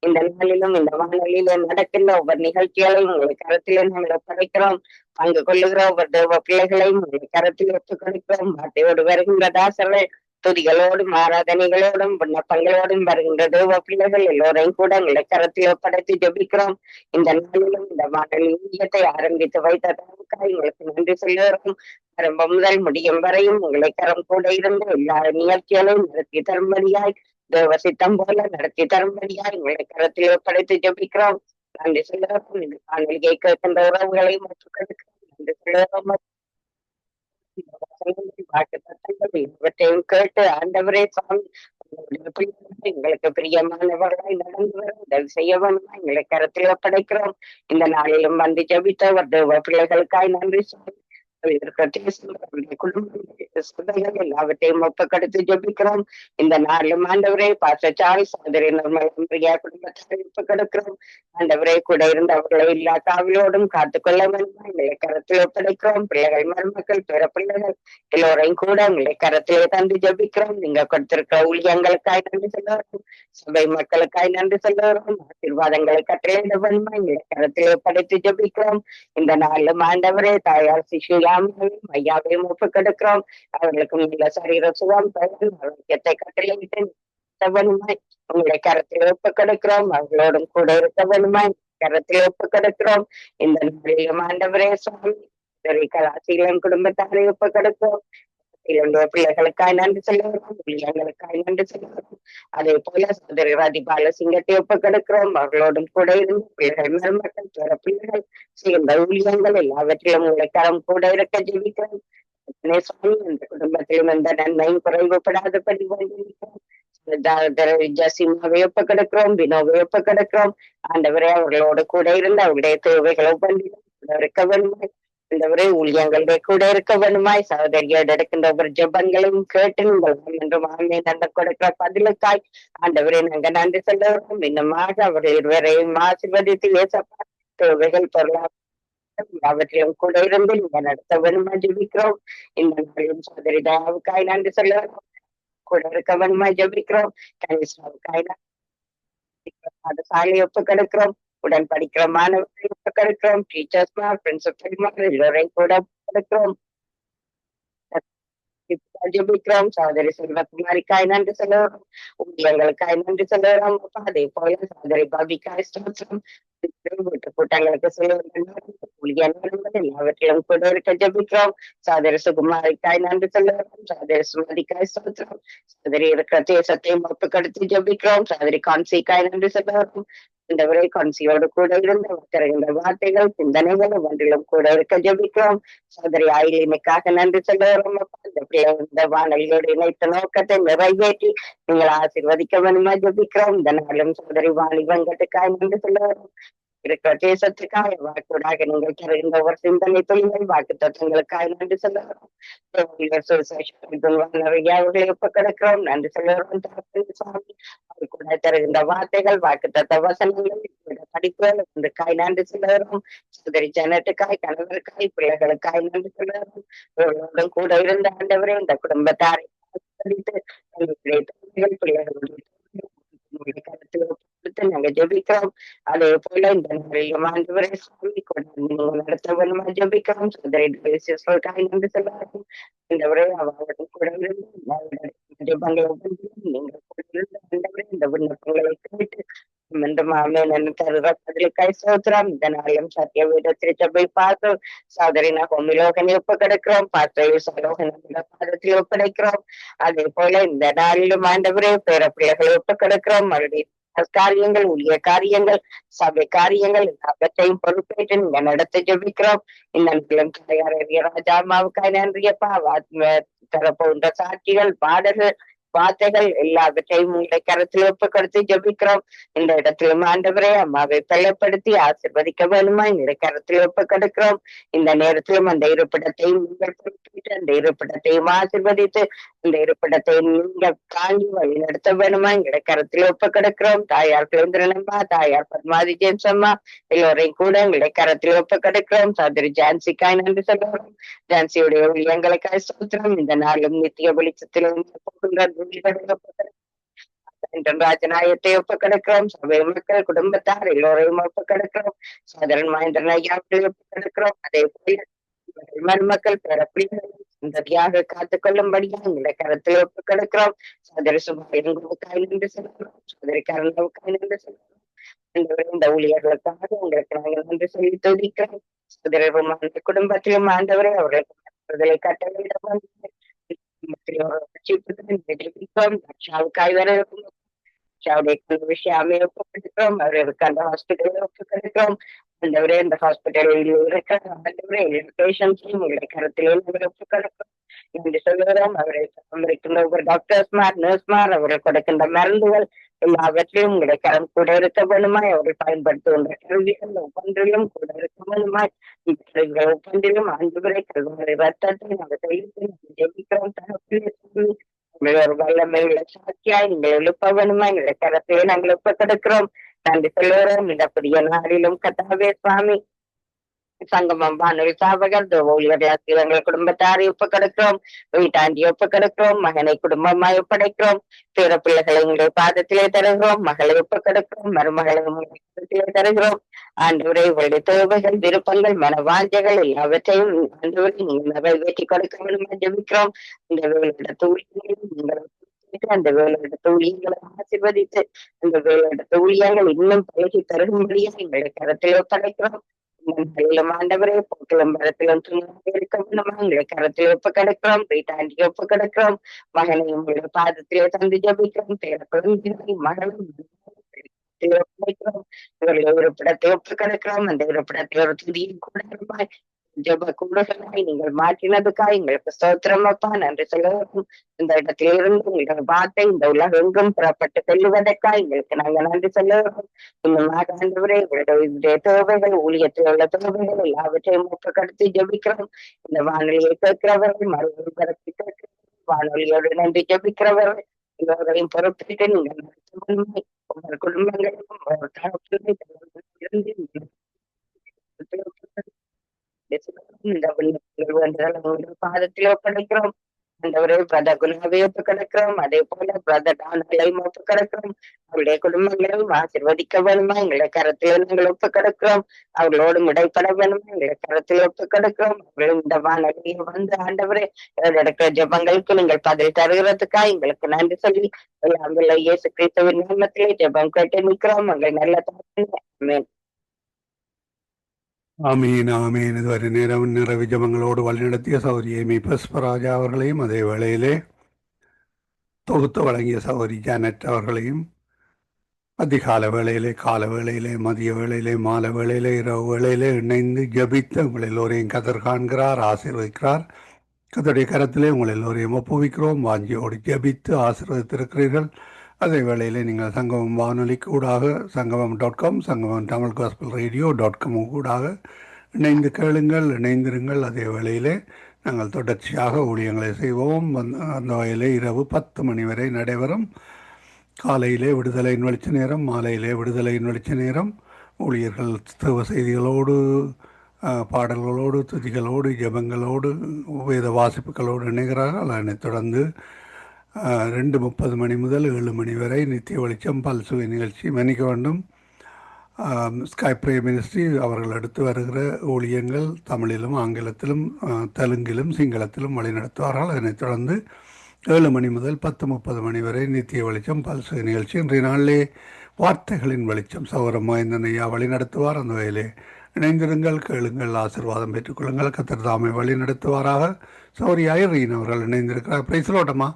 இந்த நாளிலும் இந்த வானொலியில நடக்கின்ற ஒவ்வொரு நிகழ்ச்சிகளையும் உங்களை கருத்திலே நாங்கள் ஒப்படைக்கிறோம். பங்கு கொள்ளுகிற ஒவ்வொரு தேவ பிள்ளைகளையும் உங்களை கருத்தில் ஒத்துக் கொடுக்கிறோம். வார்த்தையோடு வருகின்ற தாசர்கள் துதிகளோடும் ஆராதனைகளோடும் விண்ணப்பங்களோடும் வருகின்ற தேவ பிள்ளைகள் எல்லோரையும் கூட எங்களை கரத்தில் ஒப்படைத்து ஜெபிக்கிறோம். இந்த நாளிலும் இந்த வானொலி ஊழியத்தை ஆரம்பித்து வைத்ததற்காக எங்களுக்கு நன்றி சொல்லுகிறோம். ஆரம்பம் முதல் முடியும் வரையும் உங்களை கரம் கூட இருந்து எல்லா நிகழ்ச்சிகளையும் நடத்தி தரும்படியாய் தேவ சித்தம் போல நடத்தி தரும்படியாய் எங்களை கரத்தில் ஒப்படைத்து ஜெபிக்கிறோம். நன்றி சொல்லுகிறோம். இந்த வானொலியை கேட்கின்ற உறவுகளையும் நன்றி சொல்லுகிறோம். இவற்றையும் கேட்டு ஆண்டவரே சாமி எங்களுக்கு பிரியமானவர்களாய் நடந்து வர உதவி செய்ய வேண்டுமா எங்களை கருத்தில் ஒப்படைக்கிறோம். இந்த நாளிலும் வந்து ஜெபித்த தேவ பிள்ளைகளுக்காய் நன்றி சொல்லி குடும்பங்கள் எல்லாவற்றையும் ஒப்பக்கடுத்து ஜபிக்கிறோம். இந்த நாளிலும் ஆண்டவரே பாசச்சால் சகோதரி நிர்மலையா குடும்பத்தை ஒப்பக்கெடுக்கிறோம். ஆண்டவரே கூட இருந்து அவர்களை எல்லா காவலோடும் காத்துக்கொள்ள வேண்டும். எங்களை கரத்தில் ஒப்படைக்கிறோம். பிள்ளைகள் மருமக்கள் பிற பிள்ளைகள் எல்லோரையும் கூட உங்களை கரத்திலே தந்து ஜபிக்கிறோம். நீங்க கொடுத்திருக்கிற ஊழியங்களுக்காய் நன்றி சொல்லுவோம். சபை மக்களுக்காய் நன்றி சொல்லுவோம். ஆசீர்வாதங்களை கட்டளையிட வேண்டுமா எங்களை கரத்திலே ஒப்படைத்து ஜபிக்கிறோம். இந்த நாளிலும் ஆண்டவரே தாயார் சிசுயாமையும் ஐயாவையும் ஒப்புக்கெடுக்கிறோம். அவர்களுக்கு நல்ல சரீர சுகம் ஆரோக்கியத்தை கட்டளையிட்டு வேணுமாய் உங்களை கரத்தில் ஒப்புக்கெடுக்கிறோம். அவர்களோடும் கூட இருக்க வேணுமாய் கரத்தில் ஒப்புக்கெடுக்கிறோம். இந்த நாளிலும் ஆண்டவரே சுவாமி கலாசீலம் குடும்பத்தாரை ஒப்புக்கெடுக்கிறோம். பிள்ளைகளுக்காய் நன்றி சொல்லுகிறோம். பிள்ளைகளுக்காய் நன்றி சொல்லுகிறோம். அதே போல சகோதரி ராதிபால சிங்கத்தை ஒப்புக்கெடுக்கிறோம். அவர்களோடும் கூட இருந்து பிள்ளைகள் மருமக்கள் பிற பிள்ளைகள் சேர்ந்த ஊழியங்கள் எல்லாவற்றிலும் உங்களை கரம் கூட இருக்க ஜெபிக்கிறோம். சுவாமி இந்த குடும்பத்திலும் எந்த நன்மையும் குறைவுபடாதபடி வேண்டியிருக்கிறோம். ஜசிமாவை ஒப்புக்கெடுக்கிறோம். வினோவை ஒப்புக்கெடுக்கிறோம். ஆண்டவரே அவர்களோடு கூட இருந்து அவருடைய தேவைகளை இருக்க வேண்டுமாய் ஆண்டவரே ஊழியங்களுடைய கூட இருக்க வேண்டுமாய் சகோதரியோடு எடுக்கின்ற ஒவ்வொரு ஜபங்களையும் கேட்டு நீங்கள் என்று மாமே நன்மை கொடுக்கிற பதிலுக்காய் ஆண்டவரே நாங்க நன்றி சொல்லுவோம். இன்னமாக அவர்கள் இருவரையும் ஆசீர்வதித்து ஏசப்பா தேவைகள் பொருளாதார அவற்றையும் கூட இருந்து நீங்க நடத்த வேணுமா ஜெபிக்கிறோம். இந்த நாளையும் சகோதரி தாவுக்காய் நன்றி சொல்லுவோம். கூட இருக்க வேணுமா ஜெபிக்கிறோம். கனிஷ்டாவுக்காய் சாலை ஒப்புக்கெடுக்கிறோம். உடன் படிக்கிற மாணவர்களை ஒப்புக்கெடுக்கிறோம். டீச்சர்ஸ்மா பிரின்சிபல் எல்லோரையும் கூட ஒப்புக்கெடுக்கிறோம். ஜெபிக்கிறோம். சகோதரி செல்வகுமாரிக்காய் நன்றி சொல்லுவோம். ஊழியங்களுக்காய் நன்றி சொல்லுவோம். அதே போல சகோதரி பாபிக்காய் ஸ்தோத்திரம். வீட்டு கூட்டங்களுக்கு ஊழியர்கள் எல்லாவற்றையும் கூட இருக்க ஜெபிக்கிறோம். சகோதரி சுகுமாரிக்காய் நன்றி சொல்லுவோம். சகோதரி சுமதிக்காய் ஸ்தோத்திரம். சகோதரி இருக்கிற தேசத்தையும் ஒப்புக்கெடுத்து ஜெபிக்கிறோம். சகோதரி கான்சிக்காய் நன்றி சொல்லுவோம். இந்த உரை கான்சியோடு கூட இருந்து தருகின்ற வார்த்தைகள் சிந்தனைகள் ஒன்றிலும் கூட இருக்க ஜெபிக்கிறோம். சகோதரி ஆயிலினுக்காக நன்றி சொல்லுவோம். இந்த வானொலியோடு இணைத்த நோக்கத்தை நிறைவேற்றி நீங்கள் ஆசீர்வதிக்க வேணுமா ஜெபிக்கிறோம். இந்த நாளும் சகோதரி வாணி வெங்கட்டுக்காய் நன்றி சொல்லுவோம். இருக்கிற தேசத்துக்காக வாக்குடாக நீங்கள் தருகின்ற ஒரு சிந்தனை தொழில்கள் வாக்கு தத்துவங்களுக்காக நன்றி சொல்லுகிறோம். அவர்களை ஒப்புக்கெடுக்கிறோம். நன்றி சொல்லுகிறோம். சுவாமி அவர் கூட தருகின்ற வார்த்தைகள் வாக்கு தத்துவ வசனங்கள் படிப்புகள் ஒன்றுக்காய் நன்றி சொல்லுகிறோம். சகோதரி ஜனத்துக்காய் கணவருக்காய் பிள்ளைகளுக்காய் நன்றி சொல்லுகிறோம். இவர்களுடன் கூட இருந்த ஆண்டவரே இந்த குடும்பத்தாரை பிள்ளைகளுடைய நாங்க ஜெபிக்கிறோம். அதே போல இந்த ஆண்டவரே சுவாமி நடத்த வேணுமா ஜெபிக்கிறோம். சகோதரி நன்றி சொல்லுவோம். இந்த உரை அவர்களுடன் கூட ஜெபங்களை நீங்கள் இந்த விண்ணப்பங்களை கேட்டு இந்த நாளையும் சத்திய வேத திருச்சபை பார்த்து சகோதரி நகோமிலோகனை ஒப்புக்கெடுக்கிறோம். பாதத்தில் ஒப்படைக்கிறோம். அதே போல இந்த நாளிலும் ஆண்டவரே பேர பிள்ளைகளை ஒப்புக்கெடுக்கிறோம். மறுபடியும் காரியங்கள் ஊழிய காரியங்கள் சபை காரியங்கள் எல்லாவற்றையும் பொறுப்பேற்று நீங்க நடத்த ஜெபிக்கிறோம். இந்த ராஜாமாவுக்காய் நன்றியப்பா தரப்போன்ற சாட்சிகள் பாடல்கள் வார்த்தைகள் எல்லாவற்றையும் உங்களை கருத்தில் ஒப்புக்கொடுத்து ஜெபிக்கிறோம். இந்த இடத்திலும் ஆண்டவரே அம்மாவை பலப்படுத்தி ஆசீர்வதிக்க வேணுமா இந்த கருத்தில் ஒப்புக்கொடுக்கிறோம். இந்த நேரத்திலும் அந்த இருப்பிடத்தையும் நீங்கள் பொறுப்பிட்டு அந்த இருப்பிடத்தையும் ஆசீர்வதித்து இந்த இருப்பிடத்தை நீங்க தாண்டி வழி நடத்த வேணுமா எங்களை கருத்தில் ஒப்புக்கொடுக்கிறோம். தாயார் குழந்திரனம்மா தாயார் பத்மாதி ஜேம்ஸ் அம்மா எல்லோரையும் கூட எங்களை கருத்தில் ஒப்புக்கொடுக்கிறோம். சகோதரி ஜான்சிக்காய் நன்றி சொல்லுவோம். ஜான்சியுடைய ஊழியங்களுக்காய் ஸ்தோத்திரம். இந்த நாளும் நித்திய வெளிச்சத்திலும் ராஜநாயகத்தை ஒப்புக்கெடுக்கிறோம். சபை மக்கள் குடும்பத்தார் எல்லோரையும் ஒப்புக்கெடுக்கிறோம். சோதரன் மகேந்திரன் ஐயாவை ஒப்புக்கெடுக்கிறோம். அதே போல மருமக்கள் பிறப்பிள்ளைகள் சந்ததியாக காத்துக் கொள்ளும்படியா எங்களை கருத்தில் ஒப்புக்கெடுக்கிறோம். சோதரி சுபாய் நின்று செல்கிறோம். சோதரி கருணாவுக்காய் நின்று செல்கிறோம். இந்த ஊழியர்களுக்காக உங்களுக்கு நாங்கள் நன்றி சொல்லி துதிக்கிறோம். சோதரி குடும்பத்திலும் ஆண்டவரை அவர்களுக்கு கட்டளையிட விஷயமே ஒப்புக்கொடுக்கிறோம். அவர்களுக்கு அந்த ஹாஸ்பிட்டலை ஒப்புக்கொடுக்கிறோம். ஆண்டவரே இந்த ஹாஸ்பிட்டலில் இருக்கிற பேஷண்ட்ஸையும் உங்களுடைய கருத்திலே ஒப்புக்கொடுக்கிறோம் என்று சொல்லுகிறோம். அவரை இருக்கின்ற ஒவ்வொரு டாக்டர்ஸ்மார் நர்ஸ்மார் அவர்கள் கொடுக்கின்ற மருந்துகள் எல்லாவற்றையும் உங்களுடைய கரம் கூட இருக்க வேணுமாய் அவர்கள் பயன்படுத்துகின்ற கருவிகள் ஒவ்வொன்றிலும் கூட இருக்க வேணுமாய் இக்கருவிகள் ஒவ்வொன்றிலும் ஆண்டுகளை கருவுடைய ரத்தத்தை நாங்கள் தெளித்து ஜெபிக்கிறோம். ஒரு வல்லமையுள்ள சாட்சியாய் நீங்கள் எழுப்ப வேணுமா எங்களுடைய கரத்தையே நாங்கள் ஒப்ப கொடுக்கிறோம். நன்றி சொல்லுகிறோம். இந்த புதிய நாளிலும் கர்த்தாவே சுவாமி சங்கமம் வானொலி சாவகர் எங்கள் குடும்பத்தாரை ஒப்பு கொடுக்கிறோம். வீட்டாண்டி ஒப்பு கொடுக்கிறோம். மகனை குடும்பமாய் ஒப்படைக்கிறோம். பேர பிள்ளைகளை உங்களுடைய பாதத்திலே தருகிறோம். மகளை ஒப்பு கொடுக்கிறோம். மருமகளை உங்களுடைய பாதத்திலே தருகிறோம். ஆண்டவரை உங்களுடைய தேவைகள் விருப்பங்கள் மனவாஞ்சைகள் எல்லாவற்றையும் ஆண்டவரை நீங்கள் நிறைவேற்றி கொடுக்க வேண்டும் ஜெபிக்கிறோம். இந்த வேலையோட தூழியங்களையும் அந்த வேலையோட தூழியங்களை ஆசீர்வதித்து அந்த வேலையோட தூழியங்கள் இன்னும் பழகி தரும்படியாக எங்களுடைய கரத்திலே ஒப்படைக்கிறோம். ஆண்டவரே போக்கிலும் மரத்திலும் இருக்க வேண்டுமா எங்களை கரத்தில் ஒப்பு கிடக்கிறோம். வீட்டாண்டி ஒப்பு கிடக்கிறோம். மகனை உங்களுடைய பாதத்திலே தந்து ஜபிக்கிறோம். பேரப்படும் மகளும் ஒப்படைக்கிறோம். இவர்களை ஒரு படத்தை ஒப்பு கிடக்கிறோம். அந்த ஒரு படத்தை ஒரு துதியும் கூட ஜப கூடுதலாய் நீங்கள் மாற்றினதுக்காக எங்களுக்கு ஸ்தோத்திரம் அப்பா. நன்றி சொல்லுவோம். இந்த இடத்திலிருந்து உங்களுடைய வார்த்தை இந்த உலகெங்கும் புறப்பட்டு செல்லுவதற்காக எங்களுக்கு நாங்கள் நன்றி சொல்லுவோம். இன்னும் ஆண்டவரே இவருடைய தேவைகள் ஊழியத்தில் உள்ள தேவைகள் எல்லாவற்றையும் ஒப்புக்கடுத்து ஜபிக்கிறோம். இந்த வானொலியை கேட்கிறவர்கள் மறுபடியும் பரப்பி கேட்கிறவர்கள் வானொலியோடு நன்றி ஜபிக்கிறவர்கள் இவர்களையும் பொறுப்பிட்டு நீங்கள் ஒவ்வொரு குடும்பங்களுக்கும் ஒரு பாதத்தில் ஒப்படைக்கிறோம். ஆண்டவரே பிரதர் குணாவை ஒப்பு கிடக்கிறோம். அதே போல பிரதர் டானலையும் ஒப்பு கிடக்கிறோம். அவருடைய குடும்பங்களையும் ஆசீர்வதிக்க வேணுமா எங்களை கரத்தில் நாங்கள் ஒப்பு கிடக்கிறோம். அவர்களோடு இடைப்பட வேணுமா எங்களை கரத்தில் ஒப்பு கிடக்கிறோம். அவர்கள் இந்த வானொலியை வந்து ஆண்டவரே நடக்கிற ஜபங்களுக்கு நீங்கள் பதில் தருகிறதுக்காக எங்களுக்கு நன்றி சொல்லி எல்லாம் இயேசு கிறிஸ்துவின் நாமத்திலே ஜபம் கேட்டு நிற்கிறோம். எங்கள் நல்ல தாமே ஆமீன் ஆமீன். இதுவரை நேரம் நிறைவு ஜபங்களோடு வழிநடத்திய சௌரி ஏமி பஸ்பராஜா அவர்களையும் அதே வேளையிலே தொகுத்து வழங்கிய சௌரி ஜானட் அவர்களையும் அதிகால வேளையிலே கால வேளையிலே மதிய வேளையிலே மாலை வேளையிலே இரவு வேளையிலே இணைந்து ஜபித்து உங்கள் எல்லோரையும் கதர் காண்கிறார், ஆசீர்வதிக்கிறார். கதருடைய கரத்திலே உங்கள் எல்லோரையும் ஒப்புவிக்கிறோம். வாஞ்சியோடு ஜபித்து ஆசீர்வதித்திருக்கிறீர்கள். அதே வேளையிலே நீங்கள் சங்கமம் வானொலி கூடாக சங்கமம்.com சங்கமம் தமிழ் காஸ்பல் ரேடியோ.com கூடாக இணைந்து கேளுங்கள், இணைந்திருங்கள். அதே வேளையிலே நாங்கள் தொடர்ச்சியாக ஊழியங்களை செய்வோம். அந்த வகையிலே இரவு 10 மணி வரை நடைபெறும். காலையிலே விடுதலையின் வெளிச்ச நேரம், மாலையிலே விடுதலையின் வெளிச்ச நேரம். ஊழியர்கள் தேவ செய்திகளோடு பாடல்களோடு துதிகளோடு ஜபங்களோடு வேத வாசிப்புகளோடு இணைகிறார்கள். அதனைத் தொடர்ந்து 2:30 மணி முதல் 7 மணி வரை நித்திய வெளிச்சம் பல்சுவை நிகழ்ச்சி மன்னிக்க வேண்டும். ஸ்கை ப்ரே மினிஸ்ட்ரி அவர்கள் எடுத்து வருகிற ஊழியங்கள் தமிழிலும் ஆங்கிலத்திலும் தெலுங்கிலும் சிங்களத்திலும் வழிநடத்துவார்கள். அதனைத் தொடர்ந்து 7 மணி முதல் 10:30 மணி வரை நித்திய வெளிச்சம் பல்சுவை நிகழ்ச்சி. இன்றைய நாளிலே வார்த்தைகளின் வெளிச்சம் சௌரம் வாய்ந்தன் ஐயா வழிநடத்துவார். அந்த வகையிலே இணைந்திருங்கள், கேளுங்கள், ஆசீர்வாதம் பெற்றுக்கொள்ளுங்கள். கர்த்தர் தாமே வழி நடத்துவாராக. சௌரி ஐரீன் அவர்கள் இணைந்திருக்கிறார். பிரைஸ்லோட்டமா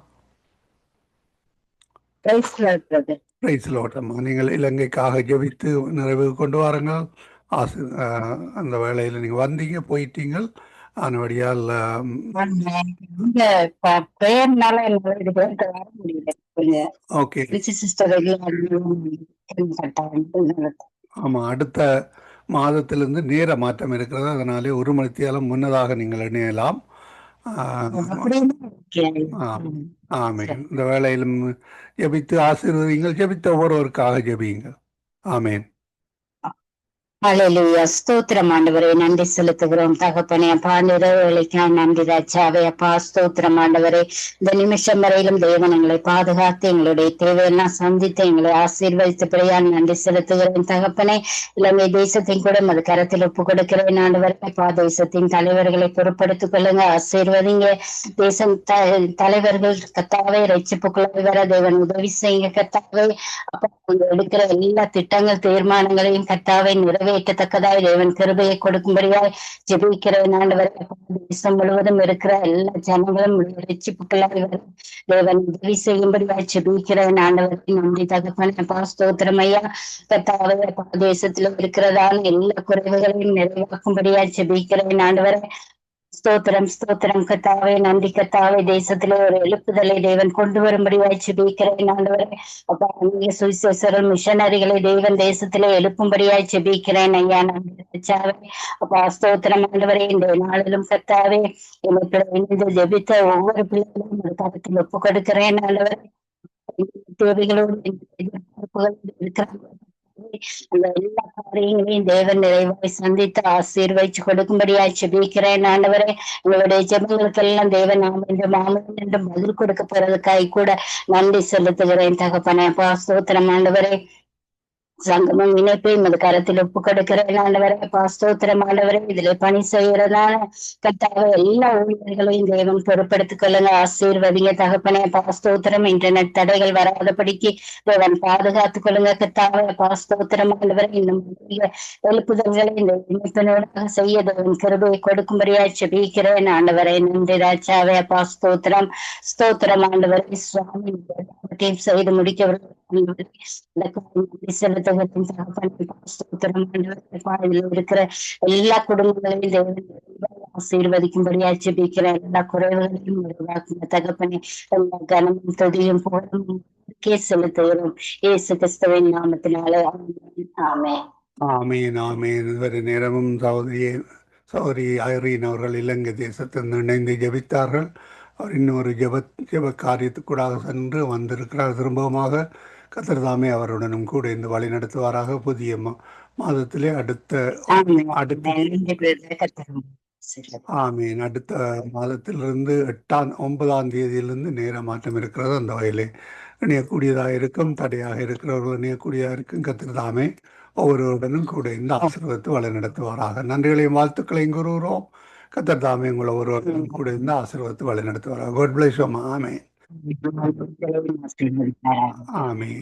பிரைஸ்லோட்டமா. நீங்கள் இலங்கைக்காக ஜெபித்து நிறைவு கொண்டு வாருங்கள். அந்த வேளையில் நீங்கள் வந்தீங்க போயிட்டீங்கள். ஆனபடியால் ஓகே. ஆமாம், அடுத்த மாதத்திலிருந்து நேர மாற்றம் இருக்கிறது. அதனாலே 1 மணித்தியாலம் முன்னதாக நீங்கள் இணையலாம். ஆமேன். இந்த வேளையிலும் ஜெபித்து ஆசீர்வதிங்கள். ஜெபித்த ஒவ்வொருவருக்காக ஜெபியுங்கள். ஆமேன். ஹல்லேலூயா. ஸ்தோத்திரம் ஆண்டவரே, நன்றி செலுத்துகிறோம் தகப்பனே. அப்பா நிறைவேளைக்காக நன்றி ராஜாவே. அப்பா ஸ்தோத்திரம் ஆண்டவரே. இந்த நிமிஷம் வரையிலும் தேவன் எங்களை பாதுகாத்து எங்களுடைய தேவையெல்லாம் சந்தித்து எங்களை ஆசீர்வதித்தபடியால் நன்றி செலுத்துகிறேன் தகப்பனே. இலங்கை தேசத்தின் கூட அது கரத்தில் ஒப்பு கொடுக்கிறேன் ஆண்டவரே. அப்பா தேசத்தின் தலைவர்களை பொறுப்படுத்திக் கொள்ளுங்க, ஆசீர்வதிங்க. தேசம் தலைவர்கள் கத்தாவே ரட்சிப்புக்குள்ள வர தேவன் உதவி செய்யுங்க கத்தாவே. அப்பா அவங்க எடுக்கிற எல்லா திட்டங்கள் தீர்மானங்களையும் கத்தாவை நிறைவேற்றத்தக்கதாய் தேவன் கிருபையை கொடுக்கும்படியாய் ஜெபிக்கிறேன் ஆண்டவரே. தேசம் முழுவதும் இருக்கிற எல்லா ஜனங்களும் ரட்சிப்புக்குள்ளாய் வர தேவன் உதவி செய்யும்படியாய் ஜெபிக்கிறேன் ஆண்டவரே. நன்றி தகப்பனே. அப்பா ஸ்தோத்திரம் ஐயா. கத்தாவே அப்பா தேசத்துல இருக்கிறதான எல்லா குறைவுகளையும் நிறைவாக்கும்படியாய் ஜெபிக்கிறேன் ஆண்டவரே. ஸ்தோத்திரம் ஸ்தோத்திரம் கத்தாவே, நன்றி கத்தாவே. தேசத்திலே ஒரு எழுப்புதலை தேவன் கொண்டு வரும்படியாய் செபிக்கிறேன் ஆண்டவரே. அப்பா, நீங்க சுவிசேஷர்கள் மிஷனரிகளை தேவன் தேசத்திலே எழுப்பும்படியாய் செபிக்கிறேன் ஐயா. நன்றி கத்தாவே. அப்பா ஸ்தோத்திரம் ஆண்டவரே. இந்த நாளிலும் கத்தாவே, எனக்கு இணைந்து ஜெபித்த ஒவ்வொரு பிள்ளைகளும் ஒரு கருத்தில் ஒப்பு கொடுக்கிறேன் ஆண்டவரே. தேவைகளோடு எதிர்பார்ப்புகள் இருக்கிறாங்க. அந்த எல்லா காரியங்களையும் தேவன் நிறைவாய் சந்தித்து ஆசீர்வதிச்சு கொடுக்கும்படியாய் செபிக்கிறேன் ஆண்டவரே. எங்களுடைய ஜெபங்களுக்கெல்லாம் தேவன் ஆமென் என்றும் பதில் கொடுக்க போறதுக்காய் கூட நன்றி செலுத்துகிறேன் தகப்பனே. அப்பா ஸ்தோத்திரம் ஆண்டவரே. சங்கமம் இணைப்பை இந்த கரத்தில் ஒப்பு கொடுக்கிறேன் ஆண்டவரே. ஸ்தோத்திரம் ஆண்டவரே. இதுல பணி செய்யறதான கத்தாவை எல்லா ஊழியர்களையும் தேவன் பொறுப்படுத்திக் கொள்ளுங்க, ஆசீர்வதிங்க தகப்பனே. ஸ்தோத்திரம். இன்டர்நெட் தடைகள் வராதபடிக்கு தேவன் பாதுகாத்துக் கொள்ளுங்க கத்தாவை. ஸ்தோத்திரம் ஆண்டவரே. இன்னும் எழுப்புதல்களை இந்த இணைப்பினோட செய்ய தேவன் கிருபையை கொடுக்கும்படியாய் செபிக்கிறேன் ஆண்டவரே. நன்றி ராஜாவே. ஸ்தோத்திரம் ஸ்தோத்திரம் ஆண்டவரே. சுவாமி செய்து முடிக்கவர்கள் இருக்கிற எல்லா குடும்பங்களையும் தேவன் ஆசீர்வதிக்கும்படியா ஜெபிக்கிற எல்லா குறைவுகளையும் தகப்பனே, எல்லா கனமும் தொதியும் போலும் செலுத்துகிறோம் இயேசு கிறிஸ்துவின் நாமத்தினாலே. ஆமென். ஆமீன் ஆமீன். இதுவரை நேரமும் சகோதரி ஐரீன் அவர்கள் இலங்கை தேசத்தில் இணைந்து ஜெபித்தார்கள். அவர் இன்னொரு ஜெப காரியத்துக்கூடாக சென்று வந்திருக்கிறார். திரும்பமாக கர்த்தர் தாமே அவருடனும் கூட இந்த வழி நடத்துவாராக. புதிய மாதத்திலே அடுத்த ஆமீன் அடுத்த மாதத்திலிருந்து 9ஆம் தேதியிலிருந்து நேர மாற்றம் இருக்கிறது. அந்த வகையிலே இணையக்கூடியதாக இருக்கும், தடையாக இருக்கிறவர்கள் இணையக்கூடியதாக இருக்கும். கர்த்தர் தாமே ஒவ்வொருவருடனும் கூட இந்த ஆசீர்வாதத்தை வழி நடத்துவாராக. நன்றிகளையும் வாழ்த்துக்களையும் கூறுகிறோம். கர்த்தர் தாமே உங்களை ஒருவருடன் கூட இந்த ஆசீர்வாதத்தை வழி நடத்துவாராக. God bless you. Amen amen.